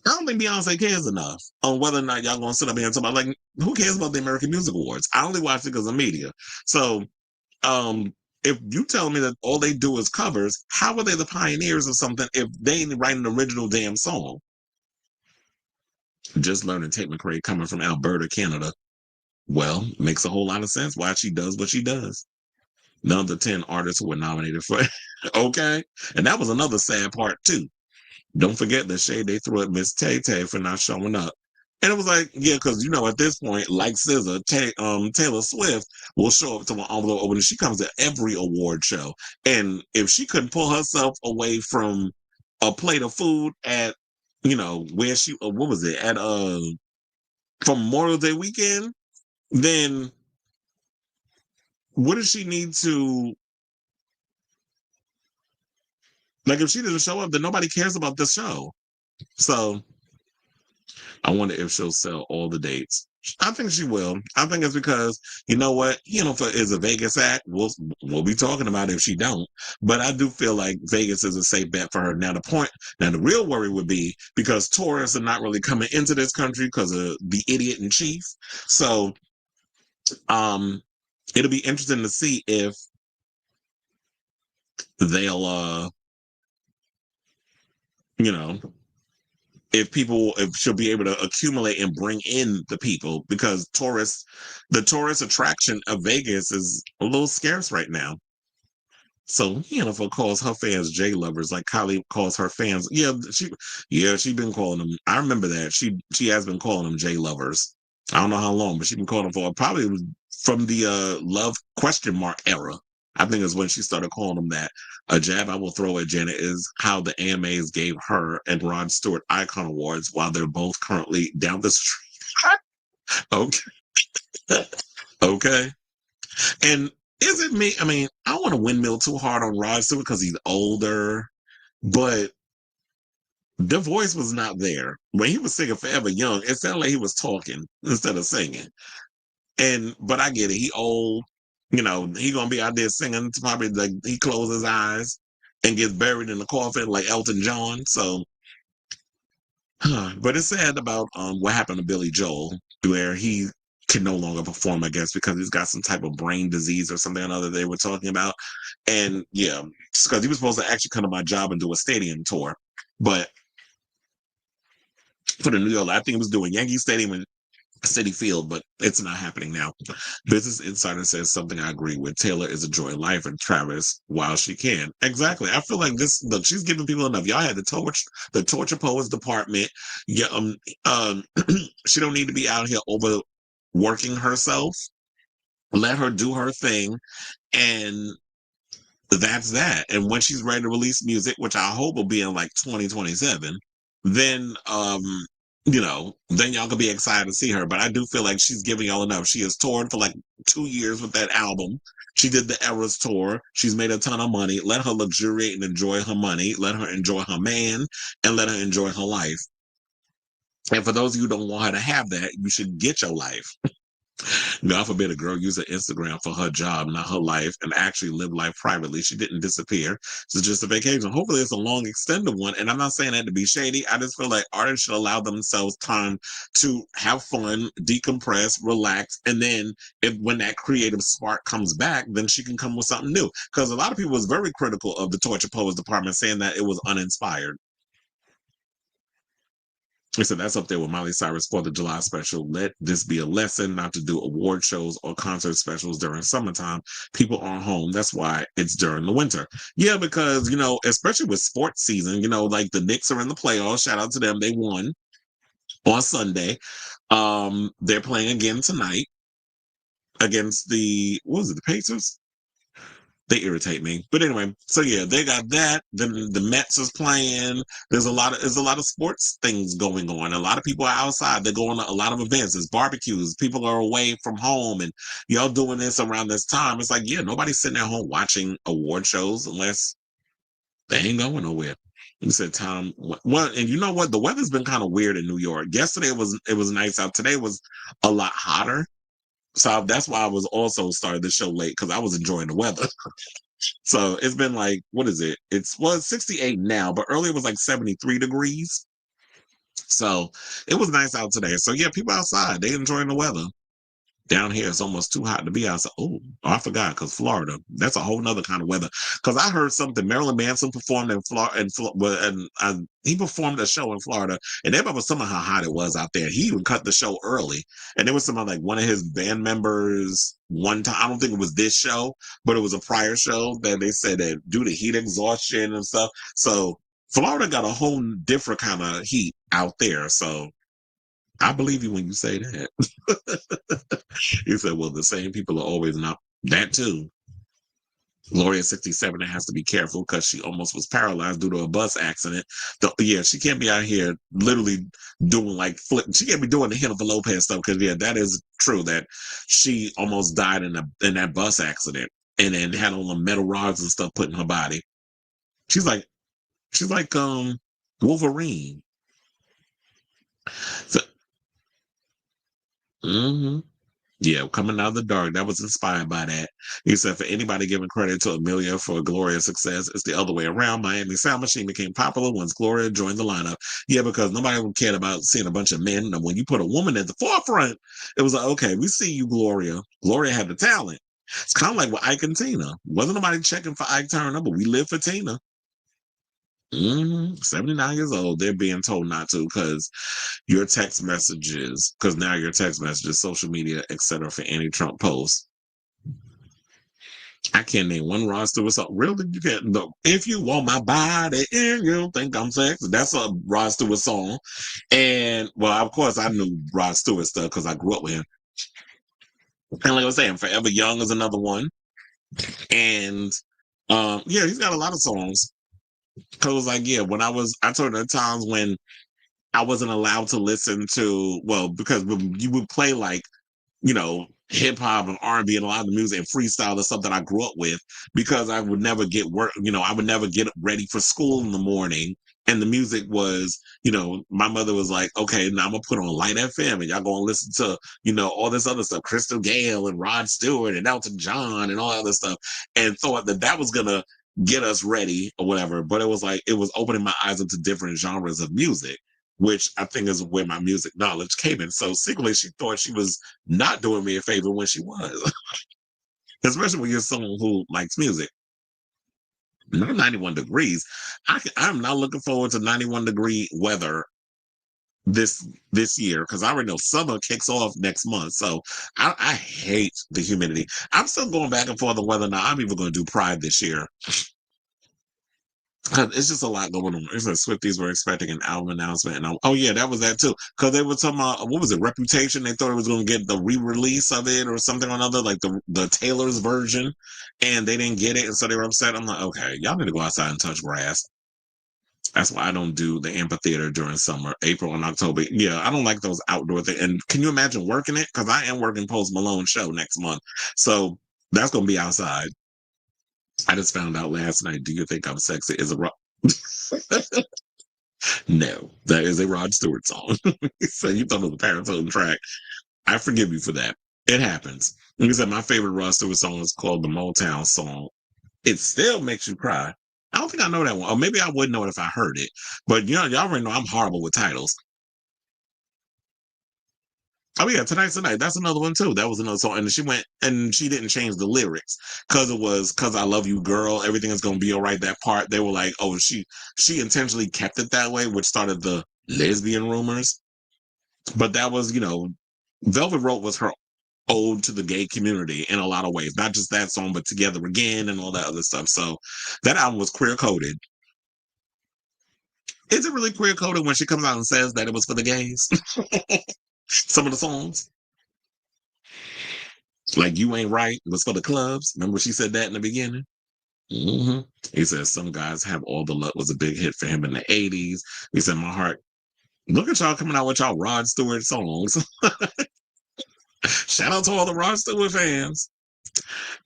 I don't think Beyonce cares enough on whether or not y'all gonna sit up here and talk about, like, who cares about the American Music Awards? I only watch it because of media. So if you tell me that all they do is covers, how are they the pioneers of something if they ain't writing an original damn song? Just learning Tate McRae coming from Alberta, Canada. Well, makes a whole lot of sense why she does what she does. None of the 10 artists who were nominated for okay. And that was another sad part too. Don't forget the shade they threw at Miss Tay Tay for not showing up. And it was like, yeah, because at this point, like SZA, Taylor Swift will show up to an envelope opening. She comes to every award show. And if she couldn't pull herself away from a plate of food at, where she, what was it, at from Memorial Day weekend, then what does she need to, like, if she doesn't show up, then nobody cares about the show. So I wonder if she'll sell all the dates. I think she will. I think it's because, you know what, for is a Vegas act, we'll be talking about it if she don't. But I do feel like Vegas is a safe bet for her. Now the real worry would be because tourists are not really coming into this country because of the idiot in chief. So it'll be interesting to see if they'll if she'll be able to accumulate and bring in the people, because the tourist attraction of Vegas is a little scarce right now. So, if it calls her fans J lovers, like Kylie calls her fans, she been calling them. I remember that she has been calling them J lovers. I don't know how long, but she's been calling them for probably from the love question mark era. I think is when she started calling them that. A jab I will throw at Janet is how the AMAs gave her and Rod Stewart Icon Awards while they're both currently down the street. Okay. Okay. And is it me? I mean, I don't want to windmill too hard on Rod Stewart because he's older, but the voice was not there. When he was singing Forever Young, it sounded like he was talking instead of singing. But I get it. He old. He gonna be out there singing to probably like he closes his eyes and gets buried in the coffin like Elton John. So, but it's sad about what happened to Billy Joel, where he can no longer perform, I guess, because he's got some type of brain disease or something or another they were talking about. And yeah, because he was supposed to actually come to my job and do a stadium tour, but for the New York, I think he was doing Yankee Stadium and City Field, but it's not happening now. Business Insider says something I agree with. Taylor is enjoying life and Travis while she can. Exactly. I feel like look, she's giving people enough. Y'all had the torture poets department. Yeah, she don't need to be out here overworking herself. Let her do her thing, and that's that. And when she's ready to release music, which I hope will be in like 2027, then then y'all can be excited to see her. But I do feel like she's giving y'all enough. She has toured for like 2 years with that album. She did the Eras tour. She's made a ton of money. Let her luxuriate and enjoy her money. Let her enjoy her man, and let her enjoy her life. And for those of you who don't want her to have that, you should get your life. God forbid a girl use her Instagram for her job, not her life, and actually live life privately. She didn't disappear. It's just a vacation. Hopefully it's a long, extended one. And I'm not saying that to be shady. I just feel like artists should allow themselves time to have fun, decompress, relax. And then when that creative spark comes back, then she can come with something new. Because a lot of people was very critical of the Torture Poets department, saying that it was uninspired. He said that's up there with Miley Cyrus 4th of July special. Let this be a lesson not to do award shows or concert specials during summertime. People aren't home. That's why it's during the winter. Yeah, because, especially with sports season, like the Knicks are in the playoffs. Shout out to them. They won on Sunday. They're playing again tonight against the Pacers? They irritate me. But anyway, so yeah, they got that. Then the Mets is playing. There's a lot of sports things going on. A lot of people are outside. They're going to a lot of events. There's barbecues. People are away from home, and y'all doing this around this time. It's like, yeah, nobody's sitting at home watching award shows unless they ain't going nowhere. You said Tom. Well, and you know what? The weather's been kind of weird in New York. Yesterday it was nice out. Today was a lot hotter. So that's why I was also started the show late because I was enjoying the weather. So it's been like, what is it? It's 68 now, but earlier it was like 73 degrees. So it was nice out today. So yeah, people outside, they enjoying the weather. Down here, it's almost too hot to be outside. Oh, I forgot, because Florida, that's a whole nother kind of weather. Because I heard something, Marilyn Manson performed in Florida, and he performed a show in Florida, and everybody was telling how hot it was out there. He even cut the show early. And there was somebody like one of his band members one time, I don't think it was this show, but it was a prior show that they said that due to heat exhaustion and stuff. So Florida got a whole different kind of heat out there. So I believe you when you say that. He said, well, the same people are always not that too. Gloria 67 has to be careful because she almost was paralyzed due to a bus accident. Yeah, she can't be out here literally doing like flip. She can't be doing the Jennifer Lopez stuff because yeah, that is true that she almost died in that bus accident and then had all the metal rods and stuff put in her body. She's like Wolverine. So, yeah, coming out of the dark. That was inspired by that. He said, for anybody giving credit to Amelia for Gloria's success, it's the other way around. Miami Sound Machine became popular once Gloria joined the lineup. Yeah, because nobody cared about seeing a bunch of men. And when you put a woman at the forefront, it was like, okay, we see you, Gloria. Gloria had the talent. It's kind of like with Ike and Tina. Wasn't nobody checking for Ike Turner, but we live for Tina. 79 years old. They're being told not to because your text messages, because now your text messages, social media, etc. for anti-Trump posts. I can't name one Rod Stewart song. Really? You can't. No. If you want my body and you don't think I'm sexy. That's a Rod Stewart song. And, well, of course, I knew Rod Stewart stuff because I grew up with him. And like I was saying, Forever Young is another one. And, yeah, he's got a lot of songs. Because it was like, yeah, I told her times when I wasn't allowed to listen to, well, because you would play like, hip hop and R&B and a lot of the music and freestyle is something I grew up with because I would never get work, I would never get ready for school in the morning. And the music was, my mother was like, okay, now I'm gonna put on Light FM and y'all gonna listen to, all this other stuff, Crystal Gale and Rod Stewart and Elton John and all that other stuff, and thought that was gonna get us ready or whatever. But it was like, it was opening my eyes up to different genres of music, which I think is where my music knowledge came in. So secretly, she thought she was not doing me a favor when she was, especially when you're someone who likes music. Not 91 degrees. I'm not looking forward to 91-degree weather this year because I already know summer kicks off next month. So I hate the humidity. I'm still going back and forth on whether or not I'm even going to do Pride this year. It's just a lot going on. It's like Swifties were expecting an album announcement, and oh yeah, that was that too. Because they were talking about what was it, Reputation? They thought it was going to get the re-release of it or something or another, like the Taylor's version, and they didn't get it, and so they were upset. I'm like, okay, y'all need to go outside and touch grass. That's why I don't do the amphitheater during summer, April and October. Yeah, I don't like those outdoor things. And can you imagine working it? Because I am working Post Malone show next month, so that's going to be outside. I just found out last night. Do you think I'm sexy? Is a no, that is a Rod Stewart song. So you thought it was a Paratone track. I forgive you for that. It happens. Like I said, my favorite Rod Stewart song is called the Motown song. It still makes you cry. I don't think I know that one. Or maybe I would know it if I heard it. But y'all already know I'm horrible with titles. Oh yeah, Tonight's the Night. That's another one too. That was another song, and she went and she didn't change the lyrics because it was "Cause I Love You, Girl." Everything is gonna be all right. That part they were like, oh, she intentionally kept it that way, which started the lesbian rumors. But that was, Velvet Rope was her ode to the gay community in a lot of ways. Not just that song, but Together Again and all that other stuff. So that album was queer coded. Is it really queer coded when she comes out and says that it was for the gays? Some of the songs. Like You Ain't Right was for the clubs. Remember she said that in the beginning? Mm-hmm. He says Some Guys Have All the Luck was a big hit for him in the 80s. He said, My heart, look at y'all coming out with y'all Rod Stewart songs. Shout out to all the Rod Stewart fans.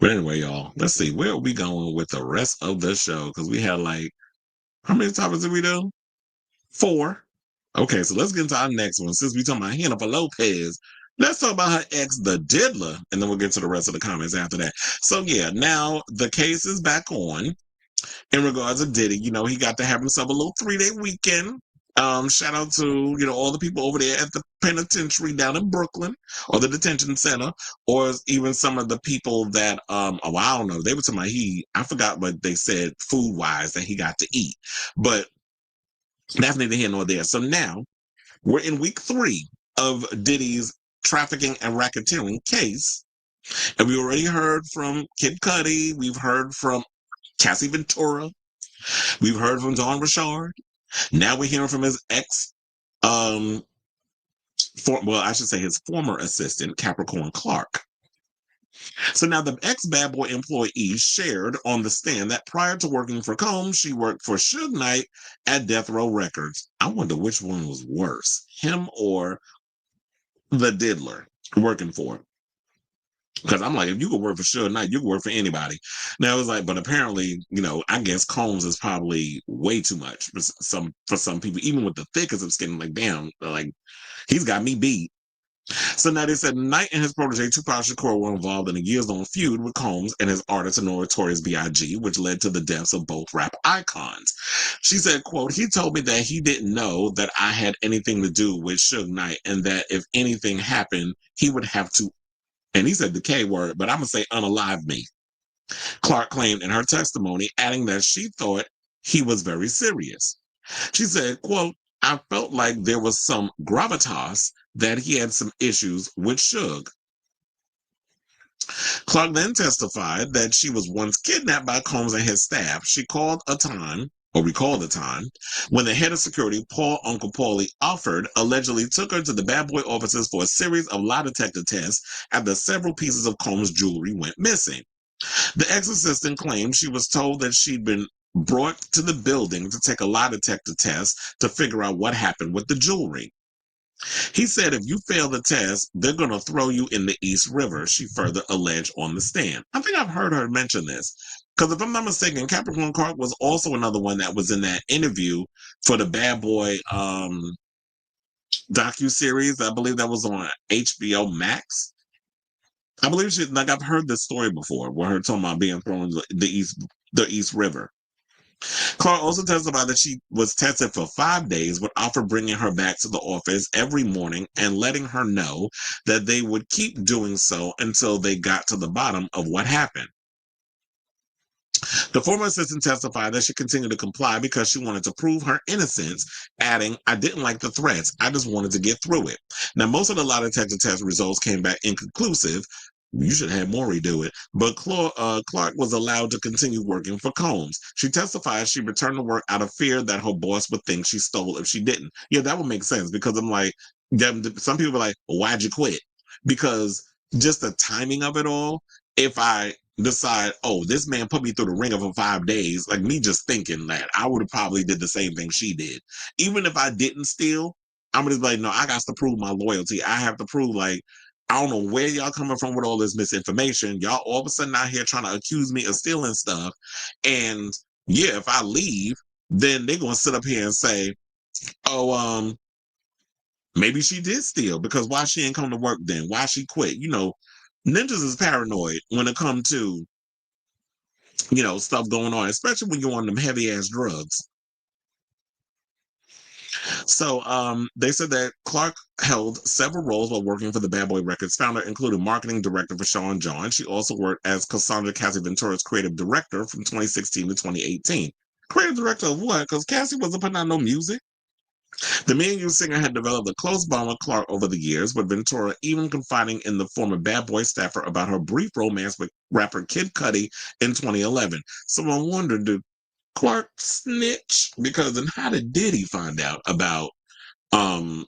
But anyway, y'all, let's see. Where are we going with the rest of the show? Because we had how many topics did we do? 4. Okay, so let's get into our next one. Since we're talking about Jennifer Lopez, let's talk about her ex, the Diddler, and then we'll get to the rest of the comments after that. So yeah, now the case is back on in regards to Diddy. He got to have himself a little 3-day weekend. Shout out to, all the people over there at the penitentiary down in Brooklyn or the detention center, or even some of the people that, I don't know, they were talking about I forgot what they said food wise that he got to eat, but that's neither here nor there. So now we're in week 3 of Diddy's trafficking and racketeering case. And we already heard from Kid Cudi. We've heard from Cassie Ventura. We've heard from Dawn Richard. Now we're hearing from his ex, I should say his former assistant, Capricorn Clark. So now the ex-Bad Boy employee shared on the stand that prior to working for Combs, she worked for Suge Knight at Death Row Records. I wonder which one was worse, him or the Diddler working for him. Because I'm like, if you could work for Suge Knight, you could work for anybody. Now it's like, but apparently, I guess Combs is probably way too much for some people, even with the thickest of skin. Like, damn, like he's got me beat. So now they said Knight and his protege Tupac Shakur were involved in a years-long feud with Combs and his artist Notorious B.I.G., which led to the deaths of both rap icons. She said, quote, he told me that he didn't know that I had anything to do with Suge Knight and that if anything happened, he would have to, and he said the K word, but I'm going to say unalive me. Clark claimed in her testimony, adding that she thought he was very serious. She said, quote, I felt like there was some gravitas that he had some issues with Suge. Clark then testified that she was once kidnapped by Combs and his staff. She recalled a time when the head of security, Paul Uncle Paulie Offord, allegedly took her to the Bad Boy offices for a series of lie detector tests after several pieces of Combs' jewelry went missing. The ex-assistant claimed she was told that she'd been brought to the building to take a lie detector test to figure out what happened with the jewelry. He said if you fail the test, they're going to throw you in the East River, she further alleged on the stand. I think I've heard her mention this. Because if I'm not mistaken, Capricorn Clark was also another one that was in that interview for the Bad Boy docuseries. I believe that was on HBO Max. I believe I've heard this story before, where her talking about being thrown in the East River. Clark also testified that she was tested for 5 days, with Offord bringing her back to the office every morning and letting her know that they would keep doing so until they got to the bottom of what happened. The former assistant testified that she continued to comply because she wanted to prove her innocence, adding, I didn't like the threats. I just wanted to get through it. Now, most of the lie detector test results came back inconclusive. You should have Maury do it. But Clark was allowed to continue working for Combs. She testified she returned to work out of fear that her boss would think she stole if she didn't. Yeah, that would make sense because I'm like, some people are like, well, why'd you quit? Because just the timing of it all, if I decide, oh, this man put me through the ringer for 5 days, like me just thinking that, I would have probably did the same thing she did. Even if I didn't steal, I'm just like, no, I got to prove my loyalty. I have to prove, like, I don't know where y'all coming from with all this misinformation. Y'all all of a sudden out here trying to accuse me of stealing stuff. And yeah, if I leave, then they're going to sit up here and say, oh, maybe she did steal, because why she ain't come to work then? Why she quit? Ninjas is paranoid when it comes to, stuff going on, especially when you're on them heavy ass drugs. So they said that Clark held several roles while working for the Bad Boy Records founder, including marketing director for Sean John. She also worked as Cassandra Cassie Ventura's creative director from 2016 to 2018. Creative director of what? Because Cassie wasn't putting out no music. The Me and You singer had developed a close bond with Clark over the years, with Ventura even confiding in the former Bad Boy staffer about her brief romance with rapper Kid Cudi in 2011. Someone wondered, did Clark snitch? Because then how did Diddy find out about um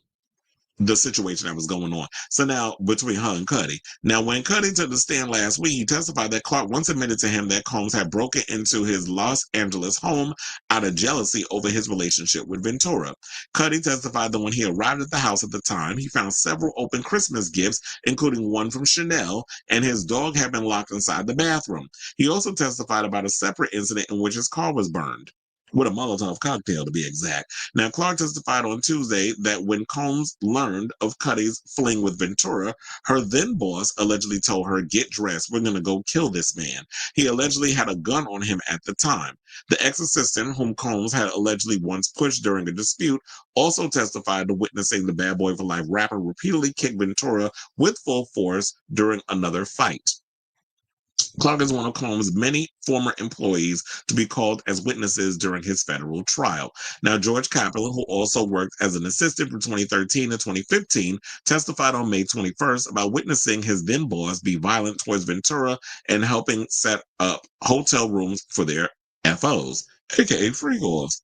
the situation that was going on? So now between her and Cudi. Now, when Cudi took the stand last week, he testified that Clark once admitted to him that Combs had broken into his Los Angeles home out of jealousy over his relationship with Ventura. Cudi testified that when he arrived at the house at the time, he found several open Christmas gifts, including one from Chanel, and his dog had been locked inside the bathroom. He also testified about a separate incident in which his car was burned, with a Molotov cocktail to be exact. Now, Clark testified on Tuesday that when Combs learned of Cudi's fling with Ventura, her then boss allegedly told her, "Get dressed, we're going to go kill this man." He allegedly had a gun on him at the time. The ex-assistant, whom Combs had allegedly once pushed during a dispute, also testified to witnessing the Bad Boy for Life rapper repeatedly kick Ventura with full force during another fight. Clark is one of Combs' many former employees to be called as witnesses during his federal trial. Now, George Kaplan, who also worked as an assistant from 2013 to 2015, testified on May 21st about witnessing his then boss be violent towards Ventura and helping set up hotel rooms for their FOs, aka freak-offs.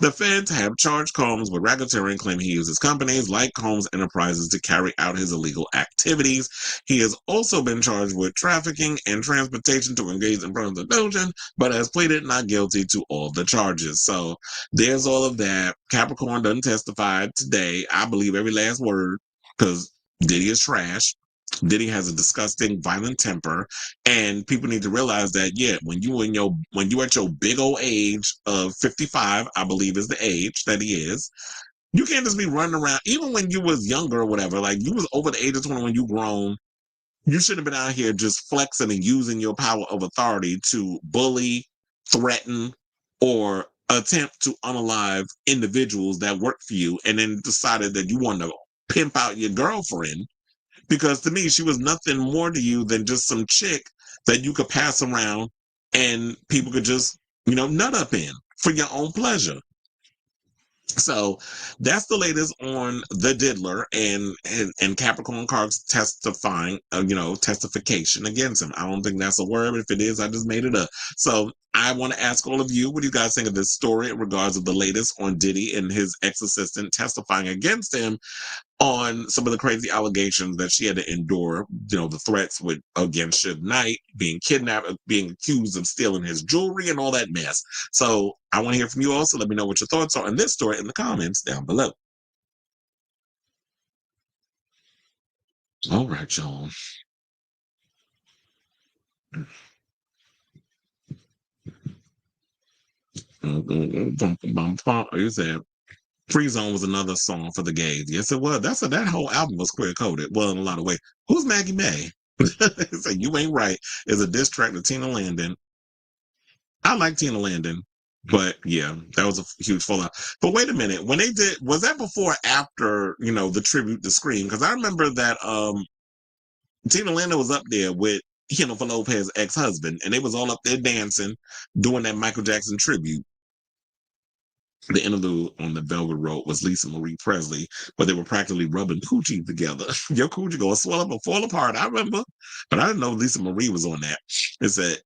The feds have charged Combs with racketeering, claiming he uses companies like Combs Enterprises to carry out his illegal activities. He has also been charged with trafficking and transportation to engage in prostitution, but has pleaded not guilty to all the charges. So there's all of that. Capricorn doesn't testify today. I believe every last word because Diddy is trash. Diddy has a disgusting, violent temper, and people need to realize that, yeah, when you at your big old age of 55, I believe is the age that he is, you can't just be running around. Even when you was younger or whatever, like you was over the age of 20 when you grown, you should have been out here just flexing and using your power of authority to bully, threaten, or attempt to unalive individuals that work for you, and then decided that you want to pimp out your girlfriend. Because to me, she was nothing more to you than just some chick that you could pass around and people could just, nut up in for your own pleasure. So that's the latest on the diddler and Capricorn cards testifying, testification against him. I don't think that's a word. If it is, I just made it up. So I want to ask all of you, what do you guys think of this story in regards of the latest on Diddy and his ex-assistant testifying against him on some of the crazy allegations that she had to endure, the threats against Suge Knight, being kidnapped, being accused of stealing his jewelry and all that mess. So I want to hear from you also. Let me know what your thoughts are on this story in the comments down below. All right, y'all. You said Free Zone was another song for the gays. Yes, it was. That whole album was queer coded. Well, in a lot of ways. Who's Maggie May? So You Ain't Right is a diss track to Tina Landon. I like Tina Landon, but yeah, that was a huge fallout. But wait a minute, when they did, was that before or after, the tribute to Scream? Because I remember that Tina Landon was up there with Jennifer Lopez's ex-husband, and they was all up there dancing, doing that Michael Jackson tribute. The interlude on the Velvet Road was Lisa Marie Presley, but they were practically rubbing coochie together. Your coochie gonna swell up and fall apart. I remember, but I didn't know Lisa Marie was on that. It said,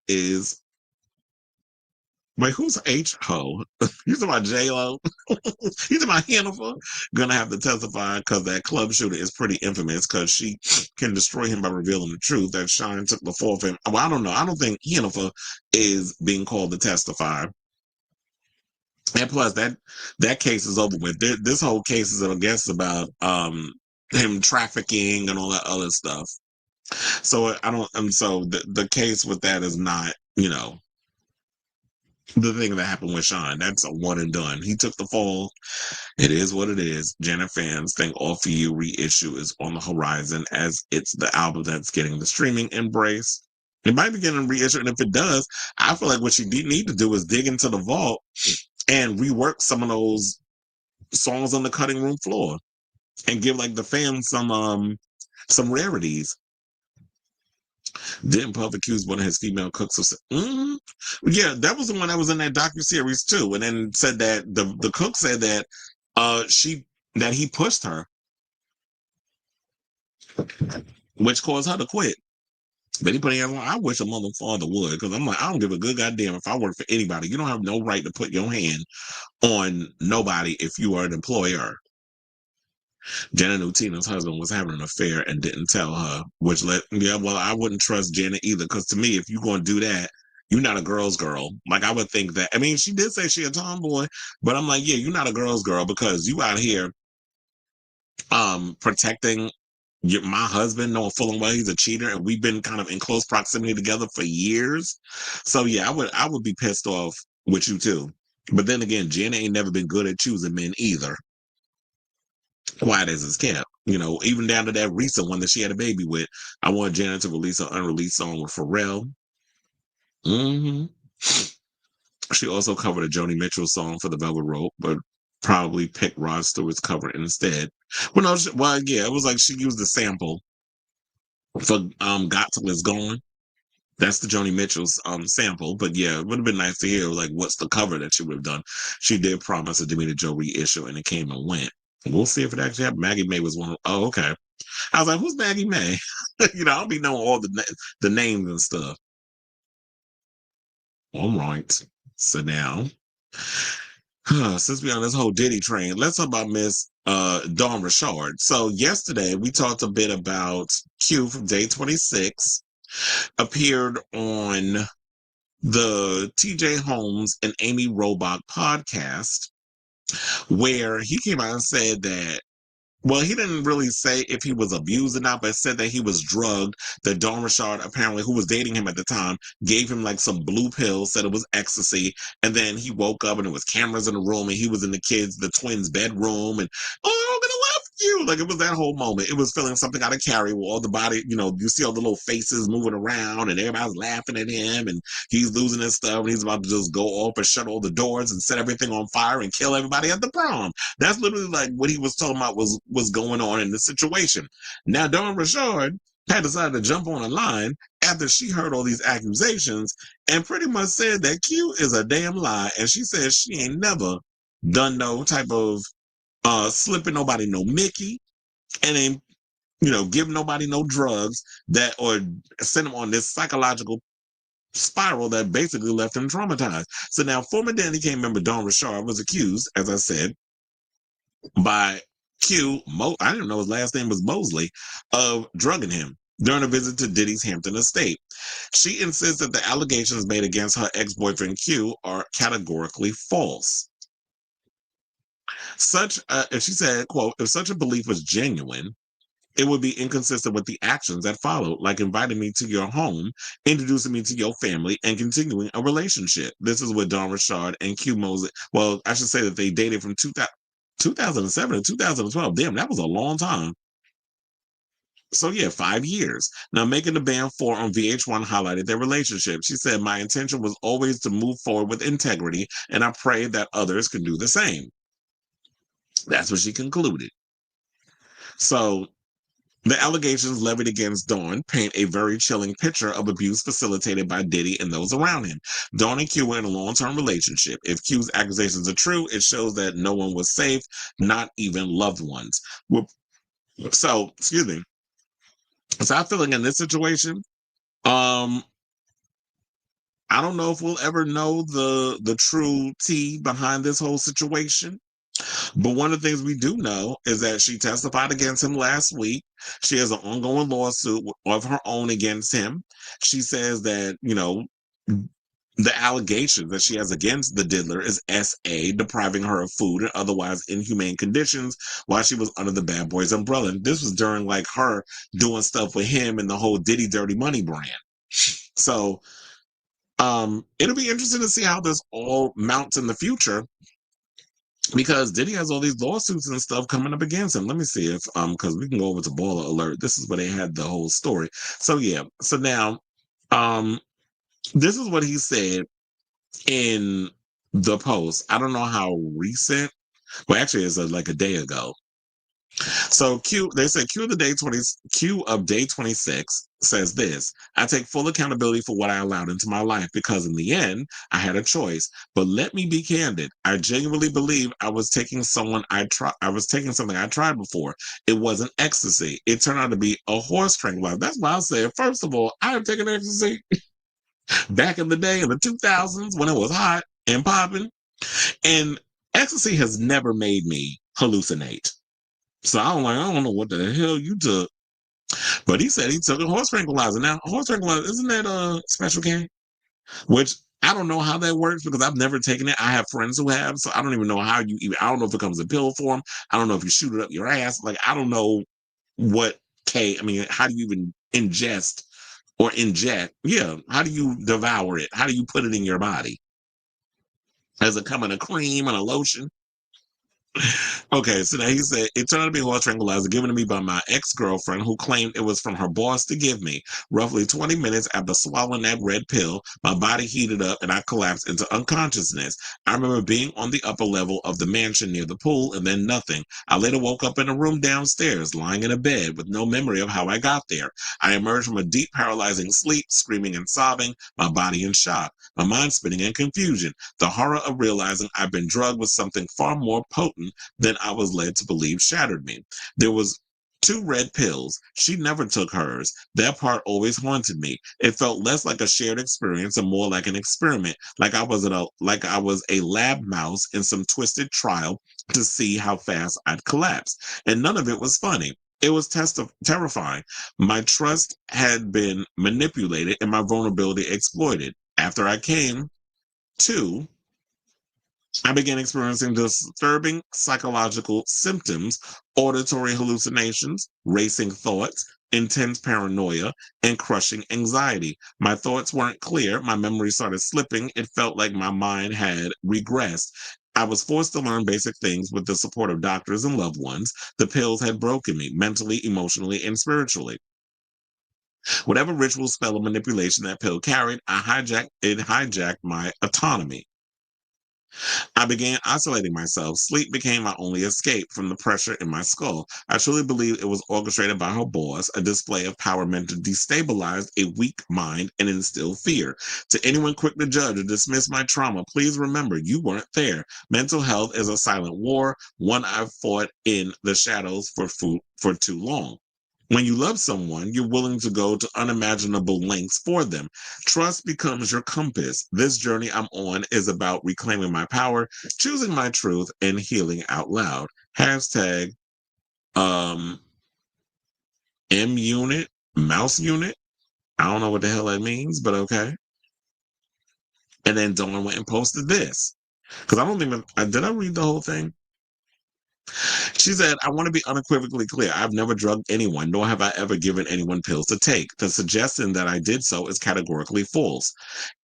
wait, who's H Ho? You talking about J Lo? You talking about Jennifer? Gonna have to testify because that club shooter is pretty infamous because she can destroy him by revealing the truth that Shine took the fall of him. Well, I don't know. I don't think Jennifer is being called to testify. And plus, that case is over with. This whole case is, I guess, about him trafficking and all that other stuff. So I don't. And so the case with that is not, the thing that happened with Shine. That's a one and done. He took the fall. It is what it is. Janet fans think All For You reissue is on the horizon as it's the album that's getting the streaming embrace. It might be getting reissued, and if it does, I feel like what you need to do is dig into the vault and rework some of those songs on the cutting room floor and give like the fans some rarities. Didn't Puff accuse one of his female cooks of yeah, that was the one that was in that docuseries too, and then said that the cook said that that he pushed her, which caused her to quit. But he put in, I wish a mother father would, because I'm like, I don't give a good goddamn if I work for anybody. You don't have no right to put your hand on nobody if you are an employer. Janet knew Tina's husband was having an affair and didn't tell her, which well, I wouldn't trust Janet either, because to me, if you're going to do that, you're not a girl's girl. Like, I would think that. I mean, she did say she a tomboy, but I'm like, yeah, you're not a girl's girl, because you out here protecting my husband, knowing full and well he's a cheater, and we've been kind of in close proximity together for years. So yeah, I would be pissed off with you too. But then again, Janet ain't never been good at choosing men either. Quiet as his camp. Even down to that recent one that she had a baby with. I want Janet to release an unreleased song with Pharrell. hmm She also covered a Joni Mitchell song for the Velvet Rope, but probably picked Rod Stewart's cover instead. Well, no, yeah, it was like she used the sample for "Got Till It's Gone." That's the Joni Mitchell's sample, but yeah, it would have been nice to hear like what's the cover that she would have done. She did promise a Demita Joe reissue, and it came and went. We'll see if it actually happened. Maggie May was one. Oh, okay. I was like, who's Maggie May? I'll be knowing all the names and stuff. All right. So now, since we're on this whole Diddy train, let's talk about Miss Dawn Richard. So yesterday we talked a bit about Q from Day 26. Appeared on the TJ Holmes and Amy Robach podcast, where he came out and said that, well, he didn't really say if he was abused or not, but said that he was drugged. That Dawn Richard, apparently, who was dating him at the time, gave him like some blue pills, said it was ecstasy. And then he woke up and there was cameras in the room and he was in the twins' bedroom. And, oh, I'm going to love you. Like, it was that whole moment. It was feeling something out of Carrie with all the body, you see all the little faces moving around and everybody's laughing at him and he's losing his stuff and he's about to just go off and shut all the doors and set everything on fire and kill everybody at the prom. That's literally like what he was talking about was going on in the situation. Now, Dawn Richard had decided to jump on a line after she heard all these accusations and pretty much said that Q is a damn lie. And she says she ain't never done no type of slipping nobody no Mickey and ain't, give nobody no drugs that or send them on this psychological spiral that basically left him traumatized. So now former Danny Kane member Dawn Richard was accused, as I said, by Q, I didn't know his last name was Mosley, of drugging him during a visit to Diddy's Hampton estate. She insists that the allegations made against her ex-boyfriend Q are categorically false. If she said, quote, if such a belief was genuine, it would be inconsistent with the actions that followed, like inviting me to your home, introducing me to your family, and continuing a relationship. This is what Dawn Richard and Q Mosley, well, I should say that they dated from 2007 to 2012. Damn, that was a long time. So yeah, 5 years. Now, making the band 4 on VH1 highlighted their relationship. She said, my intention was always to move forward with integrity, and I pray that others can do the same. That's what she concluded. So the allegations levied against Dawn paint a very chilling picture of abuse facilitated by Diddy and those around him. Dawn and Q were in a long-term relationship. If Q's accusations are true, it shows that no one was safe, not even loved ones. So, excuse me. So I feel like in this situation, I don't know if we'll ever know the true tea behind this whole situation. But one of the things we do know is that she testified against him last week. She has an ongoing lawsuit of her own against him. She says that, the allegations that she has against the diddler is SA, depriving her of food and otherwise inhumane conditions while she was under the Bad Boys umbrella. And this was during like her doing stuff with him and the whole Diddy Dirty Money brand. So it'll be interesting to see how this all mounts in the future, because Diddy has all these lawsuits and stuff coming up against him. Let me see if because we can go over to Baller Alert. This is where they had the whole story. So yeah. So now this is what he said in the post. I don't know how recent. Well, actually, it's like a day ago. So they said Q of day 26 says this: I take full accountability for what I allowed into my life because in the end I had a choice. But let me be candid. I genuinely believe I was taking something I tried before. It wasn't ecstasy. It turned out to be a horse tranquilizer. That's why I said, first of all, I have taken ecstasy back in the day in the 2000s when it was hot and popping. And ecstasy has never made me hallucinate. So I don't know what the hell you took. But he said he took a horse tranquilizer. Now, horse tranquilizer, isn't that a special K? Which I don't know how that works because I've never taken it. I have friends who have, so I don't even know how I don't know if it comes in pill form. I don't know if you shoot it up your ass. Like, I don't know what how do you even ingest or inject? Yeah, how do you devour it? How do you put it in your body? Does it come in a cream and a lotion? Okay, so now he said it turned out to be horse tranquilizer given to me by my ex-girlfriend who claimed it was from her boss to give me. Roughly 20 minutes after swallowing that red pill, my body heated up and I collapsed into unconsciousness. I remember being on the upper level of the mansion near the pool and then nothing. I later woke up in a room downstairs, lying in a bed with no memory of how I got there. I emerged from a deep paralyzing sleep, screaming and sobbing, my body in shock, my mind spinning in confusion. The horror of realizing I've been drugged with something far more potent than I was led to believe shattered me. There was two red pills. She never took hers. That part always haunted me. It felt less like a shared experience and more like an experiment, like I was a lab mouse in some twisted trial to see how fast I'd collapse. And none of it was funny. It was terrifying. My trust had been manipulated and my vulnerability exploited. After I came to I began experiencing disturbing psychological symptoms, auditory hallucinations, racing thoughts, intense paranoia, and crushing anxiety. My thoughts weren't clear. My memory started slipping. It felt like my mind had regressed. I was forced to learn basic things with the support of doctors and loved ones. The pills had broken me mentally, emotionally, and spiritually. Whatever ritual, spell, or manipulation that pill carried, it hijacked my autonomy. I began isolating myself. Sleep became my only escape from the pressure in my skull. I truly believe it was orchestrated by her boss, a display of power meant to destabilize a weak mind and instill fear. To anyone quick to judge or dismiss my trauma, please remember you weren't there. Mental health is a silent war, one I've fought in the shadows for too long. When you love someone, you're willing to go to unimaginable lengths for them. Trust becomes your compass. This journey I'm on is about reclaiming my power, choosing my truth, and healing out loud. Hashtag um M unit, mouse unit. I don't know what the hell that means, but okay. And then Dawn went and posted this. Because I don't think did I read the whole thing? She said, I want to be unequivocally clear. I've never drugged anyone, nor have I ever given anyone pills to take. The suggestion that I did so is categorically false.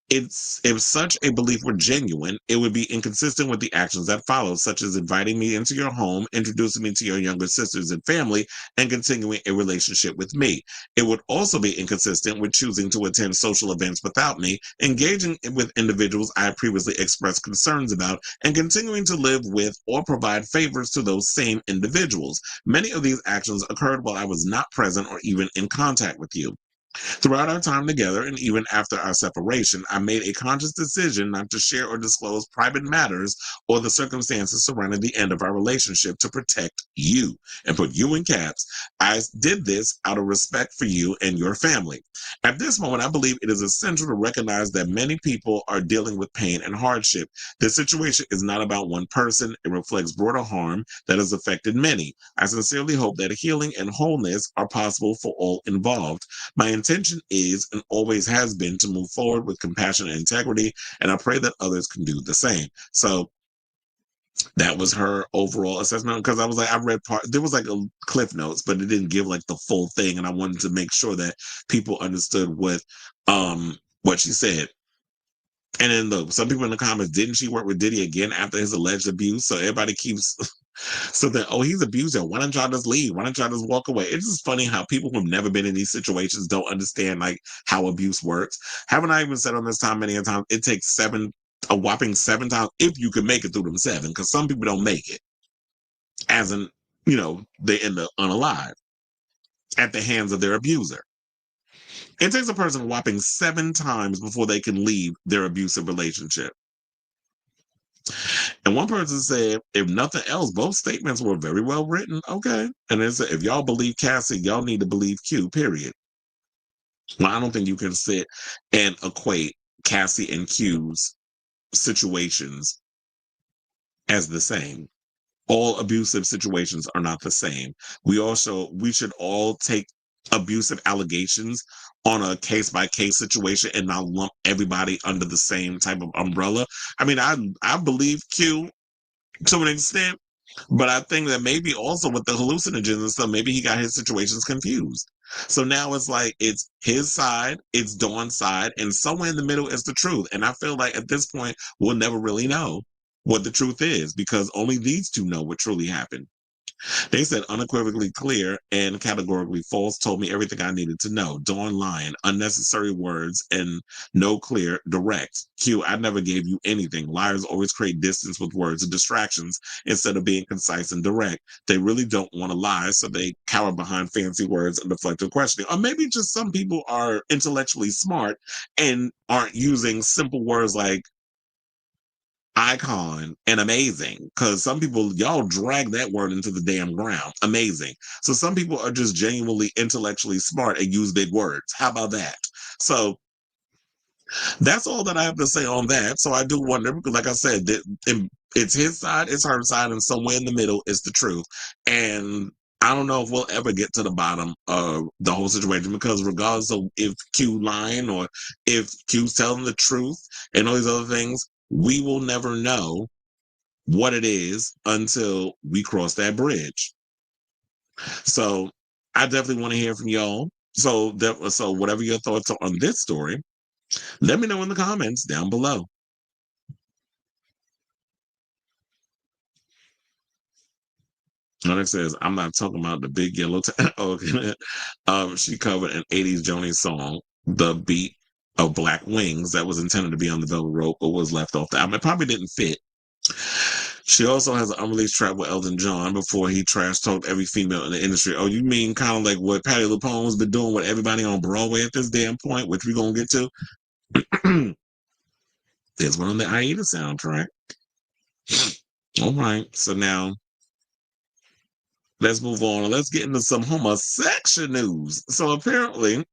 If such a belief were genuine, it would be inconsistent with the actions that follow, such as inviting me into your home, introducing me to your younger sisters and family, and continuing a relationship with me. It would also be inconsistent with choosing to attend social events without me, engaging with individuals I have previously expressed concerns about, and continuing to live with or provide favors to those same individuals. Many of these actions occurred while I was not present or even in contact with you. Throughout our time together and even after our separation, I made a conscious decision not to share or disclose private matters or the circumstances surrounding the end of our relationship to protect you and put you in caps. I did this out of respect for you and your family. At this moment, I believe it is essential to recognize that many people are dealing with pain and hardship. This situation is not about one person. It reflects broader harm that has affected many. I sincerely hope that healing and wholeness are possible for all involved. My intention is and always has been to move forward with compassion and integrity, and I pray that others can do the same. So that was her overall assessment because I was like, I read there was like a cliff notes, but it didn't give like the full thing, and I wanted to make sure that people understood what she said. And then look, some people in the comments, didn't she work with Diddy again after his alleged abuse? So everybody keeps so that, oh, he's abused her. Why don't y'all just leave? Why don't y'all just walk away? It's just funny how people who've never been in these situations don't understand like how abuse works. Haven't I even said on this time many a time, it takes a whopping 7 times if you can make it through them 7, because some people don't make it. As in they end up unalive at the hands of their abuser. It takes a person a whopping 7 times before they can leave their abusive relationship. And one person said, if nothing else, both statements were very well written. Okay. And then said, if y'all believe Cassie, y'all need to believe Q, period. Well, I don't think you can sit and equate Cassie and Q's situations as the same. All abusive situations are not the same. We should all take abusive allegations on a case-by-case situation and not lump everybody under the same type of umbrella. I mean, I believe Q to an extent, but I think that maybe also with the hallucinogens and stuff, maybe he got his situations confused. So now it's like it's his side, it's Dawn's side, and somewhere in the middle is the truth. And I feel like at this point, we'll never really know what the truth is because only these two know what truly happened. They said unequivocally clear and categorically false, told me everything I needed to know. Dawn lying, unnecessary words, and no clear, direct. Q, I never gave you anything. Liars always create distance with words and distractions instead of being concise and direct. They really don't want to lie, so they cower behind fancy words and deflective questioning. Or maybe just some people are intellectually smart and aren't using simple words like icon and amazing, because some people, y'all drag that word into the damn ground. Amazing. So some people are just genuinely intellectually smart and use big words. How about that? So that's all that I have to say on that. So I do wonder, because like I said, it's his side, it's her side, and somewhere in the middle is the truth. And I don't know if we'll ever get to the bottom of the whole situation, because regardless of if Q lying or if Q's telling the truth and all these other things, we will never know what it is until we cross that bridge. So I definitely want to hear from y'all. So whatever your thoughts are on this story, let me know in the comments down below. Onyx says, I'm not talking about the big yellow. Okay. She covered an 80s Joni song, The Beat of Black Wings, that was intended to be on the Velvet Rope, but was left off the album. It probably didn't fit. She also has an unreleased track with Elton John before he trash talked every female in the industry. Oh, you mean kind of like what Patti LuPone has been doing with everybody on Broadway at this damn point, which we're going to get to? There's one on the Aida soundtrack. All right. So now let's move on. Let's get into some homosexual news. So apparently,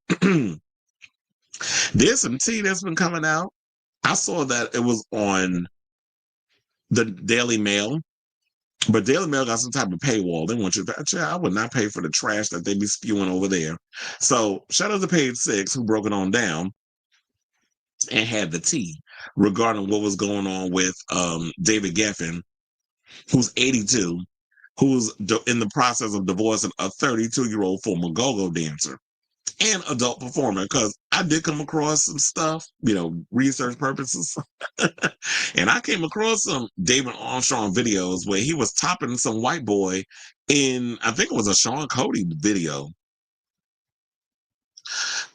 there's some tea that's been coming out. I saw that it was on the Daily Mail, but Daily Mail got some type of paywall. They want you to, I would not pay for the trash that they be spewing over there. So shout out to Page 6 who broke it on down and had the tea regarding what was going on with David Geffen, who's 82, who's in the process of divorcing a 32-year-old former go-go dancer and adult performer, because I did come across some stuff, research purposes. And I came across some David Armstrong videos where he was topping some white boy in, I think it was a Sean Cody video.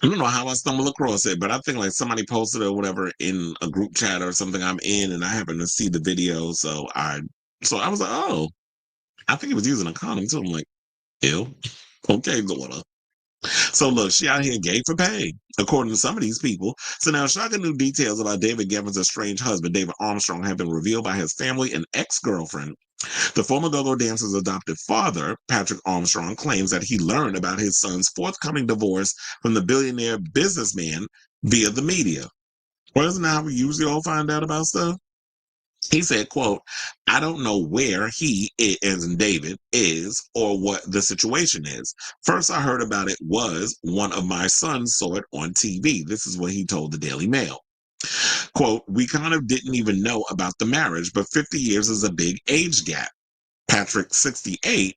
I don't know how I stumbled across it, but I think like somebody posted it or whatever in a group chat or something I'm in, and I happened to see the video. So I was like, oh, I think he was using a condom too. I'm like, ew. Okay, daughter. So look, she out here gay for pay, according to some of these people. So now shocking new details about David Geffen's estranged husband, David Armstrong, have been revealed by his family and ex-girlfriend. The former go-go dancer's adopted father, Patrick Armstrong, claims that he learned about his son's forthcoming divorce from the billionaire businessman via the media. Well, isn't that how we usually all find out about stuff? He said, quote, I don't know where he, as in David, is or what the situation is. First I heard about it was one of my sons saw it on TV. This is what he told the Daily Mail. Quote, we kind of didn't even know about the marriage, but 50 years is a big age gap. Patrick, 68,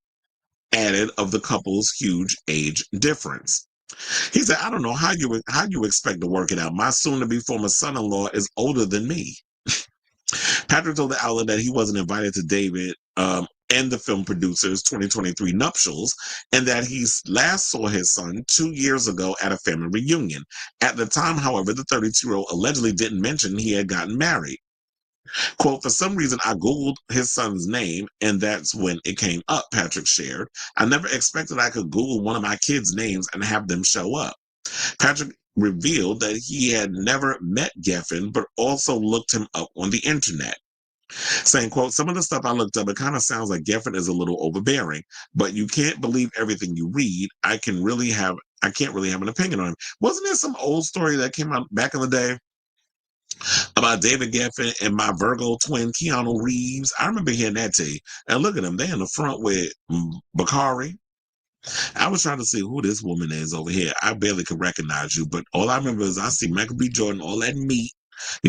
added of the couple's huge age difference. He said, I don't know how you expect to work it out. My soon-to-be former son-in-law is older than me. Patrick told the outlet that he wasn't invited to David and the film producer's 2023 nuptials, and that he last saw his son 2 years ago at a family reunion. At the time, however, the 32-year-old allegedly didn't mention he had gotten married. Quote, for some reason, I Googled his son's name, and that's when it came up, Patrick shared. I never expected I could Google one of my kids' names and have them show up. Patrick revealed that he had never met Geffen, but also looked him up on the internet. Saying, quote, some of the stuff I looked up, it kind of sounds like Geffen is a little overbearing, but you can't believe everything you read. I can't really have an opinion on him. Wasn't there some old story that came out back in the day about David Geffen and my Virgo twin Keanu Reeves? I remember hearing that too. And look at them, they in the front with Bakari. I was trying to see who this woman is over here. I barely could recognize you, but all I remember is I see Michael B. Jordan, all that meat,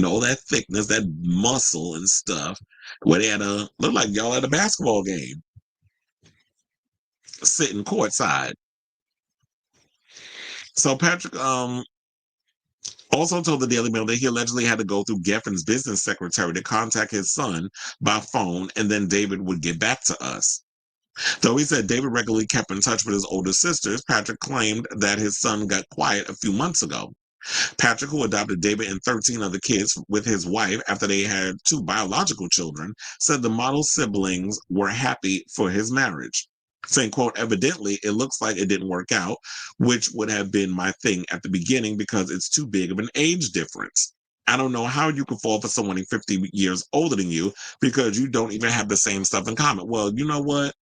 all that thickness, that muscle and stuff. Where they had a look like y'all at a basketball game, sitting courtside. So Patrick also told the Daily Mail that he allegedly had to go through Geffen's business secretary to contact his son by phone, and then David would get back to us. Though he said David regularly kept in touch with his older sisters, Patrick claimed that his son got quiet a few months ago. Patrick, who adopted David and 13 other kids with his wife after they had 2 biological children, said the model siblings were happy for his marriage. Saying, quote, evidently, it looks like it didn't work out, which would have been my thing at the beginning because it's too big of an age difference. I don't know how you could fall for someone 50 years older than you because you don't even have the same stuff in common. Well, you know what?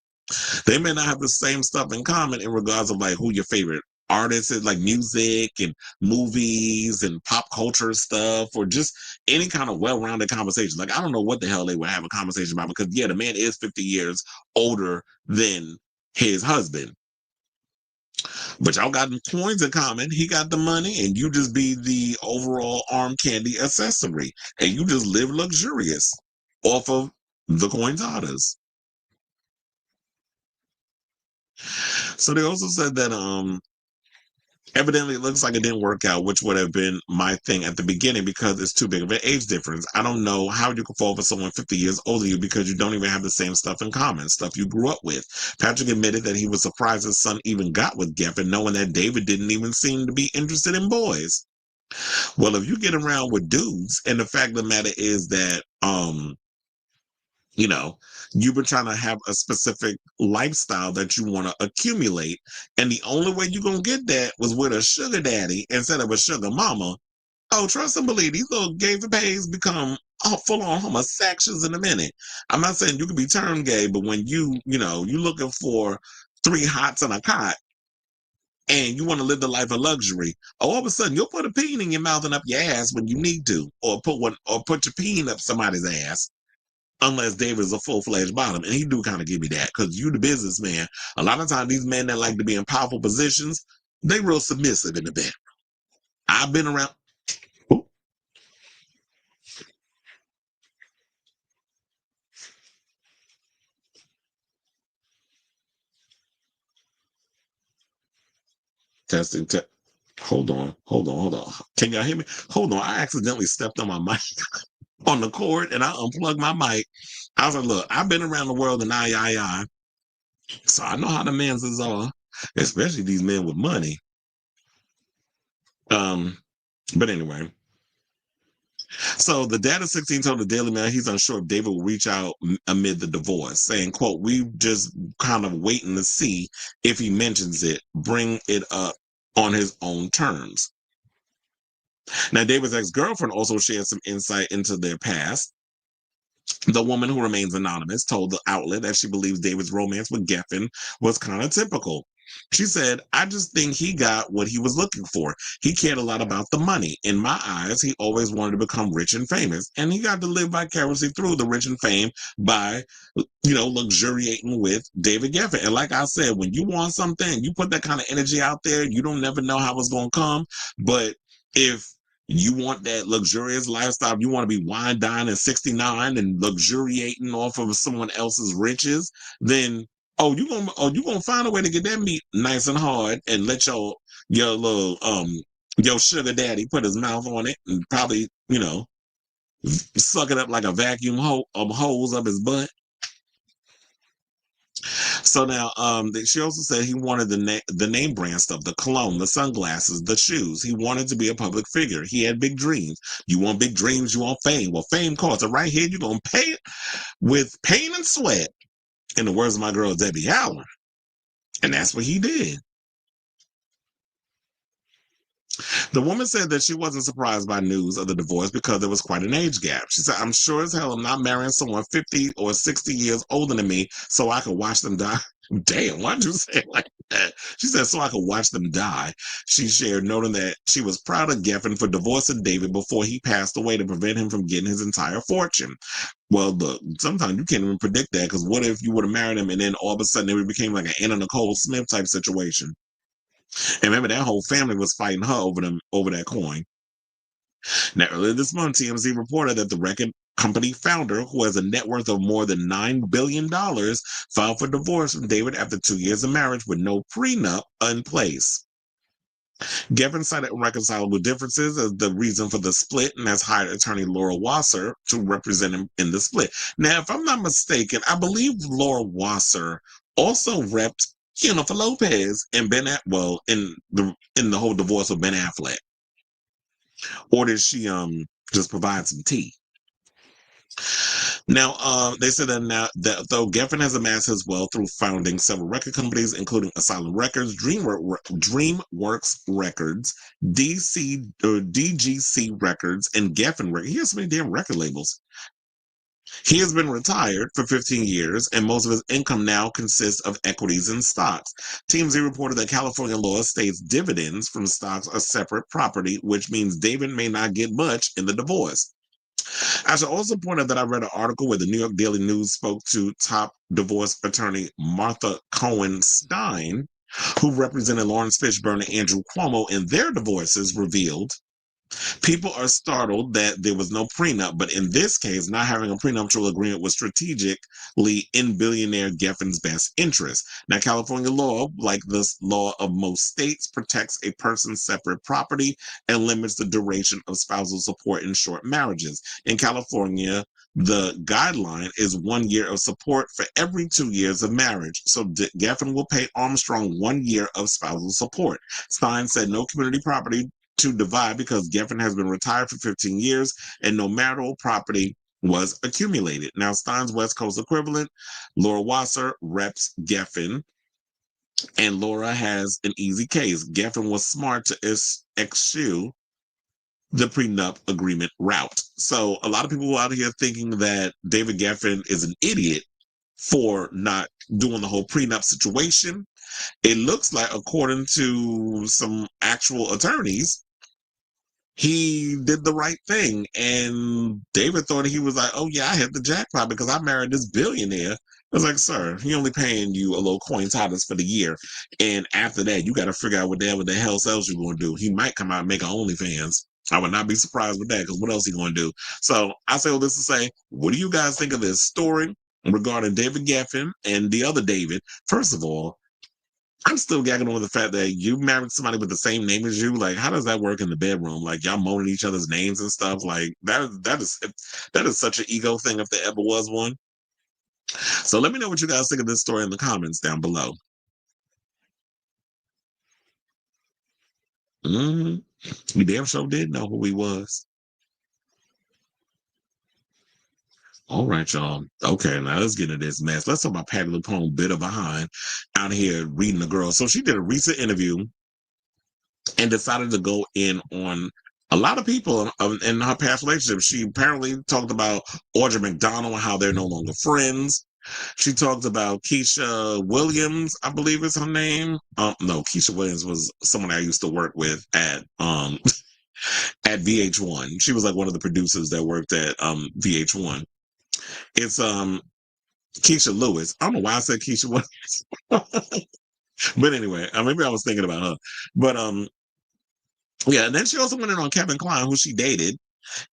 They may not have the same stuff in common in regards of like who your favorite artists is, like music and movies and pop culture stuff, or just any kind of well-rounded conversation. Like, I don't know what the hell they would have a conversation about because, yeah, the man is 50 years older than his husband. But y'all got coins in common. He got the money, and you just be the overall arm candy accessory. And you just live luxurious off of the cointadas. So they also said that evidently it looks like it didn't work out, which would have been my thing at the beginning because it's too big of an age difference. I don't know how you can fall for someone 50 years older than you because you don't even have the same stuff in common, stuff you grew up with. Patrick admitted that he was surprised his son even got with Geffen, knowing that David didn't even seem to be interested in boys. Well, if you get around with dudes, and the fact of the matter is that you've been trying to have a specific lifestyle that you want to accumulate. And the only way you're going to get that was with a sugar daddy instead of a sugar mama. Oh, trust and believe, these little gay pays become full on homosexuals in a minute. I'm not saying you can be turned gay, but when you're looking for 3 hots and a cot, and you want to live the life of luxury, all of a sudden you'll put a peen in your mouth and up your ass when you need to, or put your peen up somebody's ass. Unless David is a full-fledged bottom. And he do kind of give me that because you the businessman. A lot of times these men that like to be in powerful positions, they real submissive in the bed. I've been around. Ooh, testing. Hold on. Can y'all hear me? Hold on. I accidentally stepped on my mic on the cord and I unplugged my mic. I was like, look, I've been around the world and I. So I know how the men's are, especially these men with money. Um, but anyway. So the Data 16 told the Daily Mail he's unsure if David will reach out amid the divorce, saying, quote, we just kind of waiting to see if he mentions it, bring it up on his own terms. Now, David's ex-girlfriend also shared some insight into their past. The woman, who remains anonymous, told the outlet that she believes David's romance with Geffen was kind of typical. She said, I just think he got what he was looking for. He cared a lot about the money. In my eyes, he always wanted to become rich and famous, and he got to live vicariously through the rich and fame by, luxuriating with David Geffen. And like I said, when you want something, you put that kind of energy out there, you don't never know how it's going to come. But if you want that luxurious lifestyle, you want to be wine dining 69 and luxuriating off of someone else's riches, then you gonna find a way to get that meat nice and hard and let your little your sugar daddy put his mouth on it and probably suck it up like a vacuum hose up his butt. So now, she also said he wanted the name brand stuff, the cologne, the sunglasses, the shoes. He wanted to be a public figure. He had big dreams. You want big dreams, you want fame. Well, fame costs. And right here, you're gonna pay it with pain and sweat. In the words of my girl Debbie Allen, and that's what he did. The woman said that she wasn't surprised by news of the divorce because there was quite an age gap. She said, I'm sure as hell I'm not marrying someone 50 or 60 years older than me so I can watch them die. Damn, why'd you say it like that? She said, so I could watch them die. She shared, noting that she was proud of Geffen for divorcing David before he passed away to prevent him from getting his entire fortune. Well, look, sometimes you can't even predict that because what if you would have married him and then all of a sudden it became like an Anna Nicole Smith type situation? And remember, that whole family was fighting her over that coin. Now, earlier this month, TMZ reported that the record company founder, who has a net worth of more than $9 billion, filed for divorce from David after 2 years of marriage with no prenup in place. Geffen cited irreconcilable differences as the reason for the split and has hired attorney Laura Wasser to represent him in the split. Now, if I'm not mistaken, I believe Laura Wasser also repped, for Lopez and in the whole divorce with Ben Affleck. Or did she just provide some tea? Now, they said that though Geffen has amassed his wealth through founding several record companies, including Asylum Records, DreamWorks Records, DGC Records, and Geffen Records. He has so many damn record labels. He has been retired for 15 years, and most of his income now consists of equities and stocks. TMZ reported that California law states dividends from stocks are separate property, which means David may not get much in the divorce. I should also point out that I read an article where the New York Daily News spoke to top divorce attorney Martha Cohen Stein, who represented Lawrence Fishburne and Andrew Cuomo in their divorces, revealed people are startled that there was no prenup, but in this case, not having a prenuptial agreement was strategically in billionaire Geffen's best interest. Now, California law, like the law of most states, protects a person's separate property and limits the duration of spousal support in short marriages. In California, the guideline is 1 year of support for every 2 years of marriage. So Geffen will pay Armstrong 1 year of spousal support. Stein said no community property to divide because Geffen has been retired for 15 years and no marital property was accumulated. Now, Stein's West Coast equivalent, Laura Wasser, reps Geffen, and Laura has an easy case. Geffen was smart to eschew the prenup agreement route. So a lot of people out here thinking that David Geffen is an idiot for not doing the whole prenup situation. It looks like, according to some actual attorneys, he did the right thing. And David thought he was like, oh yeah, I hit the jackpot because I married this billionaire. I was like, sir, he only paying you a little coin totus for the year. And after that, you got to figure out what the hell else you're going to do. He might come out and make an OnlyFans. I would not be surprised with that because what else he going to do? So I say all this to say, what do you guys think of this story regarding David Geffen and the other David? First of all, I'm still gagging over the fact that you married somebody with the same name as you. Like, how does that work in the bedroom? Like, y'all moaning each other's names and stuff. Like, that is such an ego thing if there ever was one. So let me know what you guys think of this story in the comments down below. We damn sure did know who he was. All right, y'all. Okay, now let's get into this mess. Let's talk about Patti LuPone, bit of behind, out here reading the girl. So she did a recent interview and decided to go in on a lot of people in her past relationship. She apparently talked about Audra McDonald and how they're no longer friends. She talked about Kecia Williams, I believe is her name. No, Kecia Williams was someone I used to work with at at VH1. She was like one of the producers that worked at VH1. It's Kecia Lewis. I don't know why I said Kecia Williams. But anyway, maybe I was thinking about her. But yeah, and then she also went in on Kevin Kline, who she dated,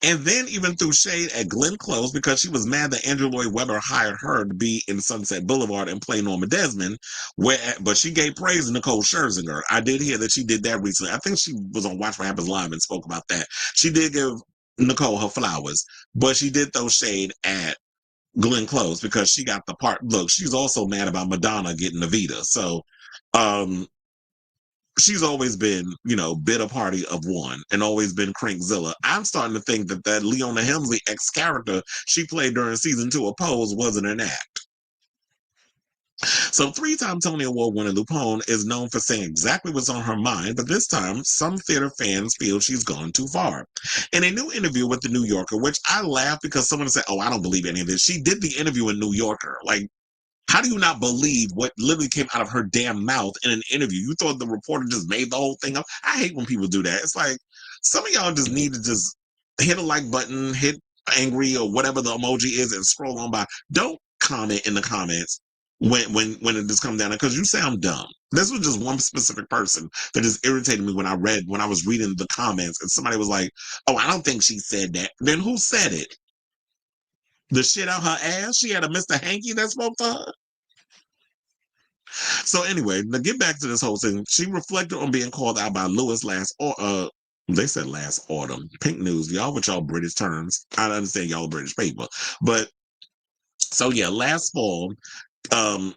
and then even threw shade at Glenn Close because she was mad that Andrew Lloyd Webber hired her to be in Sunset Boulevard and play Norma Desmond, but she gave praise to Nicole Scherzinger. I did hear that she did that recently. I think she was on Watch What Happens Live and spoke about that. She did give Nicole her flowers, but she did throw shade at Glenn Close because she got the part. Look, she's also mad about Madonna getting the Vita. So, um, she's always been, bit a party of one and always been Crankzilla. I'm starting to think that Leona Helmsley ex character she played during season 2 of Pose wasn't an act. So, three-time Tony Award winner LuPone is known for saying exactly what's on her mind, but this time, some theater fans feel she's gone too far. In a new interview with The New Yorker, which I laugh because someone said, oh, I don't believe any of this. She did the interview in New Yorker. Like, how do you not believe what literally came out of her damn mouth in an interview? You thought the reporter just made the whole thing up? I hate when people do that. It's like, some of y'all just need to just hit a like button, hit angry or whatever the emoji is and scroll on by. Don't comment in the comments when it just comes down because you sound dumb. This was just one specific person that just irritated me when I was reading the comments and somebody was like, oh, I don't think she said that. Then who said it? The shit out her ass? She had a Mr. Hanky that spoke to her? So anyway, to get back to this whole thing, she reflected on being called out by Lewis they said last autumn. Pink News, y'all with y'all British terms. I understand y'all British people. But so yeah, last fall, um,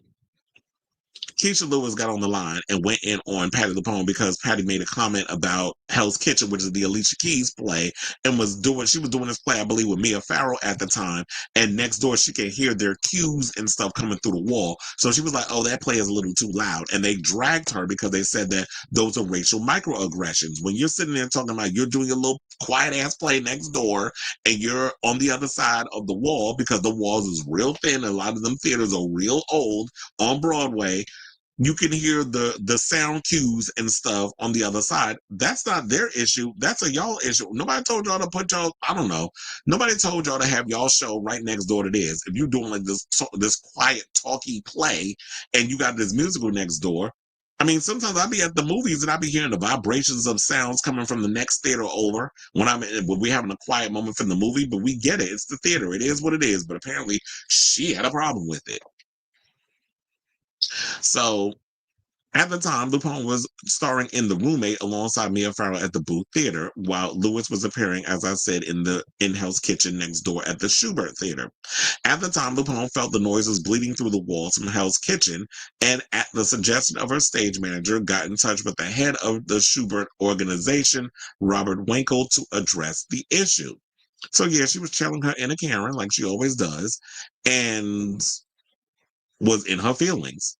Kecia Lewis got on the line and went in on Patti LuPone because Patti made a comment about Hell's Kitchen, which is the Alicia Keys play, and she was doing this play, I believe, with Mia Farrow at the time. And next door, she could hear their cues and stuff coming through the wall. So she was like, oh, that play is a little too loud. And they dragged her because they said that those are racial microaggressions. When you're sitting there talking about you're doing a little quiet ass play next door and you're on the other side of the wall because the walls is real thin. And a lot of them theaters are real old on Broadway. You can hear the sound cues and stuff on the other side. That's not their issue. That's a y'all issue. Nobody told y'all to put y'all, I don't know. Nobody told y'all to have y'all show right next door to theirs. If you're doing like this quiet, talky play and you got this musical next door, I mean, sometimes I'll be at the movies and I'll be hearing the vibrations of sounds coming from the next theater over when we're having a quiet moment from the movie, but we get it. It's the theater. It is what it is. But apparently she had a problem with it. So at the time, LuPone was starring in The Roommate alongside Mia Farrow at the Booth Theater, while Lewis was appearing, as I said, in the in-house kitchen next door at the Schubert Theater. At the time, LuPone felt the noises bleeding through the walls from Hell's Kitchen, and at the suggestion of her stage manager, got in touch with the head of the Schubert organization, Robert Winkle, to address the issue. So yeah, she was telling her inner Karen, like she always does, and was in her feelings.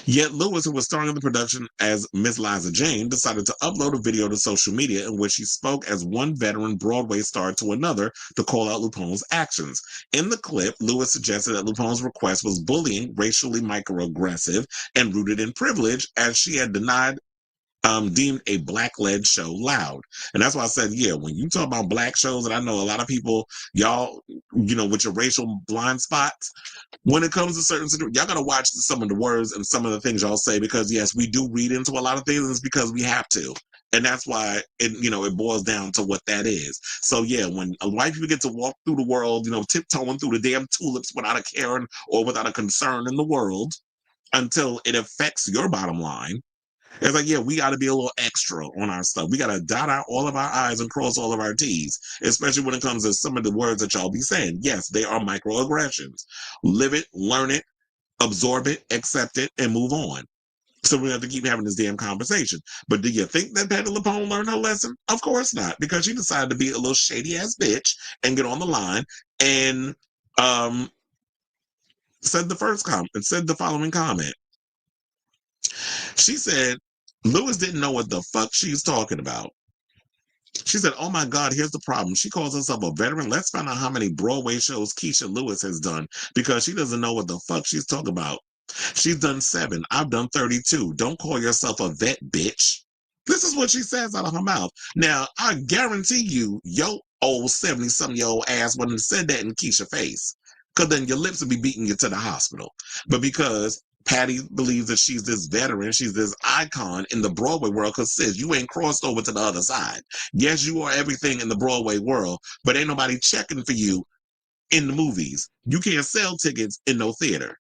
Yet Lewis, who was starring in the production as Miss Liza Jane, decided to upload a video to social media in which he spoke as one veteran Broadway star to another to call out LuPone's actions. In the clip, Lewis suggested that LuPone's request was bullying, racially microaggressive, and rooted in privilege, as she had deemed a black-led show loud. And that's why I said, yeah, when you talk about black shows, and I know a lot of people, y'all, with your racial blind spots, when it comes to certain situations, y'all got to watch some of the words and some of the things y'all say, because yes, we do read into a lot of things, and it's because we have to. And that's why it boils down to what that is. So yeah, when white people get to walk through the world, tiptoeing through the damn tulips without a care or without a concern in the world until it affects your bottom line, it's like, yeah, we got to be a little extra on our stuff. We got to dot out all of our I's and cross all of our T's, especially when it comes to some of the words that y'all be saying. Yes, they are microaggressions. Live it, learn it, absorb it, accept it, and move on. So we have to keep having this damn conversation. But do you think that Patti LuPone learned her lesson? Of course not, because she decided to be a little shady ass bitch and get on the line and said the following comment. She said, Lewis didn't know what the fuck she's talking about. She said, oh my God, here's the problem. She calls herself a veteran. Let's find out how many Broadway shows Kecia Lewis has done, because she doesn't know what the fuck she's talking about. She's done 7. I've done 32. Don't call yourself a vet, bitch. This is what she says out of her mouth. Now, I guarantee you, your old 70-something-year-old ass wouldn't have said that in Kecia face, because then your lips would be beating you to the hospital. But because Patti believes that she's this veteran, she's this icon in the Broadway world, because sis, you ain't crossed over to the other side. Yes, you are everything in the Broadway world, but ain't nobody checking for you in the movies. You can't sell tickets in no theater.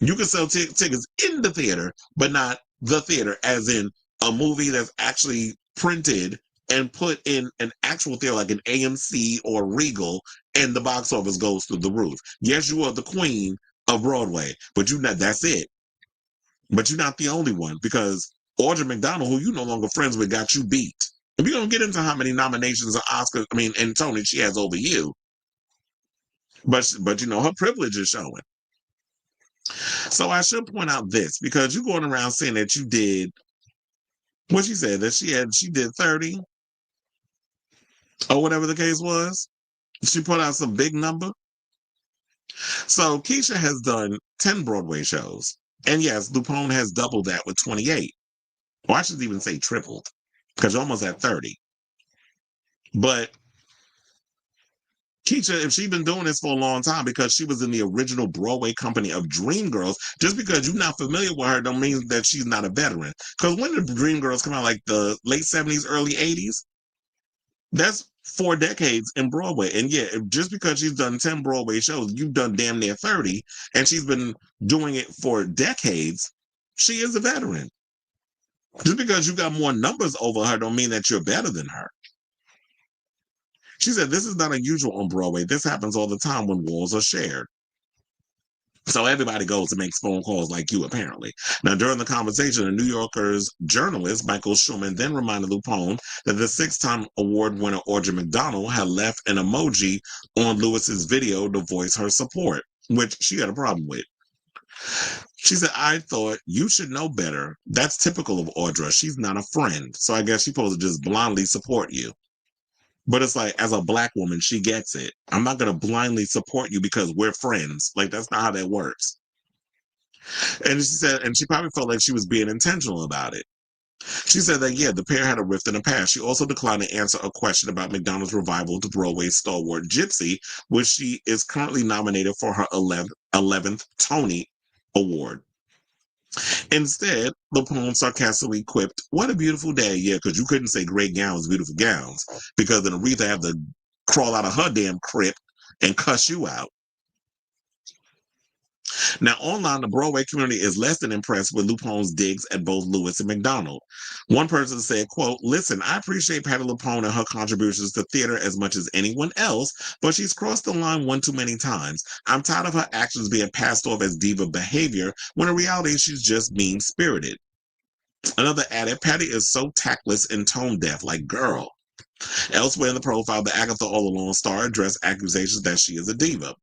You can sell tickets in the theater, but not the theater, as in a movie that's actually printed and put in an actual theater like an AMC or Regal, and the box office goes through the roof. Yes, you are the queen of Broadway, but you not that's it. But you're not the only one, because Audra McDonald, who you no longer friends with, got you beat. And we don't get into how many nominations or Oscars, and Tony she has over you. But her privilege is showing. So I should point out this, because you're going around saying that you did what she said, that she did 30 or whatever the case was. She put out some big number. So Kecia has done 10 Broadway shows. And yes, LuPone has doubled that with 28. Or I should even say tripled, because you're almost at 30. But Kecia, if she's been doing this for a long time, because she was in the original Broadway company of Dreamgirls, just because you're not familiar with her don't mean that she's not a veteran. Because when did Dreamgirls come out? Like the late 70s, early 80s? That's 4 decades in Broadway. And yeah, just because she's done 10 Broadway shows, you've done damn near 30, and she's been doing it for decades, she is a veteran. Just because you got more numbers over her don't mean that you're better than her. She said, this is not unusual on Broadway. This happens all the time when walls are shared. So everybody goes and makes phone calls like you, apparently. Now, during the conversation, a New Yorker's journalist, Michael Schumann, then reminded LuPone that the 6-time award winner Audra McDonald had left an emoji on Lewis's video to voice her support, which she had a problem with. She said, I thought you should know better. That's typical of Audra. She's not a friend. So I guess she's supposed to just blindly support you. But it's like, as a Black woman, she gets it. I'm not going to blindly support you because we're friends. Like, that's not how that works. And she said, and she probably felt like she was being intentional about it. She said that, yeah, the pair had a rift in the past. She also declined to answer a question about McDonald's revival to Broadway stalwart Gypsy, which she is currently nominated for her 11th Tony Award. Instead, LuPone sarcastically quipped, what a beautiful day. Yeah, because you couldn't say great gowns, beautiful gowns, because then Aretha had to crawl out of her damn crypt and cuss you out. Now, online, the Broadway community is less than impressed with LuPone's digs at both Lewis and McDonald. One person said, quote, listen, I appreciate Patti LuPone and her contributions to theater as much as anyone else, but she's crossed the line one too many times. I'm tired of her actions being passed off as diva behavior when in reality she's just mean-spirited. Another added, Patti is so tactless and tone deaf, like, girl. Elsewhere in the profile, the Agatha All Alone star addressed accusations that she is a diva.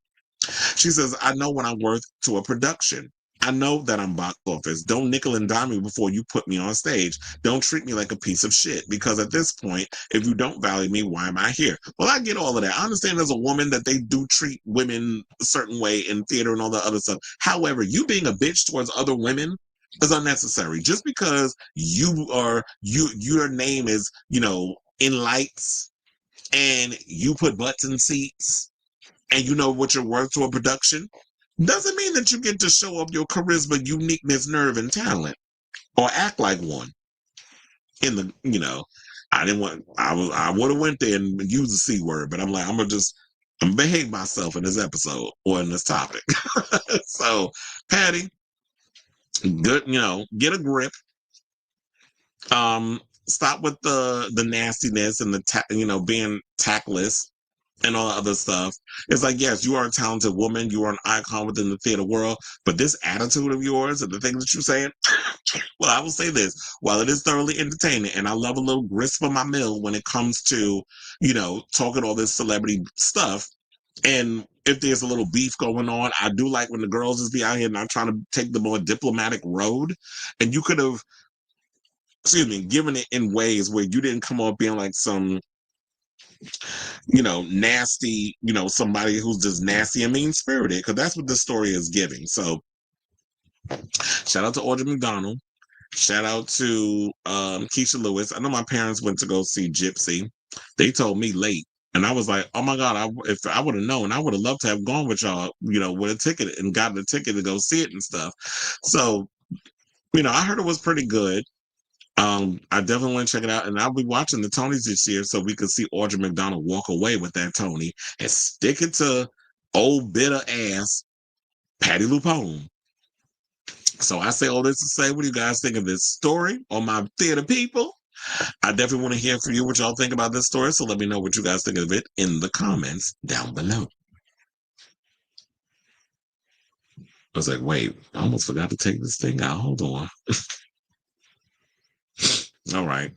She says, I know what I'm worth to a production. I know that I'm box office. Don't nickel and dime me before you put me on stage. Don't treat me like a piece of shit, because at this point, if you don't value me, why am I here? Well, I get all of that. I understand as a woman that they do treat women a certain way in theater and all that other stuff. However, you being a bitch towards other women is unnecessary. Just because your name is, in lights, and you put butts in seats, and you know what you're worth to a production, doesn't mean that you get to show up your charisma, uniqueness, nerve, and talent, or act like one. I didn't want. I would have went there and used the C word, but I'm like, I'm gonna behave myself in this episode or in this topic. So, Patti, good, get a grip. Stop with the nastiness and the being tactless and all that other stuff. It's like, yes, you are a talented woman. You are an icon within the theater world. But this attitude of yours and the things that you're saying, well, I will say this. While it is thoroughly entertaining, and I love a little grist for my mill when it comes to, talking all this celebrity stuff, and if there's a little beef going on, I do like when the girls just be out here not trying to take the more diplomatic road. And you could have, given it in ways where you didn't come off being like some nasty, somebody who's just nasty and mean spirited, because that's what this story is giving. So, shout out to Audra McDonald. Shout out to Kecia Lewis. I know my parents went to go see Gypsy. They told me late, and I was like, oh my God, if I would have known, I would have loved to have gone with y'all, with a ticket and gotten a ticket to go see it and stuff. So, I heard it was pretty good. I definitely want to check it out, and I'll be watching the Tonys this year so we can see Audra McDonald walk away with that Tony and stick it to old bitter ass Patti LuPone. So I say all this to say, what do you guys think of this story on my theater people? I definitely want to hear from you what y'all think about this story. So let me know what you guys think of it in the comments down below. I was like, wait, I almost forgot to take this thing out. Hold on. All right.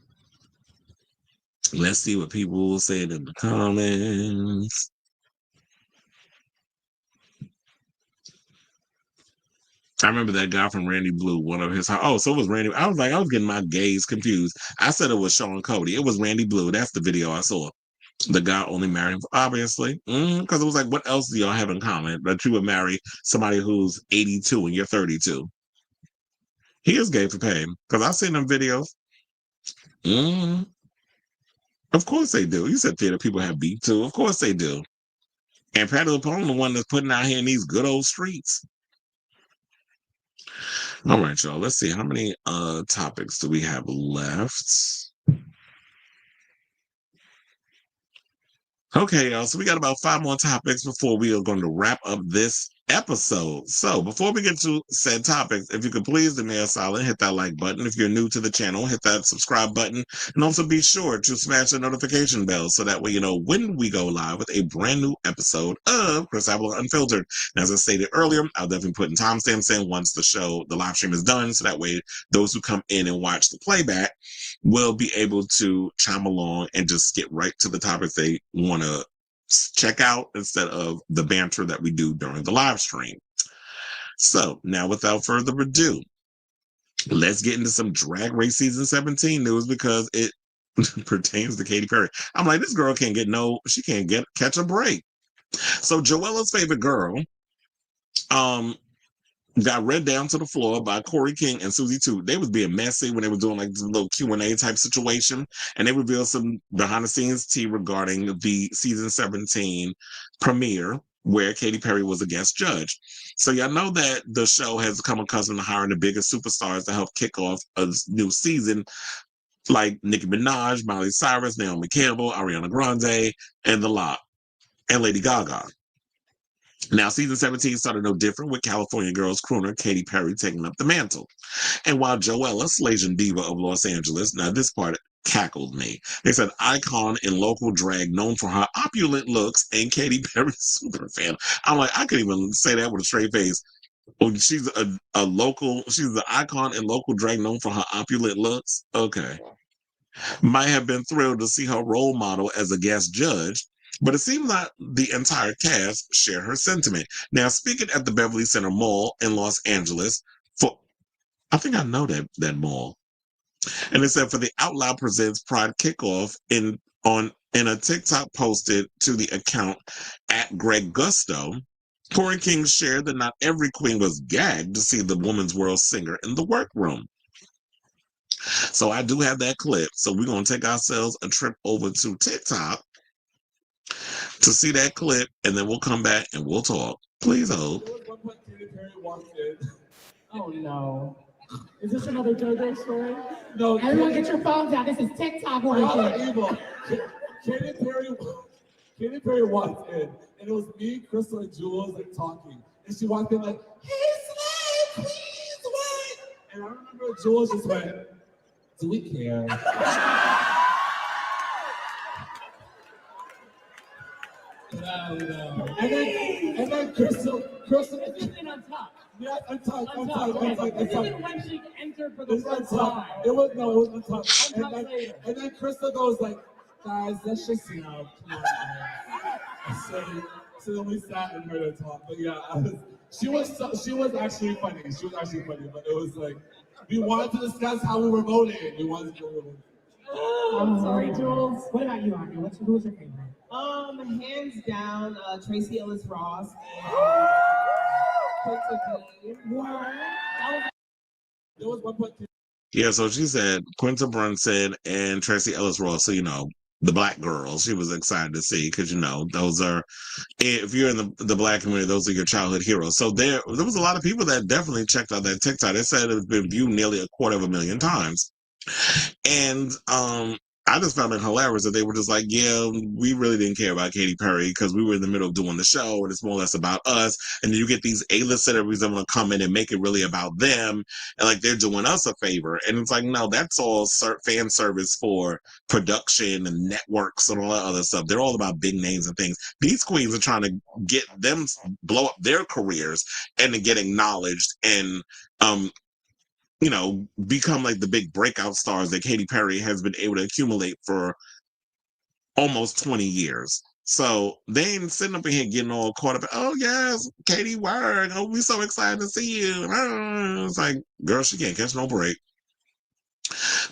Let's see what people said in the comments. I remember that guy from Randy Blue, one of his. Oh, so it was Randy. I was getting my gays confused. I said it was Sean Cody. It was Randy Blue. That's the video I saw. The guy only married him, obviously, because it was like, what else do y'all have in common? That you would marry somebody who's 82 and you're 32. He is gay for pay, because I've seen them videos. Of course they do. You said theater people have beef too. Of course they do. And Patti LuPone, the one that's putting out here in these good old streets. All right, y'all. Let's see. How many topics do we have left? Okay, y'all. So we got about 5 more topics before we are going to wrap up this episode. So before we get to said topics, if you could please do me a solid, hit that like button. If you're new to the channel, hit that subscribe button, and also be sure to smash the notification bell so that way you know when we go live with a brand new episode of Chris Avalon Unfiltered. And as I stated earlier, I'll definitely put in timestamps in once the live stream is done, so that way those who come in and watch the playback will be able to chime along and just get right to the topics they want to check out instead of the banter that we do during the live stream. So now, without further ado, let's get into some Drag Race season 17 news, because it pertains to Katy Perry. I'm like, this girl can't catch a break. So Joella's favorite girl got read down to the floor by Corey King and Susie too. They was being messy when they were doing like this little Q&A type situation, and they revealed some behind the scenes tea regarding the season 17 premiere where Katy Perry was a guest judge. So y'all know that the show has become accustomed to hiring the biggest superstars to help kick off a new season, like Nicki Minaj, Miley Cyrus, Naomi Campbell, Ariana Grande, and the lot, and Lady Gaga. Now, season 17 started no different, with California Girls crooner Katy Perry taking up the mantle. And while Joella, Slasian diva of Los Angeles, now this part cackled me. They said icon in local drag known for her opulent looks and Katy Perry super fan. I'm like, I couldn't even say that with a straight face. Oh, she's she's the icon in local drag known for her opulent looks. Okay. Might have been thrilled to see her role model as a guest judge, but it seems like the entire cast share her sentiment. Now, speaking at the Beverly Center Mall in Los Angeles, I think I know that mall, and it said for the Out Loud Presents Pride kickoff in a TikTok posted to the account at Greg Gusto, Corey King shared that not every queen was gagged to see the Woman's World singer in the workroom. So I do have that clip. So we're going to take ourselves a trip over to TikTok to see that clip, and then we'll come back and we'll talk. Please hold. Oh no. Is this another JoJo story? No. Everyone get your phones out. This is TikTok working. Katy Perry walked in, and it was me, Crystal, and Jules like talking. And she walked in like, "Hey, Slay, please wait." And I remember Jules just went, "Do we care?" No. And then Crystal. It's been on top. Yeah, untucked. This isn't when she entered for the first time. It was untucked. And then Crystal goes like, "Guys, let's just, come on." So then we sat and heard her talk. But yeah, she was actually funny. But it was like, we wanted to discuss how we were voting. I'm sorry, Jules. What about you, Audra? Who was your favorite? Hands down, Tracy Ellis Ross and There was one point. Yeah, so she said Quinta Brunson and Tracy Ellis Ross. So, the black girls, she was excited to see, because, those are, if you're in the black community, those are your childhood heroes. So there was a lot of people that definitely checked out that TikTok. They said it's been viewed nearly 250,000 times. And I just found it hilarious that they were just like, yeah, we really didn't care about Katy Perry because we were in the middle of doing the show and it's more or less about us. And then you get these A-list celebrities that want to come in and make it really about them. And like they're doing us a favor. And it's like, no, that's all fan service for production and networks and all that other stuff. They're all about big names and things. These queens are trying to get them blow up their careers and to get acknowledged and, become like the big breakout stars that Katy Perry has been able to accumulate for almost 20 years. So they ain't sitting up in here getting all caught up. Oh yes, Katy work. Oh, we so excited to see you. It's like, girl, she can't catch no break.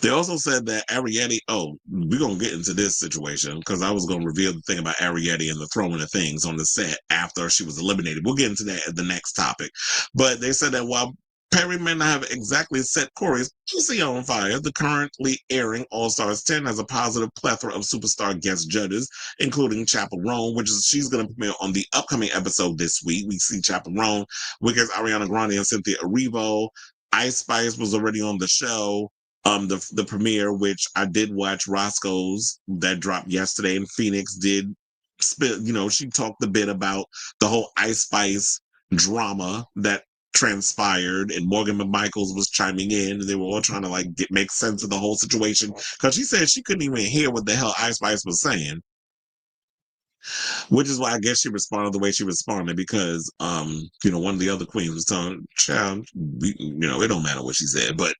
They also said that Arrietty, we're going to get into this situation because I was going to reveal the thing about Arrietty and the throwing of things on the set after she was eliminated. We'll get into that at the next topic. But they said that while Perry may not have exactly set Corey's pussy on fire, the currently airing All Stars 10 has a positive plethora of superstar guest judges, including Chaperone, which is she's going to premiere on the upcoming episode this week. We see Chaperone, which is Ariana Grande and Cynthia Erivo. Ice Spice was already on the show. The premiere, which I did watch Roscoe's that dropped yesterday, and Phoenix did she talked a bit about the whole Ice Spice drama that transpired, and Morgan McMichaels was chiming in, and they were all trying to make sense of the whole situation because she said she couldn't even hear what the hell Ice Spice was saying, which is why I guess she responded the way she responded because one of the other queens was telling child, it don't matter what she said, but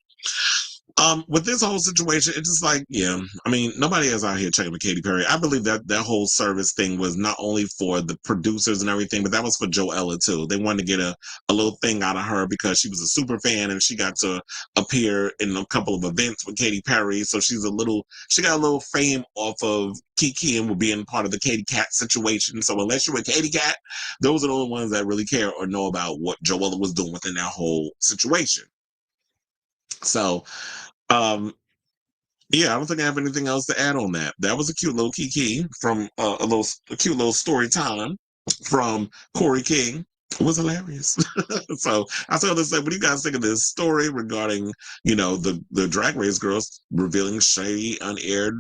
with this whole situation, it's just like, yeah, I mean, nobody is out here checking with Katy Perry. I believe that whole service thing was not only for the producers and everything, but that was for Joella too. They wanted to get a little thing out of her because she was a super fan and she got to appear in a couple of events with Katy Perry. So she got a little fame off of Kiki and being part of the Katy Cat situation. So unless you're a Katy Cat, those are the only ones that really care or know about what Joella was doing within that whole situation. So, yeah, I don't think I have anything else to add on that. That was a cute little Kiki from a cute little story time from Corey King. It was hilarious. So I saw this. What do you guys think of this story regarding, the Drag Race girls revealing shady, unaired,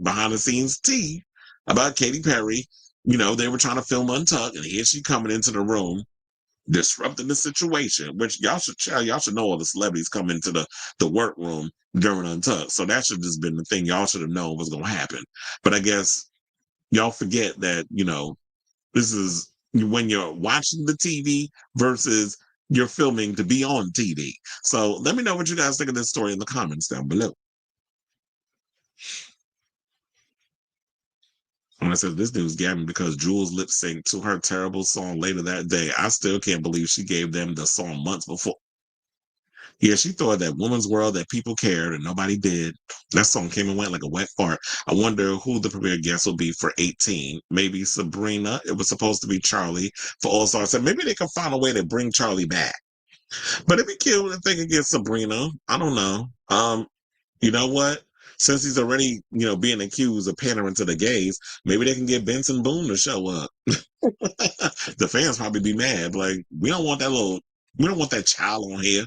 behind the scenes tea about Katy Perry? They were trying to film Untucked, and here she coming into the room, disrupting the situation, which y'all should know all the celebrities come into the workroom during Untucked. So that should just been the thing y'all should have known was going to happen. But I guess y'all forget that, this is when you're watching the TV versus you're filming to be on TV. So let me know what you guys think of this story in the comments down below. When I said this news got me because Jules lip synced to her terrible song later that day. I still can't believe she gave them the song months before. Yeah, she thought that Woman's World that people cared and nobody did. That song came and went like a wet fart. I wonder who the premiere guest will be for 18. Maybe Sabrina. It was supposed to be Charlie for All Stars. So maybe they can find a way to bring Charlie back. But it'd be cute if they could get Sabrina. I don't know. You know what? Since he's already, being accused of pandering to the gays, maybe they can get Benson Boone to show up. The fans probably be mad. Like, we don't want that child on here.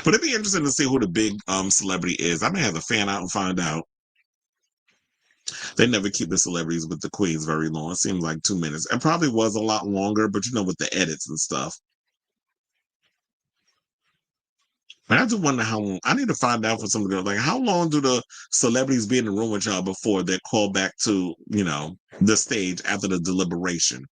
But it'd be interesting to see who the big celebrity is. I may have to fan out and find out. They never keep the celebrities with the queens very long. It seems like 2 minutes. It probably was a lot longer, but with the edits and stuff. But I just wonder how long. I need to find out for some of the girls. Like, how long do the celebrities be in the room with y'all before they're called back to, the stage after the deliberation?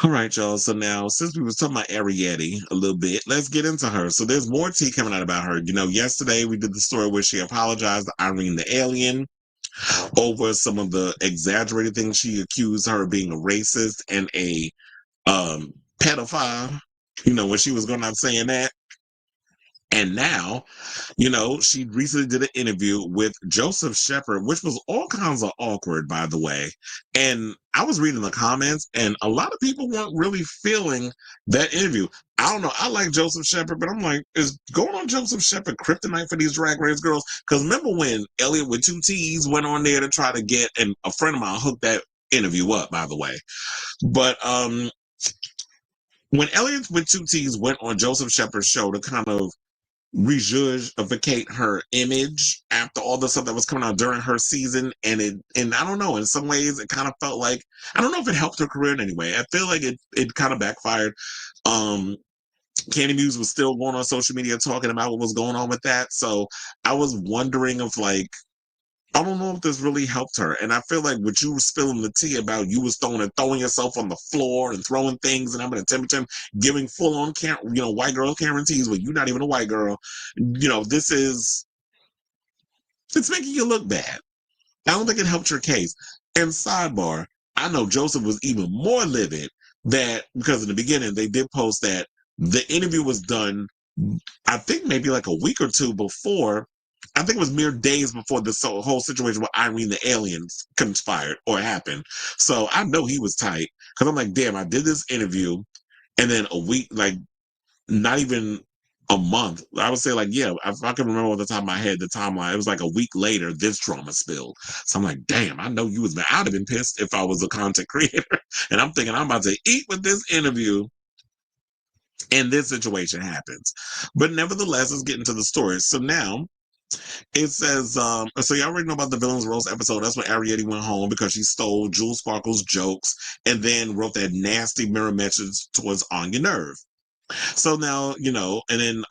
All right, y'all. So now, since we was talking about Arrietty a little bit, let's get into her. So there's more tea coming out about her. Yesterday we did the story where she apologized to Irene the Alien over some of the exaggerated things she accused her of being a racist and a pedophile. When she was going out saying that. And now, she recently did an interview with Joseph Shepard, which was all kinds of awkward, by the way. And I was reading the comments, and a lot of people weren't really feeling that interview. I don't know. I like Joseph Shepard, but I'm like, is going on Joseph Shepard kryptonite for these Drag Race girls? Because remember when Elliot with 2 T's went on there to try to get, and a friend of mine hooked that interview up, by the way. But when Elliot with 2 T's went on Joseph Shepard's show to kind of rejuvenate her image after all the stuff that was coming out during her season. And I don't know, in some ways it kind of felt like, I don't know if it helped her career in any way. I feel like it kind of backfired. Candy Muse was still going on social media talking about what was going on with that. So I was wondering if, like, I don't know if this really helped her. And I feel like what you were spilling the tea about, you was throwing yourself on the floor and throwing things, and I'm going to temperature, giving full on, white girl guarantees when you're not even a white girl. It's making you look bad. I don't think it helped your case. And sidebar, I know Joseph was even more livid because in the beginning they did post that the interview was done, I think maybe like a week or two before. I think it was mere days before this whole situation with Irene the aliens conspired or happened. So I know he was tight, because I'm like, damn, I did this interview, and then a week, like not even a month, I would say, like, yeah, if I can remember off the top of my head, the timeline, it was like a week later, this drama spilled. So I'm like, damn, I know you was, I'd have been pissed if I was a content creator. And I'm thinking I'm about to eat with this interview, and this situation happens. But nevertheless, let's get into the story. So now it says, so you already know about the Villains Roast episode. That's when Arrietty went home because she stole Jules Sparkle's jokes and then wrote that nasty mirror message towards Anya Nerve. So now, and then,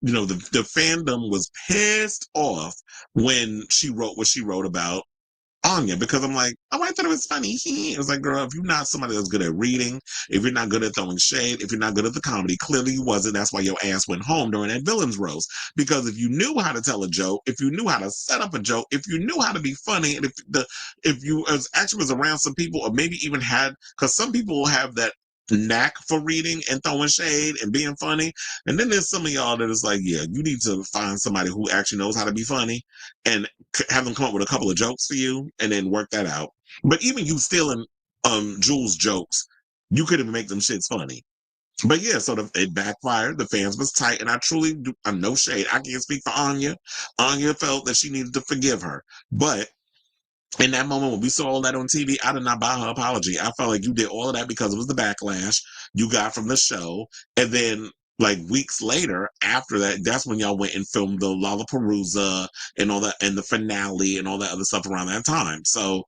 the fandom was pissed off when she wrote what she wrote about Anya, because I'm like, oh, I thought it was funny. It was like, girl, if you're not somebody that's good at reading, if you're not good at throwing shade, if you're not good at the comedy, clearly you wasn't. That's why your ass went home during that Villains Roast. Because if you knew how to tell a joke, if you knew how to set up a joke, if you knew how to be funny, and if you actually was around some people, or maybe even had, because some people have that knack for reading and throwing shade and being funny, and then there's some of y'all that is like, yeah, you need to find somebody who actually knows how to be funny and have them come up with a couple of jokes for you and then work that out. But even you stealing Jules' jokes, you couldn't make them shits funny. But yeah, so it backfired. The fans was tight, and I truly do. I'm no shade. I can't speak for Anya. Anya felt that she needed to forgive her, but in that moment when we saw all that on TV, I did not buy her apology. I felt like you did all of that because it was the backlash you got from the show. And then, like, weeks later, after that, that's when y'all went and filmed the Lollapalooza and all that, and the finale and all that other stuff around that time. So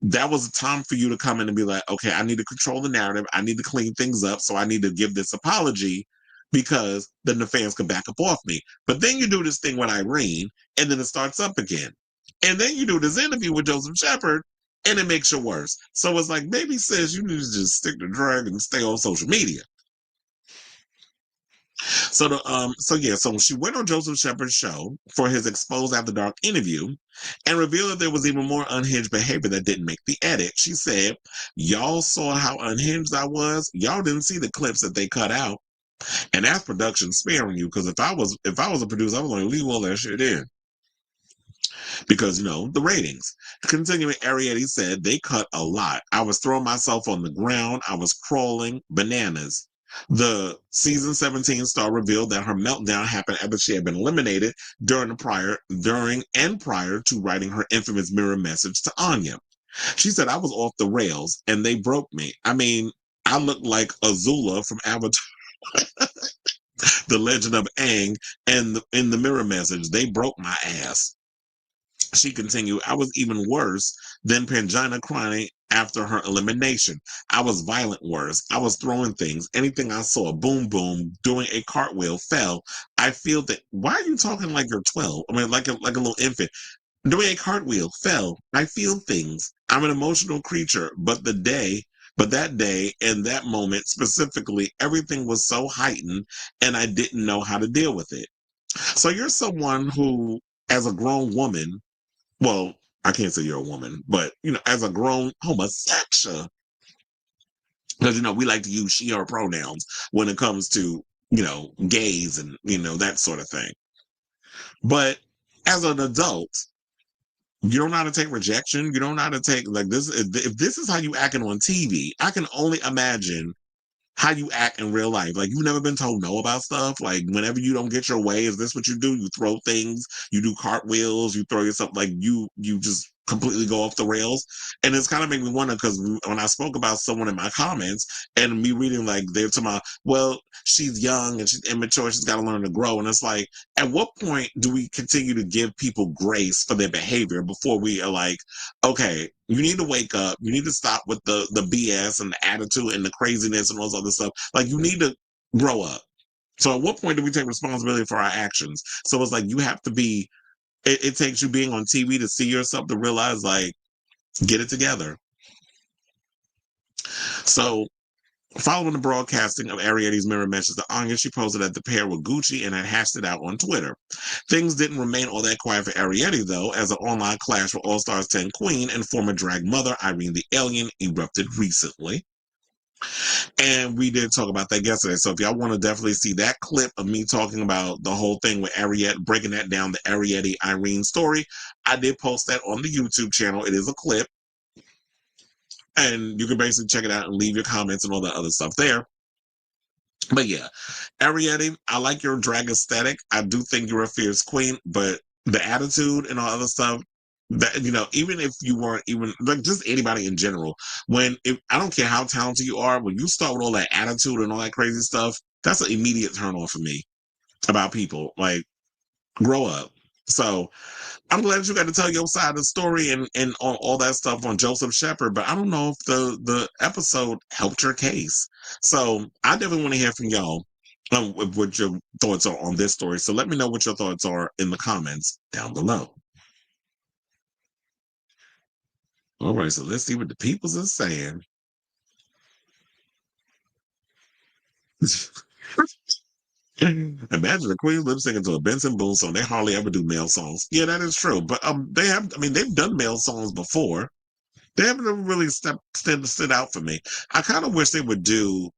that was a time for you to come in and be like, okay, I need to control the narrative. I need to clean things up. So I need to give this apology, because then the fans can back up off me. But then you do this thing with Irene, and then it starts up again. And then you do this interview with Joseph Shepard, and it makes it worse. So it's like, maybe sis, you need to just stick to drug and stay on social media. So so she went on Joseph Shepard's show for his Exposed After Dark interview and revealed that there was even more unhinged behavior that didn't make the edit. She said, y'all saw how unhinged I was. Y'all didn't see the clips that they cut out. And that's production sparing you, because if I was a producer, I was going to leave all that shit in. Because, the ratings. Continuing, Arrietty said, they cut a lot. I was throwing myself on the ground. I was crawling bananas. The season 17 star revealed that her meltdown happened after she had been eliminated during and prior to writing her infamous mirror message to Anya. She said, I was off the rails and they broke me. I mean, I looked like Azula from Avatar, The Legend of Aang, and in the mirror message, they broke my ass. She continued, I was even worse than Pangina crying after her elimination. I was violent worse. I was throwing things. Anything I saw, boom, boom, doing a cartwheel, fell. I feel that, why are you talking like you're 12? I mean, like a little infant. Doing a cartwheel, fell. I feel things. I'm an emotional creature, but that day and that moment specifically, everything was so heightened and I didn't know how to deal with it. So you're someone who, as a grown woman, well, I can't say you're a woman, but, as a grown homosexual, because, we like to use she, her pronouns when it comes to, gays and, that sort of thing. But as an adult, you don't know how to take rejection. You don't know how to take, like, this. If this is how you acting on TV, I can only imagine how you act in real life. Like, you've never been told no about stuff. Like, whenever you don't get your way, is this what you do? You throw things, you do cartwheels, you throw yourself, like, you just completely go off the rails. And it's kind of made me wonder, because when I spoke about someone in my comments and me reading, like, they're talking about, well, she's young and she's immature, she's got to learn to grow. And it's like, at what point do we continue to give people grace for their behavior before we are like, okay, you need to wake up, you need to stop with the BS and the attitude and the craziness and all this other stuff. Like, you need to grow up. So at what point do we take responsibility for our actions? So it's like, you have to be, it takes you being on TV to see yourself to realize, like, get it together. So, following the broadcasting of Arrietty's mirror message to Anya, she posted that the pair were Gucci and had hashed it out on Twitter. Things didn't remain all that quiet for Arrietty, though, as an online clash with All Stars 10 queen and former drag mother Irene the Alien erupted recently. And we did talk about that yesterday. So if y'all want to definitely see that clip of me talking about the whole thing with Arrietty, breaking that down, the Arrietty Irene story, I did post that on the YouTube channel. It is a clip. And you can basically check it out and leave your comments and all that other stuff there. But yeah, Arrietty, I like your drag aesthetic. I do think you're a fierce queen, but the attitude and all other stuff, that, you know, even if you weren't even, like, just anybody in general, I don't care how talented you are, when you start with all that attitude and all that crazy stuff, that's an immediate turn off for me about people. Like, grow up. So I'm glad that you got to tell your side of the story and on all that stuff on Joseph Shepard, but I don't know if the episode helped your case. So I definitely want to hear from y'all what your thoughts are on this story. So let me know what your thoughts are in the comments down below. All right, so let's see what the peoples are saying. Imagine the Queen lip syncing to a Benson Boone song. They hardly ever do male songs. Yeah, that is true. But they've done male songs before. They haven't really stood out for me. I kind of wish they would do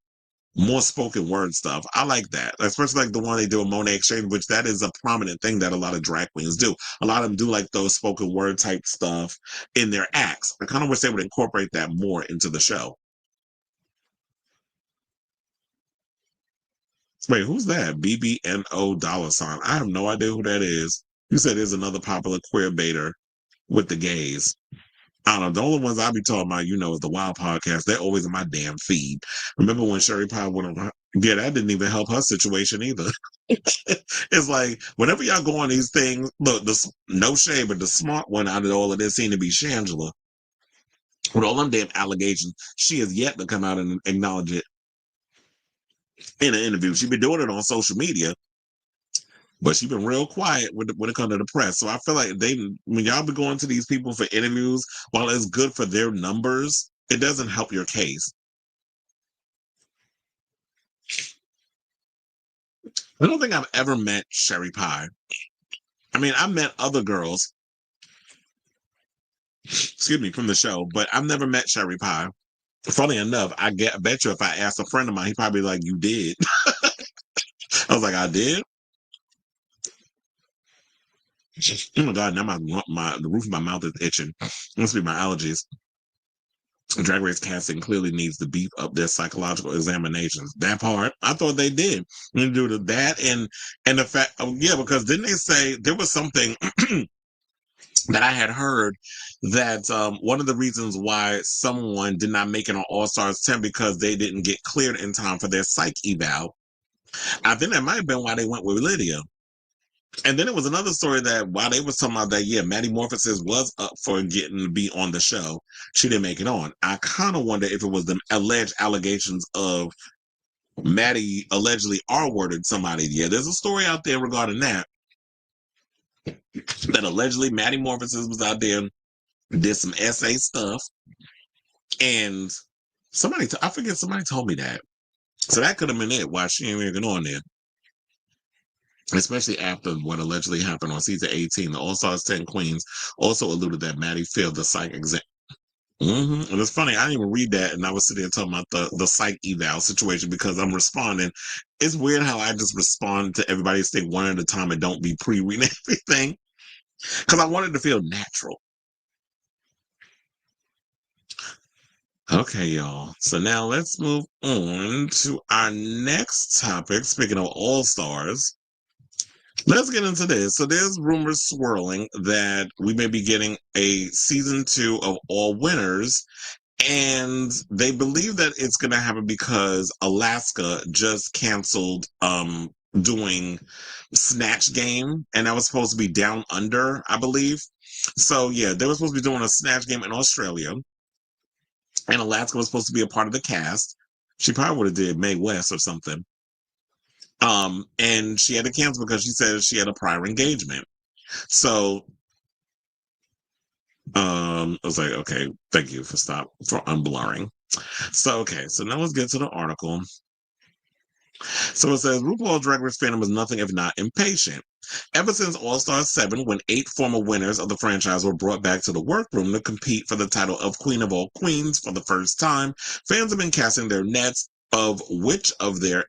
more spoken word stuff. I like that, especially like the one they do in Monet Exchange, which that is a prominent thing that a lot of drag queens do. A lot of them do like those spoken word type stuff in their acts. I kind of wish they would incorporate that more into the show. Wait, who's that? BBNO $. I have no idea who that is. You said there's another popular queer baiter with the gays. I don't know. The only ones I be talking about, is the Wild Podcast. They're always in my damn feed. Remember when Sherry Pie went on? Yeah, that didn't even help her situation either. It's like, whenever y'all go on these things, look, no shade, but the smart one out of all of this seemed to be Shangela. With all them damn allegations, she has yet to come out and acknowledge it in an interview. She's been doing it on social media, but she's been real quiet when it comes to the press. So I feel like when y'all be going to these people for interviews, while it's good for their numbers, it doesn't help your case. I don't think I've ever met Sherry Pie. I mean, I've met other girls, excuse me, from the show, but I've never met Sherry Pie. Funny enough, I bet you if I asked a friend of mine, he'd probably be like, "You did." I was like, "I did." Oh my god! Now the roof of my mouth is itching. Must be my allergies. Drag Race casting clearly needs to beef up their psychological examinations. That part, I thought they did. And due to that and the fact, because didn't they say there was something that I had heard that one of the reasons why someone did not make it on All Stars 10 because they didn't get cleared in time for their psych eval. I think that might have been why they went with Lydia. And then it was another story that while they was talking about that, Maddie Morphosis was up for getting to be on the show. She didn't make it on. I kind of wonder if it was the alleged allegations of Maddie allegedly R-worded somebody. Yeah, there's a story out there regarding that allegedly Maddie Morphosis was out there, did some essay stuff, and somebody told me that. So that could have been it, why she ain't even on there. Especially after what allegedly happened on season 18, the All Stars 10 Queens also alluded that Maddie failed the psych exam. And it's funny, I didn't even read that, and I was sitting there talking about the psych eval situation because I'm responding. It's weird how I just respond to everybody's thing one at a time and don't be pre-reading everything because I wanted to feel natural. Okay, y'all. So now let's move on to our next topic. Speaking of All Stars, Let's get into this. So there's rumors swirling that we may be getting a season 2 of All Winners, and they believe that it's going to happen because Alaska just canceled doing Snatch Game, and that was supposed to be Down Under, I believe. So yeah, they were supposed to be doing a Snatch Game in Australia, and Alaska was supposed to be a part of the cast. She probably would have did Mae West or something. And she had to cancel because she said she had a prior engagement. So I was like, okay, thank you for unblurring. So okay, so now let's get to the article. So it says RuPaul Drag Race fandom is nothing if not impatient. Ever since All Star 7, when 8 former winners of the franchise were brought back to the workroom to compete for the title of Queen of All Queens for the first time, fans have been casting their nets of which of their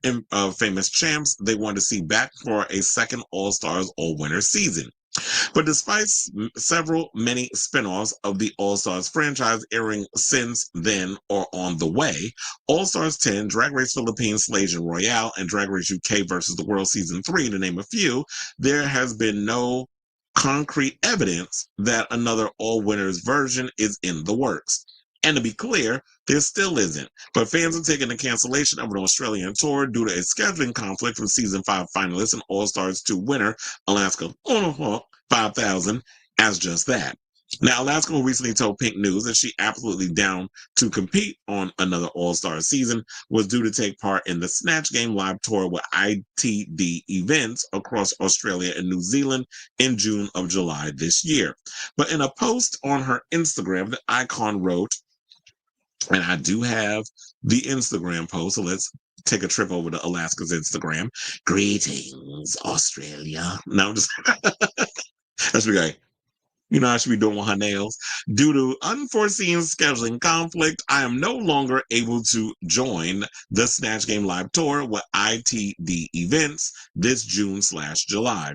famous champs they want to see back for a second All Stars All Winners season. But despite many spin-offs of the All-Stars franchise airing since then or on the way, All-Stars 10, Drag Race Philippines Slays Royale, and Drag Race UK versus the World Season 3, to name a few, there has been no concrete evidence that another all-winners version is in the works. And to be clear, there still isn't. But fans are taking the cancellation of an Australian tour due to a scheduling conflict from season 5 finalist and All Stars 2 winner, Alaska 5000, as just that. Now, Alaska recently told Pink News that she absolutely down to compete on another All-Star season, was due to take part in the Snatch Game live tour with ITD events across Australia and New Zealand in June of July this year. But in a post on her Instagram, the icon wrote, and I do have the Instagram post, so let's take a trip over to Alaska's Instagram. Greetings, Australia. No, I'm just that's great. You know, I should be doing with her nails. Due to unforeseen scheduling conflict, I am no longer able to join the Snatch Game Live Tour with ITD events this June/July.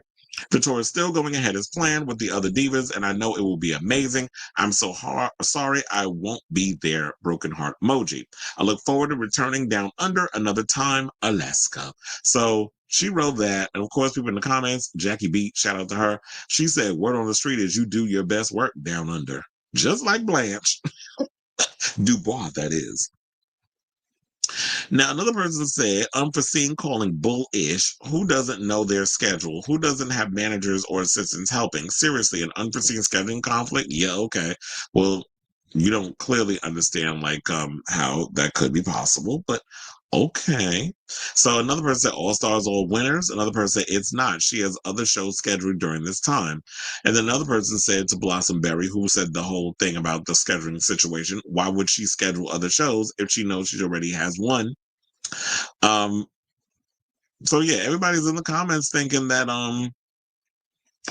The tour is still going ahead as planned with the other divas, and I know it will be amazing. I'm so sorry I won't be there, broken heart emoji. I look forward to returning down under another time, Alaska. So she wrote that, and of course, people in the comments, Jackie Beat, shout out to her. She said, word on the street is you do your best work down under. Just like Blanche. Dubois, that is. Now, another person said, unforeseen calling bullish. Who doesn't know their schedule? Who doesn't have managers or assistants helping? Seriously, an unforeseen scheduling conflict? Yeah, okay. Well, you don't clearly understand how that could be possible, but okay. So another person said All Stars, All Winners. Another person said it's not. She has other shows scheduled during this time. And then another person said to Blossom Berry, who said the whole thing about the scheduling situation, why would she schedule other shows if she knows she already has one? So yeah, everybody's in the comments thinking that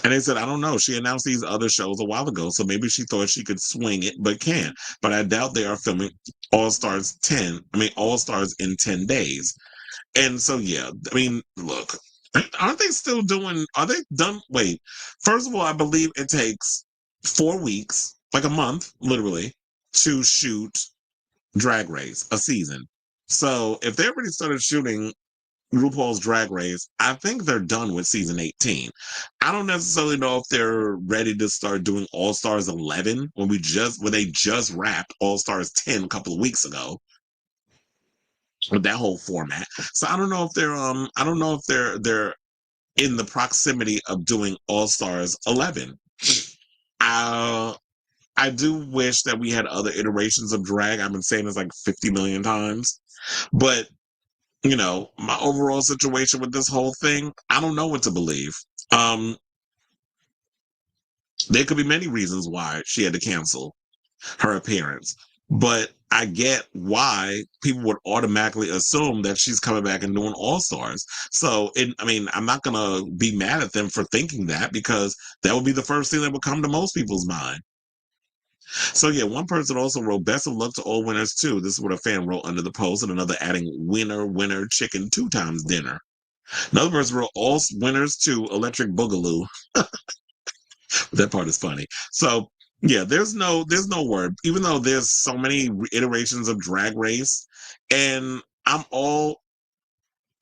and they said, I don't know. She announced these other shows a while ago, so maybe she thought she could swing it, but can't. But I doubt they are filming All Stars in 10 days. And so, yeah, I mean, look, aren't they still doing, are they done? Wait, first of all, I believe it takes 4 weeks, like a month, literally, to shoot Drag Race, a season. So if they already started shooting RuPaul's Drag Race, I think they're done with season 18. I don't necessarily know if they're ready to start doing All Stars 11 when they just wrapped All Stars 10 a couple of weeks ago with that whole format. So I don't know if they're in the proximity of doing All Stars 11. I do wish that we had other iterations of drag. I've been saying this like 50 million times, but my overall situation with this whole thing, I don't know what to believe. There could be many reasons why she had to cancel her appearance, but I get why people would automatically assume that she's coming back and doing All Stars. So, I'm not going to be mad at them for thinking that, because that would be the first thing that would come to most people's mind. So yeah, one person also wrote, best of luck to all winners too. This is what a fan wrote under the post, and another adding, winner, chicken 2 times dinner. Another person wrote, all winners too, electric boogaloo. That part is funny. So yeah, there's no word, even though there's so many iterations of Drag Race, and I'm all,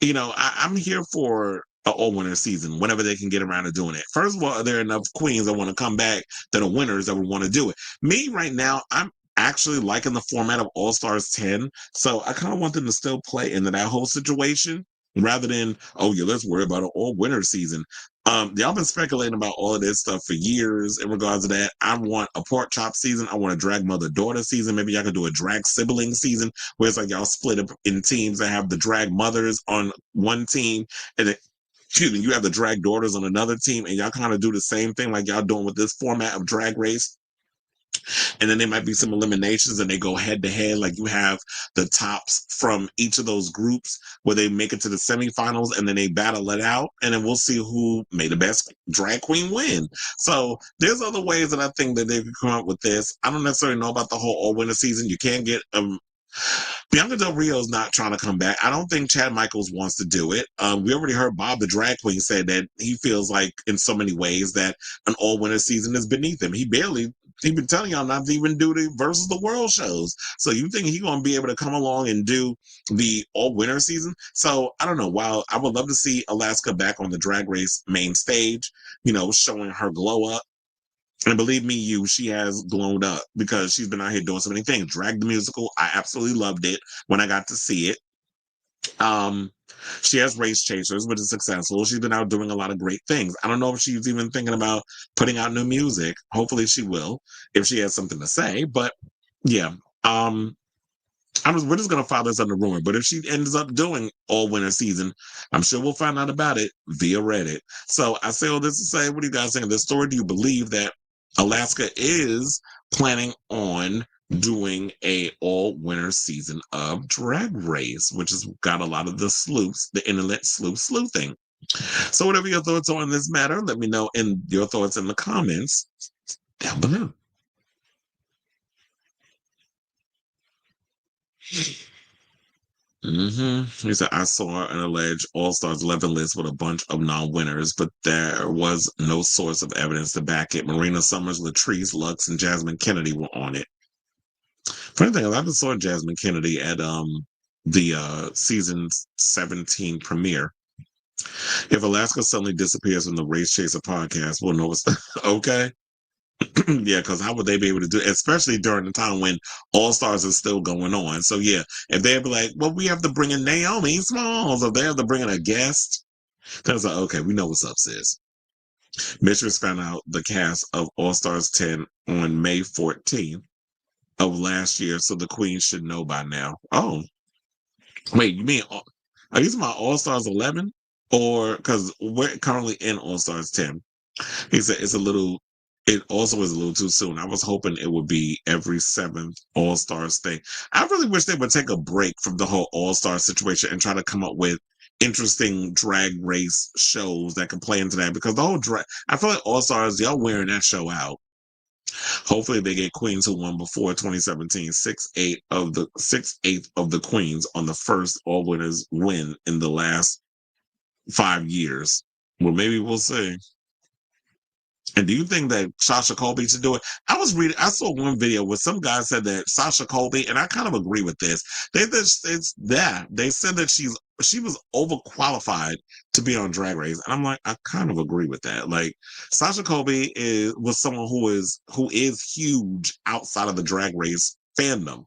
I'm here for an all-winner season whenever they can get around to doing it. First of all, are there enough queens that want to come back that are winners that would want to do it? Me, right now, I'm actually liking the format of All-Stars 10, so I kind of want them to still play into that whole situation rather than, oh yeah, let's worry about an all-winner season. Y'all been speculating about all of this stuff for years in regards to that. I want a pork chop season. I want a drag mother-daughter season. Maybe y'all could do a drag sibling season where it's like y'all split up in teams and have the drag mothers on one team and then, excuse me, you have the drag daughters on another team, and y'all kind of do the same thing like y'all doing with this format of Drag Race. And then there might be some eliminations and they go head to head. Like you have the tops from each of those groups where they make it to the semifinals and then they battle it out. And then we'll see who made the best drag queen win. So there's other ways that I think that they could come up with this. I don't necessarily know about the whole all winner season. You can't get Bianca Del Rio's not trying to come back. I don't think Chad Michaels wants to do it. We already heard Bob the drag queen said that he feels like in so many ways that an all-winner season is beneath him. He been telling y'all not to even do the versus the world shows. So you think he's going to be able to come along and do the all-winner season? So I don't know. While I would love to see Alaska back on the Drag Race main stage, showing her glow up. And believe me, she has blown up because she's been out here doing so many things. Drag the musical, I absolutely loved it when I got to see it. She has Race Chasers, which is successful. She's been out doing a lot of great things. I don't know if she's even thinking about putting out new music. Hopefully she will, if she has something to say. But yeah, we're just gonna file this under rumor. But if she ends up doing all winter season, I'm sure we'll find out about it via Reddit. So I say all this to say, what do you guys think of this story? Do you believe that Alaska is planning on doing a all-winter season of Drag Race, which has got a lot of the sleuths, the internet sleuthing? So whatever your thoughts are on this matter, let me know in your thoughts in the comments down below. He said, I saw an alleged All-Stars 11 list with a bunch of non-winners, but there was no source of evidence to back it. Marina Summers, Latrice, Lux, and Jasmine Kennedy were on it. Funny thing is, I just saw Jasmine Kennedy at the season 17 premiere. If Alaska suddenly disappears from the Race Chaser podcast, we'll know it's okay. Yeah, because how would they be able to do it, especially during the time when All Stars is still going on? So yeah, if they'd be like, well, we have to bring in Naomi Smalls, or they have to bring in a guest, then it's like, okay, we know what's up, sis. Mistress found out the cast of All Stars 10 on May 14th of last year, so the Queen should know by now. Oh, wait, you mean, are you talking about All Stars 11? Or, because we're currently in All Stars 10. He said it also is a little too soon. I was hoping it would be every 7th All-Stars thing. I really wish they would take a break from the whole All-Star situation and try to come up with interesting drag race shows that can play into that, because the whole I feel like All-Stars, y'all wearing that show out. Hopefully they get queens who won before 2017, 6/8 of the queens on the first all winners win in the last 5 years. Well, maybe we'll see. And do you think that Sasha Colby should do it? I saw one video where some guy said that Sasha Colby, and I kind of agree with this. They said that she was overqualified to be on Drag Race, and I'm like, I kind of agree with that. Like, Sasha Colby was someone who is huge outside of the Drag Race fandom,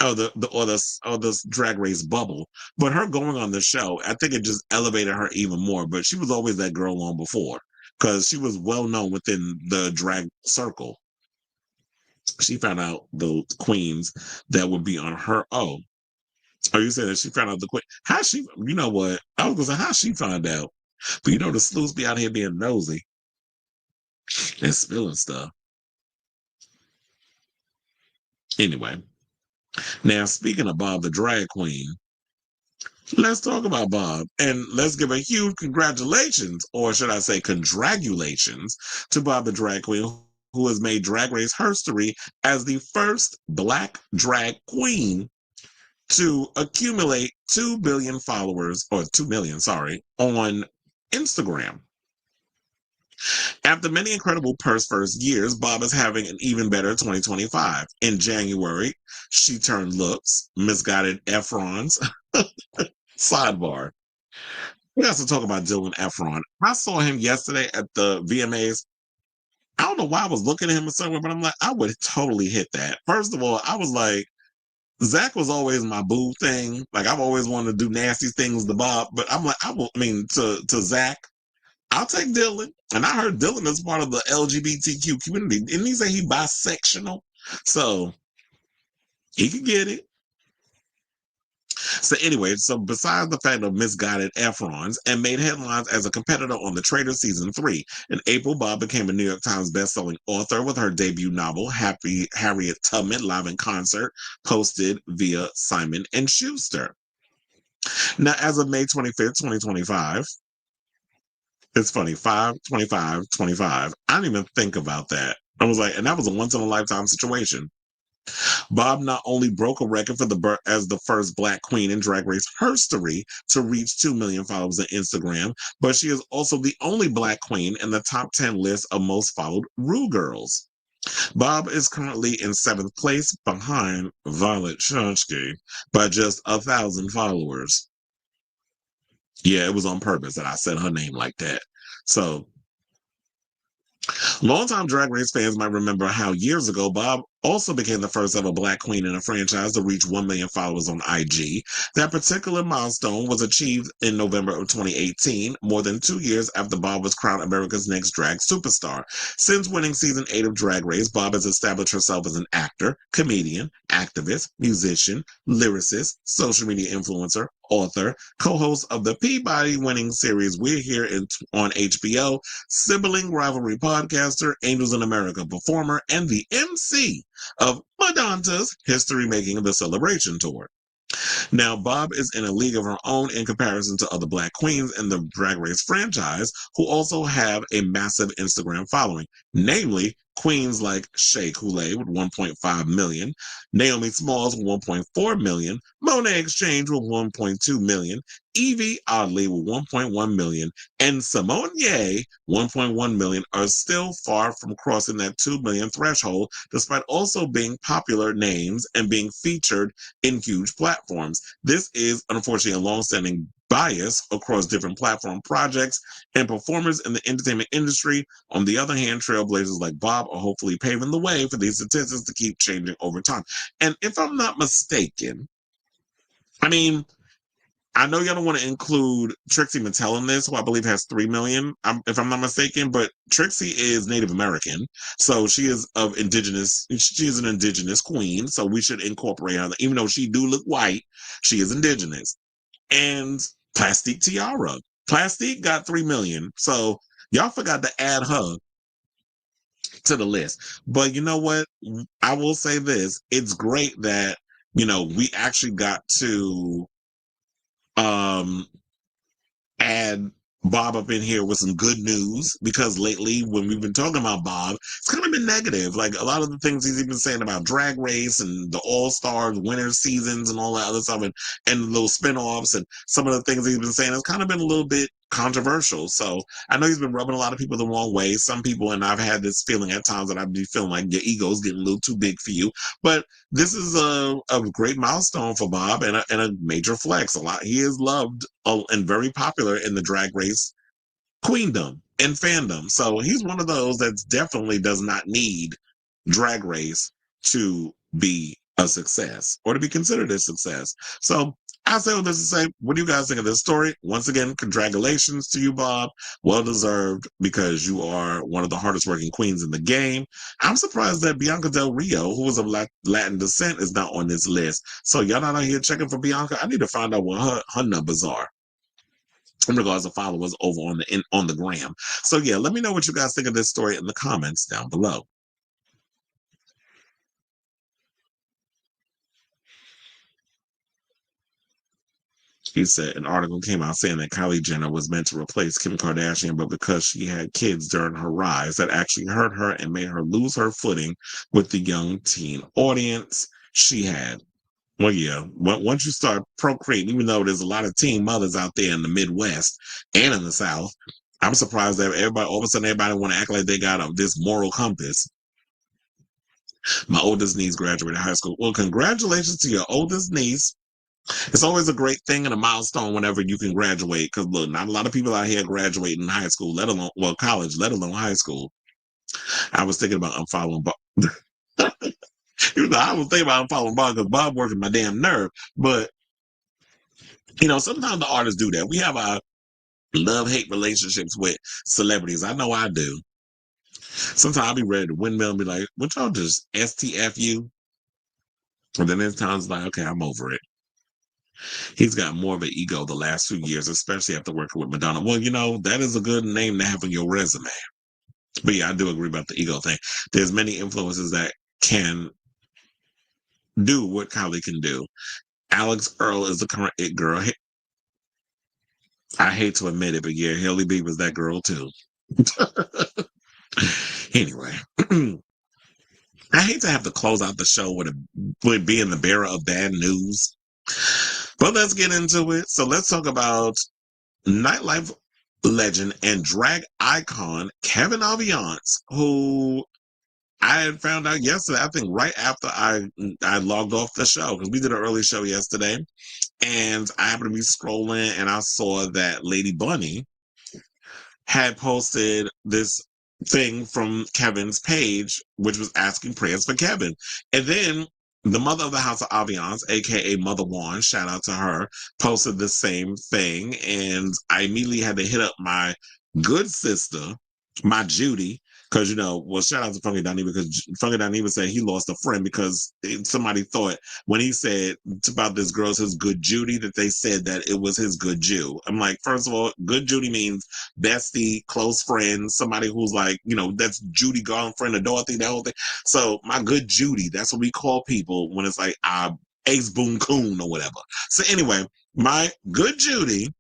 or the Drag Race bubble. But her going on the show, I think it just elevated her even more. But she was always that girl long before, because she was well known within the drag circle. She found out the queens that would be on her. Oh, are you saying that she found out the queen? How she? You know what? I was gonna say how she found out. But the sleuths be out here being nosy and spilling stuff. Anyway, now speaking of Bob the drag queen, let's talk about Bob, and let's give a huge congratulations, or should I say congratulations, to Bob the drag queen, who has made Drag Race history as the first Black drag queen to accumulate 2 billion followers, or 2 million, on Instagram. After many incredible first years, Bob is having an even better 2025. In January, she turned looks, misguided Efrons. Sidebar. We have to talk about Dylan Efron. I saw him yesterday at the VMAs. I don't know why I was looking at him a certain way, but I'm like, I would totally hit that. First of all, I was like, Zach was always my boo thing. Like, I've always wanted to do nasty things to Bob, but I'm like, to Zach, I'll take Dylan. And I heard Dylan is part of the LGBTQ community. Didn't he say he bisexual? So he could get it. So anyway, so besides the fact of misguided Efrons and made headlines as a competitor on The Traitor Season 3, in April, Bob became a New York Times bestselling author with her debut novel, Harriet Tubman, live in concert, posted via Simon & Schuster. Now, as of May 25th, 2025, it's funny, 5/25/25. I didn't even think about that. I was like, and that was a once-in-a-lifetime situation. Bob not only broke a record for as the first Black queen in Drag Race history to reach 2 million followers on Instagram, but she is also the only Black queen in the top 10 list of most followed Ru girls. Bob is currently in 7th place behind Violet Chachki by just 1,000 followers. Yeah, it was on purpose that I said her name like that. So, longtime Drag Race fans might remember how years ago, Bob also became the first ever Black queen in a franchise to reach 1 million followers on IG. That particular milestone was achieved in November of 2018, more than 2 years after Bob was crowned America's Next Drag Superstar. Since winning season 8 of Drag Race, Bob has established herself as an actor, comedian, activist, musician, lyricist, social media influencer, author, co-host of the Peabody-winning series We're Here on HBO, sibling rivalry podcaster, Angels in America performer, and the MC of Madonna's history-making The Celebration Tour. Now, Bob is in a league of her own in comparison to other Black queens in the Drag Race franchise who also have a massive Instagram following, namely queens like Shea Coulee with 1.5 million, Naomi Smalls with 1.4 million, Monet Exchange with 1.2 million, Evie Oddly with 1.1 million, and Simone Ye, 1.1 million, are still far from crossing that 2 million threshold, despite also being popular names and being featured in huge platforms. This is, unfortunately, a long-standing bias across different platform projects and performers in the entertainment industry. On the other hand, trailblazers like Bob are hopefully paving the way for these statistics to keep changing over time. And if I'm not mistaken, I mean, I know y'all don't want to include Trixie Mattel in this, who I believe has 3 million, if I'm not mistaken, but Trixie is Native American, so she is an indigenous queen, so we should incorporate her. Even though she do look white, she is indigenous. And Plastique Tiara. Plastique got 3 million, so y'all forgot to add her to the list. But you know what? I will say this. It's great that, we actually got to add Bob up in here with some good news, because lately when we've been talking about Bob, it's kind of been negative. Like a lot of the things he's even saying about Drag Race and the All-Stars winter seasons and all that other stuff, and little spinoffs, and some of the things he's been saying has kind of been a little bit controversial. So I know he's been rubbing a lot of people the wrong way. Some people, and I've had this feeling at times that I'd be feeling like your ego's getting a little too big for you. But this is a great milestone for Bob, and a major flex. He is loved and very popular in the Drag Race queendom and fandom. So he's one of those that definitely does not need Drag Race to be a success or to be considered a success. So I say all this to say, what do you guys think of this story? Once again, congratulations to you, Bob. Well deserved, because you are one of the hardest working queens in the game. I'm surprised that Bianca Del Rio, who is of Latin descent, is not on this list. So y'all not out here checking for Bianca? I need to find out what her numbers are in regards to followers over on the gram. So yeah, let me know what you guys think of this story in the comments down below. He said an article came out saying that Kylie Jenner was meant to replace Kim Kardashian, but because she had kids during her rise, that actually hurt her and made her lose her footing with the young teen audience she had. Well, yeah, once you start procreating, even though there's a lot of teen mothers out there in the Midwest and in the South, I'm surprised that all of a sudden everybody want to act like they got this moral compass. My oldest niece graduated high school. Well, congratulations to your oldest niece. It's always a great thing and a milestone whenever you can graduate. Because look, not a lot of people out here graduating high school, let alone college, let alone high school. I was thinking about unfollowing Bob. I was thinking about unfollowing Bob because Bob working my damn nerve. But sometimes the artists do that. We have our love-hate relationships with celebrities. I know I do. Sometimes I'll be ready to windmill and be like, "Would y'all just STF you?" And then there's times like, "Okay, I'm over it." He's got more of an ego the last few years, especially after working with McDonald. Well, that is a good name to have on your resume. But yeah, I do agree about the ego thing. There's many influences that can do what Kylie can do. Alex Earl is the current it girl. I hate to admit it, but yeah, Haley B was that girl too. Anyway, I hate to have to close out the show with being the bearer of bad news. But let's get into it. So let's talk about Nightlife legend and drag icon Kevin Aviance, who I had found out yesterday, I think right after I logged off the show, because we did an early show yesterday, and I happened to be scrolling and I saw that Lady Bunny had posted this thing from Kevin's page, which was asking prayers for Kevin. And then the mother of the house of Aviance, aka Mother Juan, shout out to her, posted the same thing. And I immediately had to hit up my good sister, my Judy, because shout out to Funky Donnie, because Funky Donnie would say he lost a friend because somebody thought when he said about this girl's his good Judy that they said that it was his good Jew. I'm like, first of all, good Judy means bestie, close friend, somebody who's like, that's Judy girlfriend or Dorothy, that whole thing. So my good Judy, that's what we call people when it's like Ace Boon Coon or whatever. So anyway, my good Judy,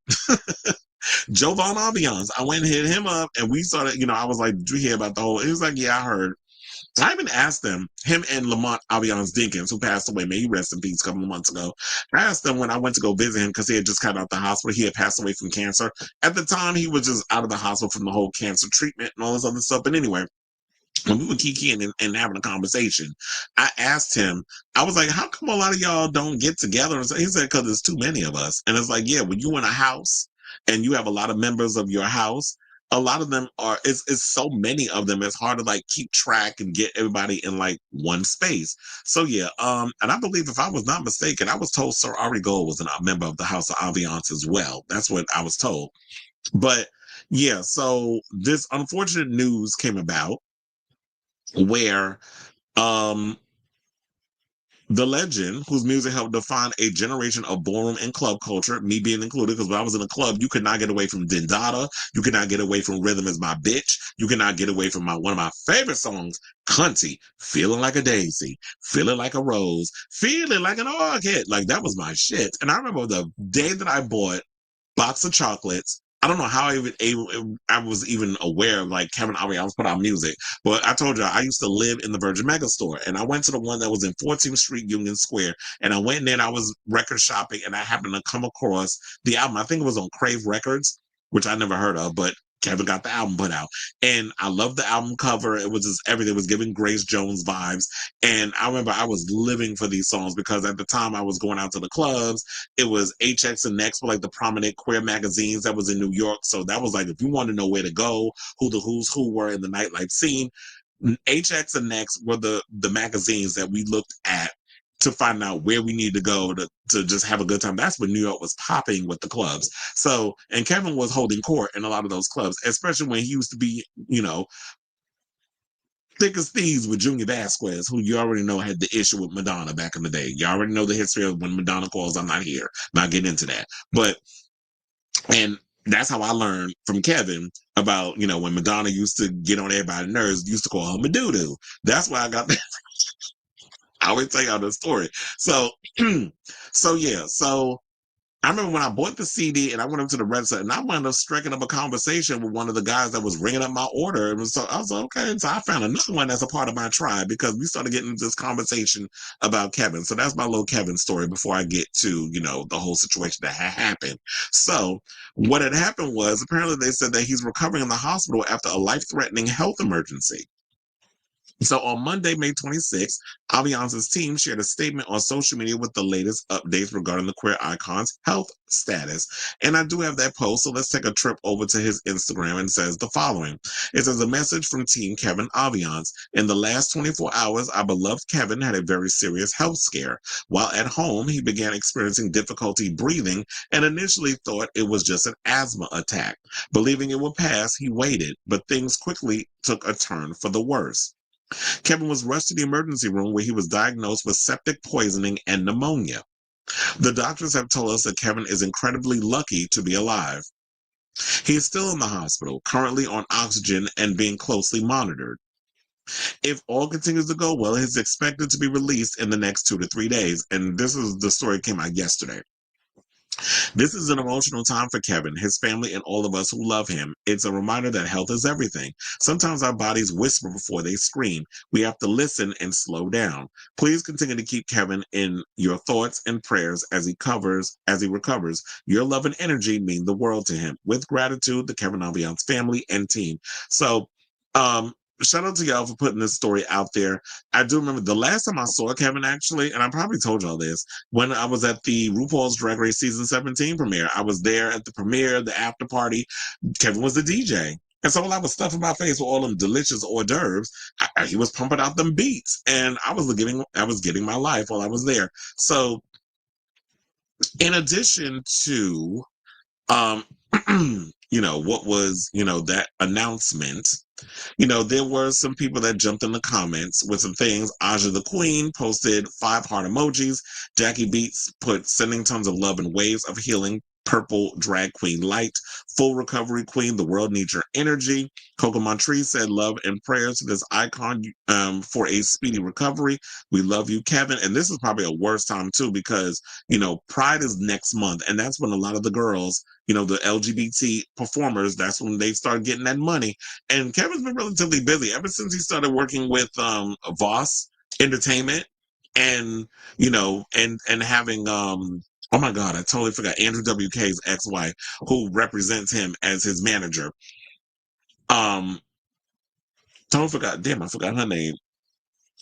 Jovan Aviance, I went and hit him up and we started, I was like, did you hear about the whole, he was like, yeah, I heard. I even asked them, him and Lamont Aviance Dinkins, who passed away, may he rest in peace a couple of months ago. I asked them when I went to go visit him because he had just come out of the hospital. He had passed away from cancer. At the time, he was just out of the hospital from the whole cancer treatment and all this other stuff. But anyway, when we were kikiing and having a conversation, I asked him, I was like, how come a lot of y'all don't get together? And so he said, because there's too many of us. And it's like, yeah, when you in a house and you have a lot of members of your house, a lot of them it's so many of them, it's hard to like keep track and get everybody in like one space. So yeah, and I believe if I was not mistaken, I was told Sir Ari Gold was a member of the House of Aviance as well. That's what I was told. But yeah, so this unfortunate news came about where the legend, whose music helped define a generation of ballroom and club culture, me being included, because when I was in a club, you could not get away from Dindada, you could not get away from Rhythm Is My Bitch, you could not get away from one of my favorite songs, Cunty, Feeling Like a Daisy, Feeling Like a Rose, Feeling Like an Orchid. Like, that was my shit. And I remember the day that I bought box of chocolates. I don't know how I was even aware of like Kevin Aviance put out music, but I told you I used to live in the Virgin Mega Store, and I went to the one that was in 14th Street, Union Square, and I went in there and I was record shopping, and I happened to come across the album. I think it was on Crave Records, which I never heard of, but Kevin got the album put out, and I loved the album cover. It was just everything. It was giving Grace Jones vibes, and I remember I was living for these songs because at the time I was going out to the clubs. It was HX and Next were like the prominent queer magazines that was in New York. So that was like, if you wanted to know where to go, who the who's who were in the nightlife scene, HX and Next were the magazines that we looked at to find out where we need to go to just have a good time. That's when New York was popping with the clubs. So, and Kevin was holding court in a lot of those clubs, especially when he used to be, thick as thieves with Junior Vasquez, who you already know had the issue with Madonna back in the day. You already know the history of when Madonna calls, I'm not here. Not getting into that. And that's how I learned from Kevin about, when Madonna used to get on everybody's nerves, used to call her Madoodoo. That's why I got that. I always tell y'all this story. So, so I remember when I bought the CD and I went up to the register and I wound up striking up a conversation with one of the guys that was ringing up my order. And so I was like, okay. So I found another one that's a part of my tribe because we started getting into this conversation about Kevin. So that's my little Kevin story before I get to, the whole situation that had happened. So what had happened was apparently they said that he's recovering in the hospital after a life-threatening health emergency. So on Monday, May 26th, Aviance's team shared a statement on social media with the latest updates regarding the queer icon's health status. And I do have that post, so let's take a trip over to his Instagram and says the following. It says a message from Team Kevin Aviance. In the last 24 hours, our beloved Kevin had a very serious health scare. While at home, he began experiencing difficulty breathing and initially thought it was just an asthma attack. Believing it would pass, he waited, but things quickly took a turn for the worse. Kevin was rushed to the emergency room where he was diagnosed with septic poisoning and pneumonia. The doctors have told us that Kevin is incredibly lucky to be alive. He is still in the hospital, currently on oxygen and being closely monitored. If all continues to go well, he's expected to be released in the next 2 to 3 days. And this is the story that came out yesterday. This is an emotional time for Kevin, his family, and all of us who love him. It's a reminder that health is everything. Sometimes our bodies whisper before they scream. We have to listen and slow down. Please continue to keep Kevin in your thoughts and prayers as he recovers. Your love and energy mean the world to him. With gratitude, the Kevin Aviance family and team. So, shout out to y'all for putting this story out there. I do remember the last time I saw Kevin, actually, and I probably told y'all this, when I was at the RuPaul's Drag Race Season 17 premiere. I was there at the premiere, the after party. Kevin was the DJ. And so while I was stuffing my face with all them delicious hors d'oeuvres, he was pumping out them beats. And I was getting my life while I was there. So in addition to what was, that announcement, there were some people that jumped in the comments with some things. Aja the Queen posted 5 heart emojis. Jackie Beats put sending tons of love and waves of healing. Purple drag queen light. Full recovery queen. The world needs your energy. Coco Montrese said love and prayers to this icon for a speedy recovery. We love you, Kevin. And this is probably a worse time too because, Pride is next month. And that's when a lot of the girls, the LGBT performers, that's when they start getting that money. And Kevin's been relatively busy ever since he started working with Voss Entertainment and, and having oh my God, I totally forgot Andrew WK's ex-wife who represents him as his manager. I forgot her name.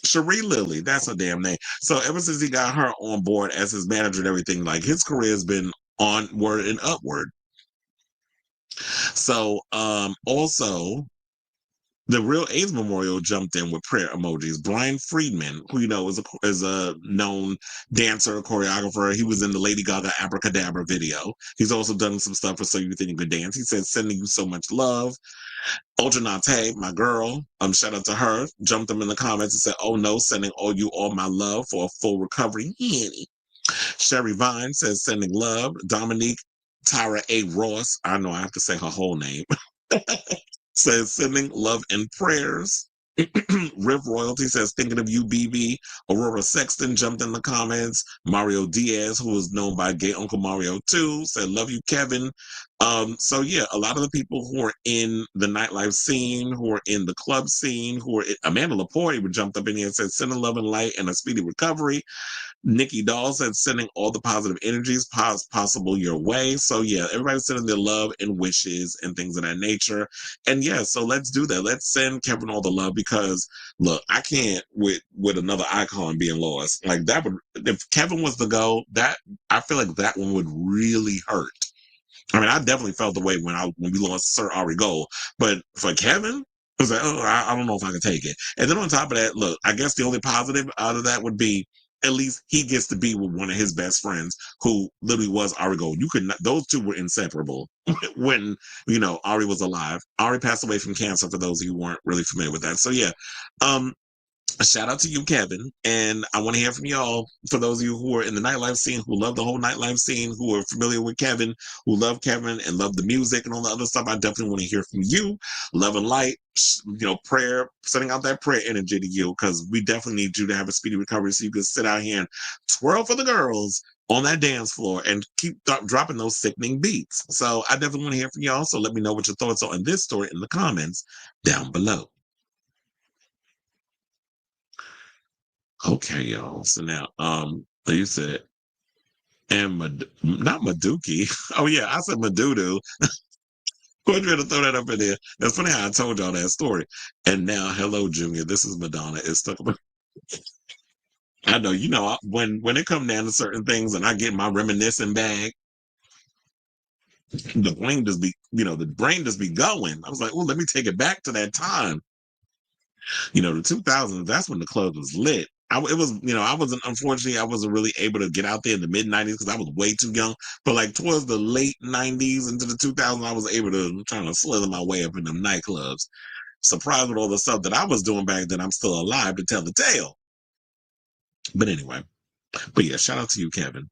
Cherie Lilly, that's her damn name. So ever since he got her on board as his manager and everything, like his career has been onward and upward. So also the Real AIDS Memorial jumped in with prayer emojis. Brian Friedman, who is a known dancer, choreographer. He was in the Lady Gaga Abracadabra video. He's also done some stuff for So You Think You Could Dance. He said, sending you so much love. Audra Nate, my girl, shout out to her, jumped them in the comments and said, oh no, sending all my love for a full recovery. Sherry Vine says, sending love. Dominique Tyra A. Ross, I know I have to say her whole name, says, sending love and prayers. Riv Royalty says, thinking of you, BB. Aurora Sexton jumped in the comments. Mario Diaz, who is known by Gay Uncle Mario too, said, love you, Kevin. So yeah, a lot of the people who are in the nightlife scene, who are in the club scene, Amanda Lepore jumped up in here and said, sending love and light and a speedy recovery. Nikki Doll said, sending all the positive energies possible your way. So yeah, everybody's sending their love and wishes and things of that nature. And yeah, so let's do that. Let's send Kevin all the love because look, I can't with another icon being lost. Like that would, if Kevin was to go, that I feel like that one would really hurt. I mean, I definitely felt the way when we lost Sir Ari Gold, but for Kevin, I was like, oh, I don't know if I can take it. And then on top of that, look, I guess the only positive out of that would be at least he gets to be with one of his best friends who literally was Ari Gold. You could not, those two were inseparable when, Ari was alive. Ari passed away from cancer for those of you who weren't really familiar with that. So yeah, a shout out to you, Kevin. And I want to hear from y'all. For those of you who are in the nightlife scene, who love the whole nightlife scene, who are familiar with Kevin, who love Kevin and love the music and all the other stuff, I definitely want to hear from you. Love and light, prayer, sending out that prayer energy to you, because we definitely need you to have a speedy recovery so you can sit out here and twirl for the girls on that dance floor and keep dropping those sickening beats. So I definitely want to hear from y'all. So let me know what your thoughts are on this story in the comments down below. Okay, y'all. So now, you said, and not Maduki. Oh yeah, I said Madudu. Going to throw that up in there. That's funny how I told y'all that story. And now, hello, Junior. This is Madonna. It's stuck about. I know, when it come down to certain things, and I get my reminiscing bag, the brain just be going. I was like, oh, let me take it back to that time. The 2000s. That's when the club was lit. Unfortunately, I wasn't really able to get out there in the mid 90s because I was way too young. But like towards the late 90s into the 2000s, I was able to try to slither my way up in them nightclubs. Surprised with all the stuff that I was doing back then, I'm still alive to tell the tale. But anyway, yeah, shout out to you, Kevin.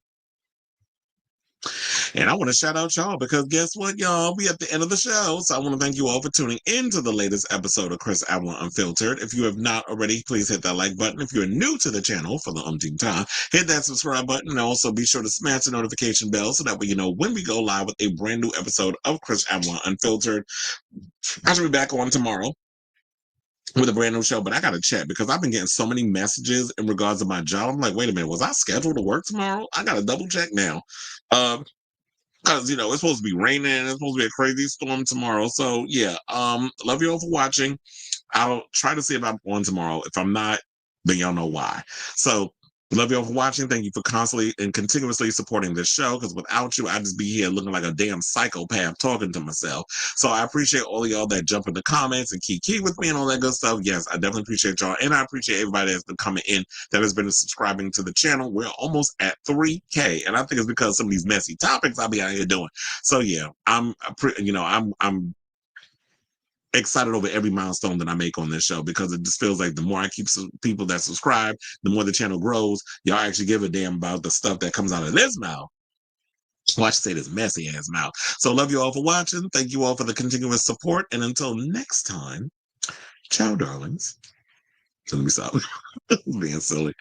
And I want to shout out y'all because guess what, y'all? We at the end of the show. So I want to thank you all for tuning into the latest episode of Chris Avalon Unfiltered. If you have not already, please hit that like button. If you're new to the channel for the umpteenth time, hit that subscribe button. And also be sure to smash the notification bell so that way you know when we go live with a brand new episode of Chris Avalon Unfiltered. I should be back on tomorrow with a brand new show, but I gotta check because I've been getting so many messages in regards to my job. I'm like, wait a minute, was I scheduled to work tomorrow? I gotta double check now. Because it's supposed to be raining, it's supposed to be a crazy storm tomorrow. So yeah, love you all for watching. I'll try to see if I'm on tomorrow. If I'm not, then y'all know why. So love you all for watching. Thank you for constantly and continuously supporting this show. Because without you, I'd just be here looking like a damn psychopath talking to myself. So I appreciate all of y'all that jump in the comments and key with me and all that good stuff. Yes, I definitely appreciate y'all. And I appreciate everybody that's been coming in that has been subscribing to the channel. We're almost at 3K. And I think it's because some of these messy topics I'll be out here doing. So yeah, I'm excited over every milestone that I make on this show because it just feels like the more I keep people that subscribe, the more the channel grows. Y'all actually give a damn about the stuff that comes out of this mouth. Well, I should say this messy ass mouth. So love you all for watching. Thank you all for the continuous support. And until next time, ciao, darlings. So let me stop being silly.